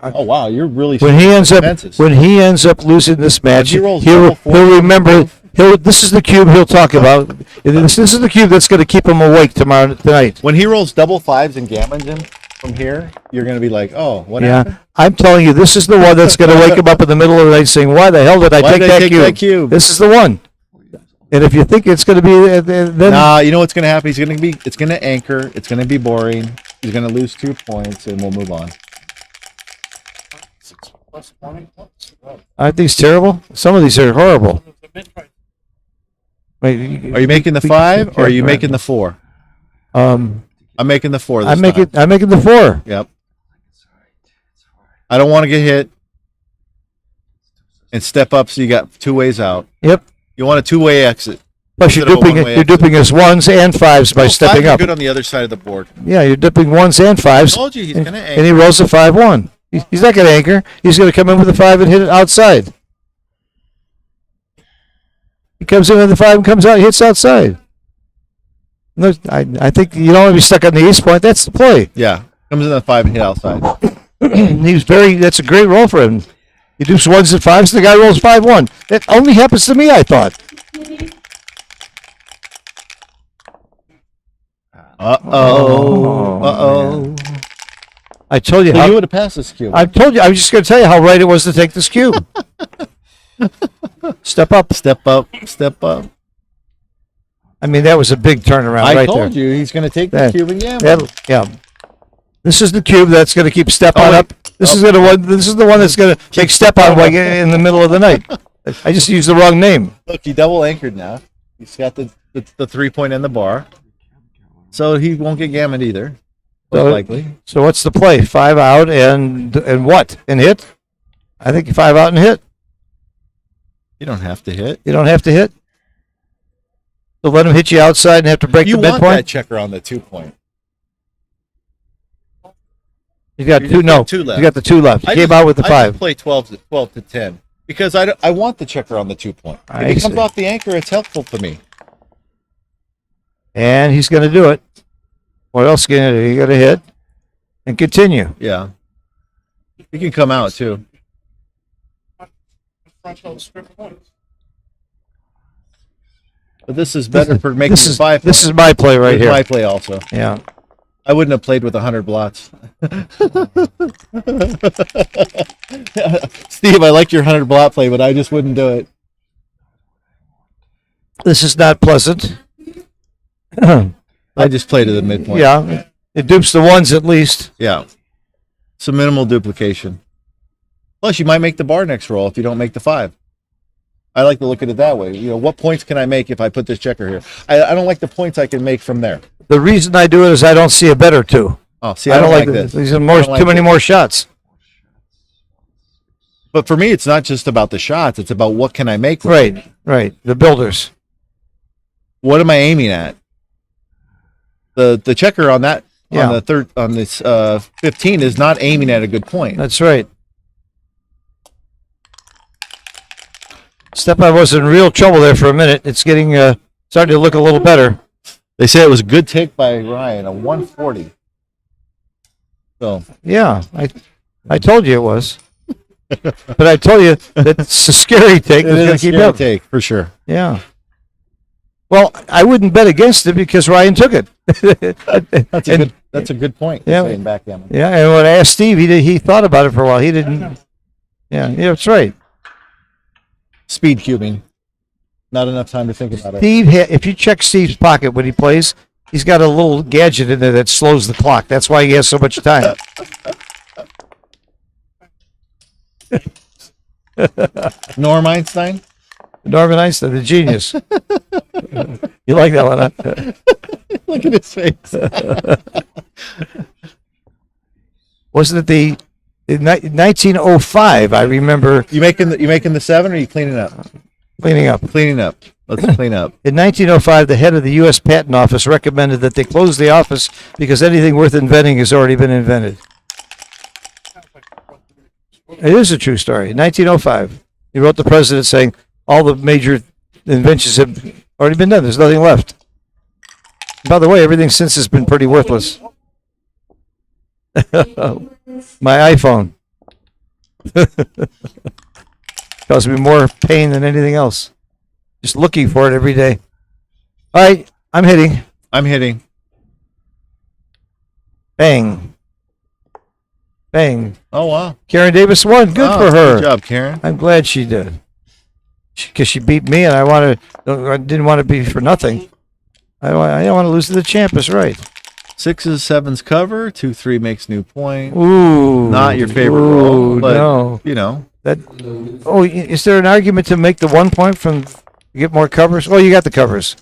Oh wow, you're really When he ends up fences. losing this match, he rolls he'll double four, remember. This is the cube he'll talk about. This is the cube that's going to keep him awake tonight. When he rolls double fives and gammons him, from here, you're going to be like, oh, what Yeah, happened? I'm telling you, this is the one that's going to wake him up in the middle of the night saying, "Why the hell did I Why take did I that take cube? that cube?" This is the one." And if you think it's going to be, then Nah, you know what's going to happen? It's going to anchor. It's going to be boring. He's going to lose 2 points, and we'll move on. aren't these terrible? Some of these are horrible. Wait, Are you making the 5 or are you making the 4? Um, I'm making the 4 this I'm making time. I'm making the 4. Yep. I don't want to get hit. And step up so you got 2 ways out. Yep. You want a 2-way exit. Plus, you're Instead of a duping one-way you're exit. duping his 1s and 5s by No, stepping 5s are up. good on the other side of the board. Yeah, you're dipping 1s and 5s. I told you he's and, going to and he anchor. rolls a 5-1. He's not going to anchor. He's going to come in with a 5 and hit it outside. He comes in with the 5 and comes out. He hits outside. No, I think you don't want to be stuck on the ace point. That's the play. Yeah. Comes in the 5 and hit outside. That's a great roll for him. He dupes 1s and 5s, and the guy rolls 5-1. That only happens to me, I thought. Uh-oh. Uh-oh. I told you So how. you would have passed this cube. I told you. I was just going to tell you how right it was to take this cube. Step up. Step up. Step up. I mean, that was a big turnaround I right told there. you he's going to take the That- cube again. Yeah. This is the cube that's going to keep step on wait. up. This is the one that's going to make step on like in the middle of the night. I just used the wrong name. Look, he double anchored now. He's got the 3-point in the bar. So he won't get gammoned either. Most So- likely. So what's the play? 5 out and what? And hit? I think 5 out and hit. You don't have to hit. You don't have to hit. So let him hit you outside and have to break You the want midpoint. that checker on the 2-point. You got You two. just No, got 2 left. you got the 2 left. You I came just- out with the I 5. just play 12 to 10 because I want the checker on the 2-point. If I he comes see. off the anchor, it's helpful to me. And he's going to do it. What else can you do? You got to hit and continue. Yeah. He can come out too. But this is better for making This is 5. this is my play right Here's here. my play also. Yeah. I wouldn't have played with 100 blots. Steve, I like your 100 blot play, but I just wouldn't do it. This is not pleasant. I just played to the midpoint. Yeah. It dupes the 1s at least. Yeah. Some minimal duplication. Plus, you might make the bar next roll if you don't make the 5. I like to look at it that way. You know, what points can I make if I put this checker here? I don't like the points I can make from there. The reason I do it is I don't see a better 2. Oh, see, I don't like this. These are I more don't like too many this. more shots. But for me, it's not just about the shots. It's about what can I make with it. Right. The builders. What am I aiming at? The checker on that Yeah. on the third on this 15 is not aiming at a good point. That's right. Step I was in real trouble there for a minute. It's getting starting to look a little better. They say it was a good take by Ryan, a 140. So Yeah, I told you it was. But I told you that it's a scary take. it It's is going a to keep scary up. take for sure. Yeah. Well, I wouldn't bet against it because Ryan took it. That's a good point. Yeah. Saying backgammon. Yeah, and when I asked Steve, he thought about it for a while. He didn't. Yeah, that's right. Speed cubing. Not enough time to think about it. Steve, if you check Steve's pocket when he plays, he's got a little gadget in there that slows the clock. That's why he has so much time. Norm Einstein. Norman Einstein, the genius. You like that one, huh? Look at his face. Wasn't it the in 1905? I remember You making the 7 or are you cleaning up? cleaning up. Cleaning up. Let's clean up. In 1905, the head of the U.S. Patent Office recommended that they close the office because anything worth inventing has already been invented. It is a true story. In 1905, he wrote the president saying all the major inventions have already been done. There's nothing left. By the way, everything since has been pretty worthless. My iPhone caused me more pain than anything else. Just looking for it every day. All right, I'm hitting. I'm hitting. Bang. Bang. Oh wow. Karen Davis won. Good Oh, for her. Good job, Karen. I'm glad she did. Because she beat me, and I didn't want to be for nothing. I don't want to lose to the champ. That's right. 6s, 7s cover. 2-3 makes new point. Ooh. Not your favorite Ooh, roll, but no. you know. That. Oh, is there an argument to make the 1 point from get more covers? Oh, you got the covers.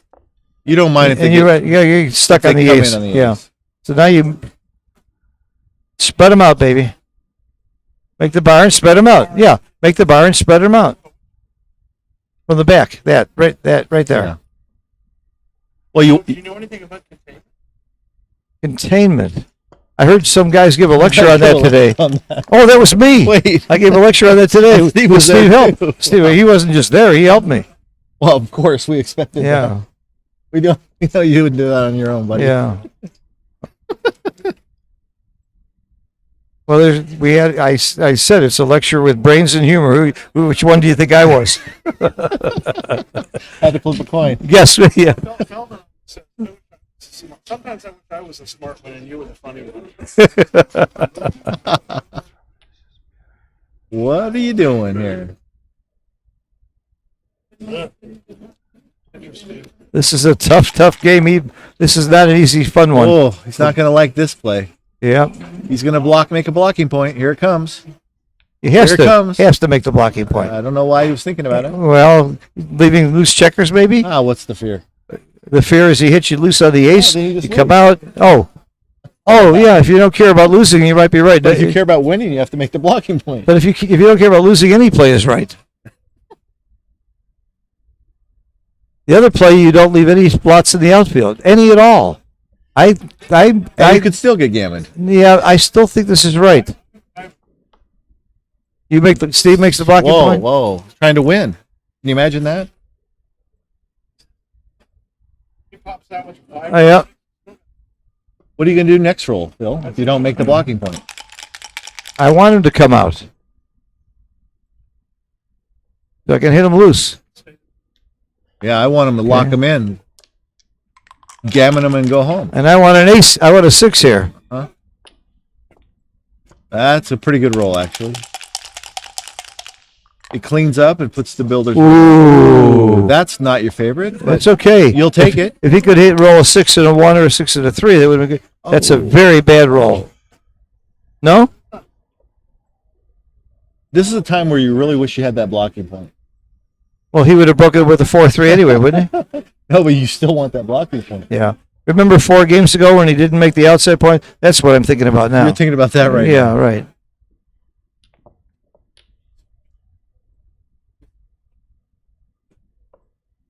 You don't mind if they And you're stuck they on the come ace. in on the Yeah. ace. So now you spread them out, baby. Make the bar and spread them out. Yeah, make the bar and spread them out from the back. That right there. Yeah. Well, Do you know anything about containment? Containment. I heard some guys give a lecture on that today. on that. Oh, that was me. Wait. I gave a lecture on that today. Steve was Steve there, helped. too. Steve, he wasn't just there. He helped me. Well, of course, we expected that. Yeah, We know you would do that on your own, buddy. yeah. Well, I said it's a lecture with brains and humor. Which one do you think I was? Had to flip a coin. Yes, yeah. Feldman said, sometimes I wish I was a smart one and you were the funny one. What are you doing here? This is a tough game. This is not an easy, fun one. Oh, he's not going to like this play. Yeah, He's going to make a blocking point. Here it comes. he has Here it to. comes. He has to make the blocking point. I don't know why he was thinking about it. Well, leaving loose checkers, maybe. What's the fear? The fear is he hits you loose on the ace. then you You just come lose. out. Oh, yeah. If you don't care about losing, you might be right. But if you care about winning, you have to make the blocking point. But if you don't care about losing, any play is right. The other play, you don't leave any slots in the outfield, any at all. And you could still get gammoned. Yeah, I still think this is right. Steve makes the blocking point. Whoa. Trying to win. Can you imagine that? He pops out with five. Oh, yeah. What are you going to do next roll, Phil, if you don't make the blocking point? I want him to come out. So I can hit him loose. Yeah, I want him to lock him in, gammon him, and go home. And I want an ace. I want a 6 here. That's a pretty good roll, actually. It cleans up and puts the builders. Ooh. That's not your favorite, but That's okay. you'll take it. If he could roll a 6 and a 1 or a 6 and a 3, that would have been good. That's a very bad roll. No? This is a time where you really wish you had that blocking point. Well, he would have broken it with a 4-3 anyway, wouldn't he? No, but you still want that blocking point. Yeah. Remember 4 games ago when he didn't make the outside point? That's what I'm thinking about now. You're thinking about that right Yeah, now. right.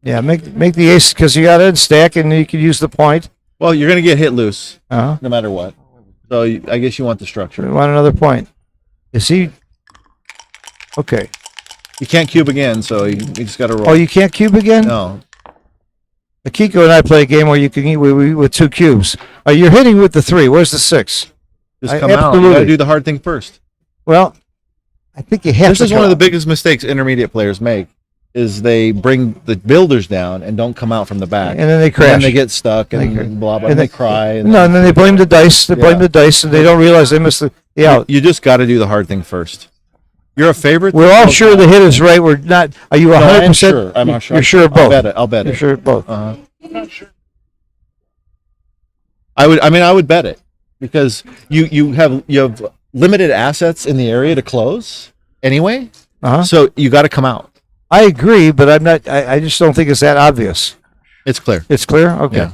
Yeah, make the ace because you got to stack and you can use the point. Well, you're going to get hit loose Uh-huh. no matter what. So I guess you want the We structure. want another point. Is he? Okay. You can't cube again, so you just got to roll. Oh, you can't cube again? No. Akiko and I play a game where you can eat with 2 cubes. You're hitting with the 3. Where's the 6? Just I- come out. You got absolutely. to do the hard thing first. Well, I think you have This to. is one of the biggest mistakes intermediate players make, is they bring the builders down and don't come out from the back. And then they And crash. then they get stuck and They- blah, blah, and and they they- cry. And No, and then they blame the dice. They blame Yeah. the dice, and they don't realize they missed the out. You just got to do the hard thing first. You're a favorite? We're all sure the hit is right. We're not. Are you 100%? I'm sure. I'm sure. You're sure of I'll both. bet it. I'll bet You're it. sure of both. Uh-huh. I'm not sure. I would bet it because you have limited assets in the area to close anyway. Uh-huh. So you got to come out. I agree, but I'm not. I just don't think it's that obvious. It's clear. It's clear. Okay. Yeah.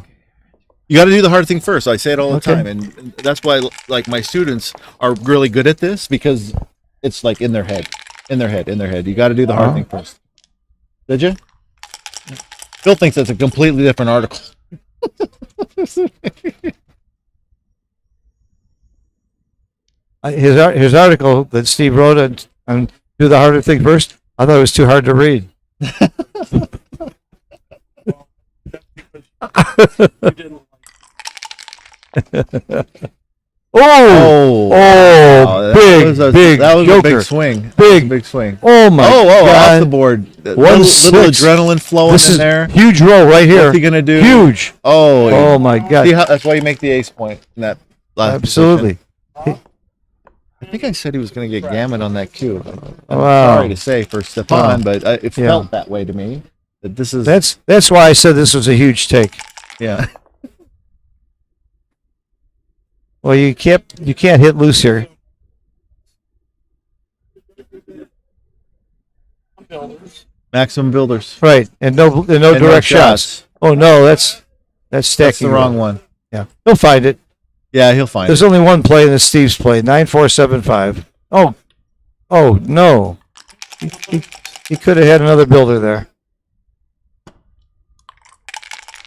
You got to do the hard thing first. I say it all the Okay. time, and that's why like my students are really good at this because it's like in their head. You got to do the hard Uh-huh. thing first. Did you? Phil thinks that's a completely different article. His article that Steve wrote on do the harder thing first. I thought it was too hard to read. You didn't Oh, Wow, big, big that was a joker. big swing. That was Big. a big swing. Oh my Off God! the board. Little 1-6. adrenaline flowing This in is there. huge roll right here. What's he gonna do? Huge. Oh, Oh my God! see how, that's why you make the ace point in that last Absolutely. I think I said he was going to get gammon on that cube. I'm Wow. sorry to say for Stepan, but it Yeah. felt that way to me. That this is That's why I said this was a huge take. yeah. Well, you can't hit loose here. Maximum builders. Right, and no And direct shots. Oh no, that's stacking. That's the wrong one. Yeah, he'll find it. Yeah, he'll find There's it. only one play, and it's Steve's play. 9-4-7-5. Oh no, he could have had another builder there.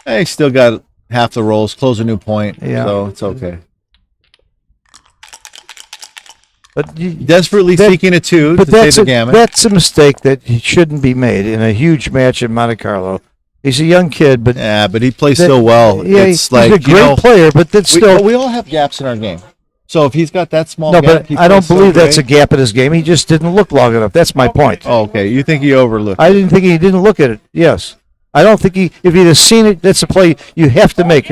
Hey, he still got half the rolls. Close a new point. Yeah. So it's okay. But Desperately seeking a 2 to save the gammon. that's a mistake that shouldn't be made in a huge match in Monte Carlo. He's a young kid, but Yeah, but he plays so well. Yeah, It's he's like a great player, but that's still. we all have gaps in our game. So if he's got that small No, gap, but he I don't plays so believe that's a great. gap in his game. He just didn't look long enough. That's my point. Oh, okay. You think he overlooked? I didn't think he didn't look at it. Yes. I don't think if he'd have seen it, that's a play you have to make.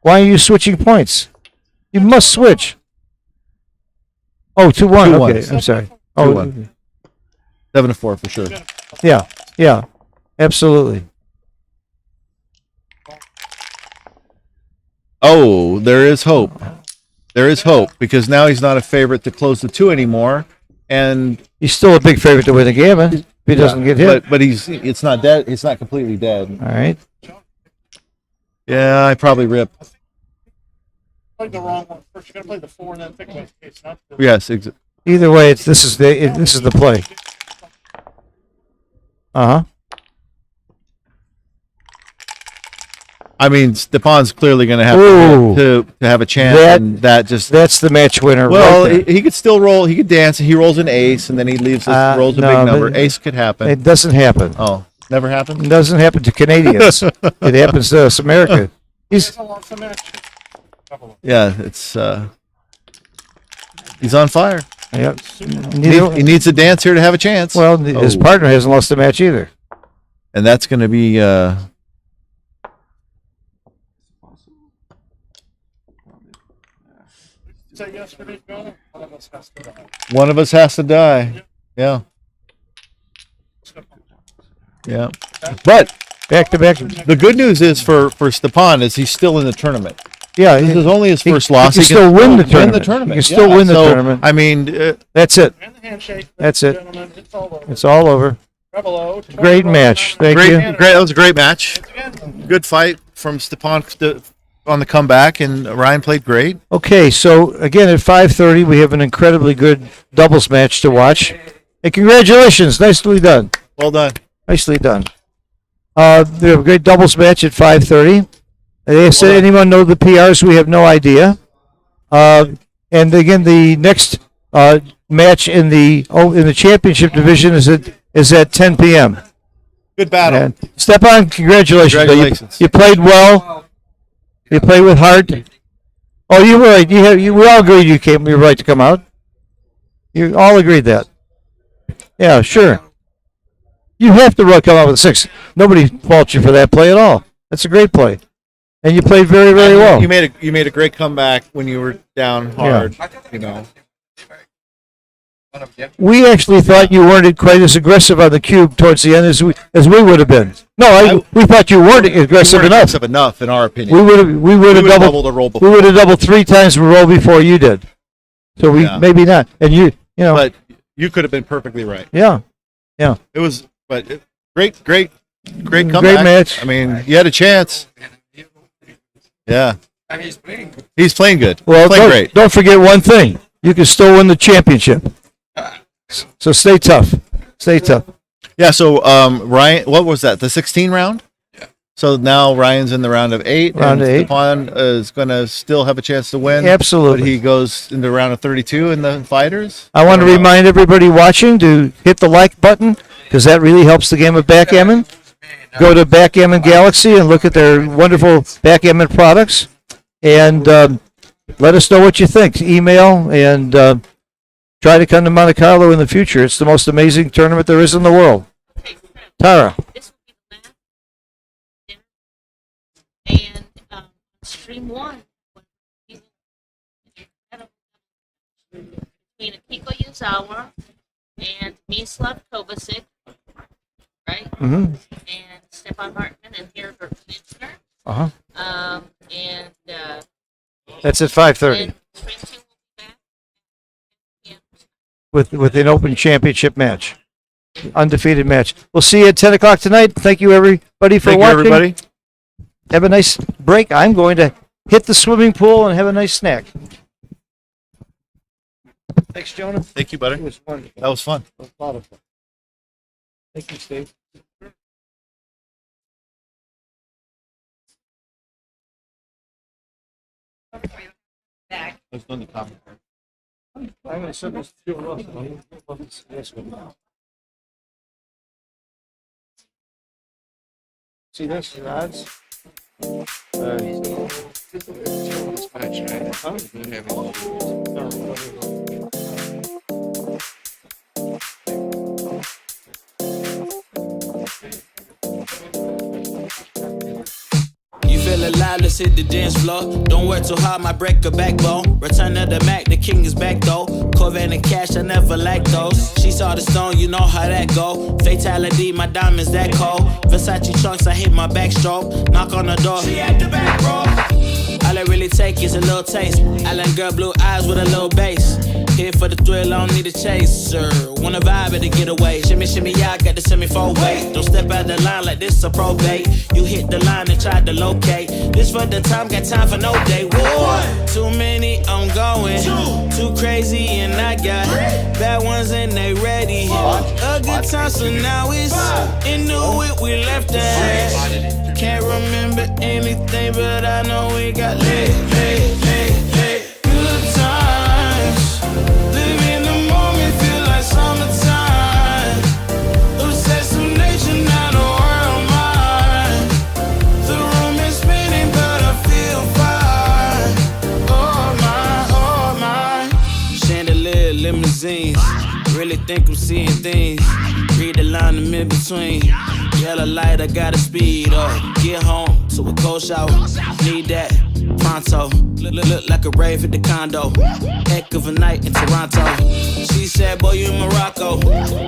Why are you switching points? You must switch. Oh, 2-1. 2-1. Okay, I'm sorry. Oh, 2-1. 7-4 for sure. yeah, absolutely. Oh, there is hope. There is hope because now he's not a favorite to close the 2 anymore, and He's still a big favorite to win the gammon if he doesn't get hit. But it's not dead. It's not completely dead. All right. Yeah, I probably rip. Played the wrong one first. You're gonna play the 4 and then think about it's not. Yes, Either way, this is the play. Uh huh. I mean, Stepan's clearly going to have Ooh. to have a chance, That- and that just That's the match winner. well, right there. he could still roll. He could dance. He rolls an ace, and then he leaves. Rolls a no, big but number. Ace could happen. It doesn't happen. Oh, never happened. It doesn't happen to Canadians. It happens to us America. It's a lot of match. Yeah, it's he's on fire. Yep. He needs a dance here to have a chance. Well, his Oh. partner hasn't lost a match either. And that's going to be Say yesterday, John, one of us has to die. one of us has to die. Yeah, yeah. But Back to back. the good news is for Stepan is he's still in the tournament. Yeah, This is only his he- first he loss. can still win the tournament. tournament. He can still win the So, tournament. I mean, That's it. And the handshake. That's it. Gentlemen, it's all over. It's all over. Rebel O, Great match. Thank you. great. That was a great match. Good fight from Stepan on the comeback, and Ryan played great. Okay, so again at 5:30 we have an incredibly good doubles match to watch. And congratulations, nicely done. Well done. Nicely done. We have a great doubles match at 5:30. They said anyone know the PRs? We have no idea. And again, the next match in the championship division is at 10 p.m. Good battle. And Stepan, congratulations. Congratulations. You played well. You played with heart. Oh, you were right. We all agreed you were right to come out. You all agreed that. Yeah, sure. You have to come out with a 6. Nobody faults you for that play at all. That's a great play, and you played very, very well. You made a great comeback when you were down hard. You know. We actually thought you weren't quite as aggressive on the cube towards the end as we would have been. No, we thought you weren't aggressive You weren't enough. aggressive enough, in our opinion. We would have would've doubled the roll We before. would have doubled 3 times the roll before you did. So maybe not. And you know, But you could have been perfectly right. yeah. It was, great comeback. Great match. I mean, you had a chance. Yeah. He's playing good. Well, He's playing great. don't forget one thing. You can still win the championship. So stay tough. Stay tough. Yeah. So, Ryan, what was that? The 16 round? Yeah. So now Ryan's in the round of 8. Round of 8. Stepan is going to still have a chance to win. Absolutely. But he goes into round of 32 in the fighters. I want to don't know. remind everybody watching to hit the like button because that really helps the game of backgammon. Go to Backgammon Galaxy and look at their wonderful backgammon products, and let us know what you think. Email and try to come to Monte Carlo in the future. It's the most amazing tournament there is in the world. Tara. This will be the last dinner. And stream 1. between Akiko Yuzawa and Mislav Kovacic, right? Mm-hmm. And Stefan Hartmann and Herbert Kinsner. Uh-huh. And That's at 5:30 then Tracy will be back. Yeah. with an open championship match. Undefeated match. We'll see you at 10 o'clock tonight. Thank you, everybody, for Thank you, watching. everybody. Have a nice break. I'm going to hit the swimming pool and have a nice snack. Thanks, Jonah. Thank you, buddy. It was wonderful. That was fun. It was a lot of fun. Thank you, Steve. Back. I was doing the commentary. I'm going to send this to you. See this, the odds? You feel alive, let's hit the dance floor. Don't work too hard, might break a backbone. Return to the Mac, the king is back though. Corvette and cash, I never lack those. She saw the stone, you know how that go. Fatality, my diamonds that cold. Versace trunks, I hit my backstroke. Knock on the door, she at the back, bro. All I really take is a little taste. Island girl, blue eyes with a little bass. Here for the thrill, I don't need a chaser. Wanna vibe at the getaway. Shimmy, shimmy, yeah, I got the semi-four weight. Don't step out the line like this a probate. You hit the line and try to locate. This for the time, got time for no day. One, too many, I'm going. Too crazy, and I got bad ones and they ready. A good time, so now it's into it, we left that. Can't remember anything, but I know we got lit. Good times, live in the moment, feel like summertime. Obsessed with nature, not a world mine. The room is spinning, but I feel fine. Oh my. Chandelier, limousines. Really think I'm seeing things. Read the line in mid-between. Yellow light, I gotta speed up. Get home to a cold shower. Need that pronto. Look like a rave at the condo. Heck of a night in Toronto. She said, boy, you in Morocco.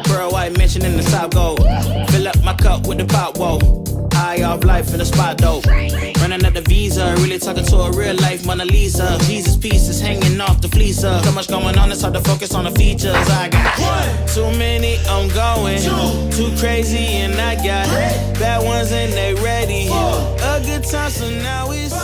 Pearl white mention in the top gold. Fill up my cup with the pop, whoa. High off life in the spot, though. Running up the visa, really talking to a real life Mona Lisa. Jesus pieces hanging off the fleecer. So much going on, it's hard to focus on the features. I got too many, I'm going. Too crazy, and I got bad ones and they ready. A good time, so now it's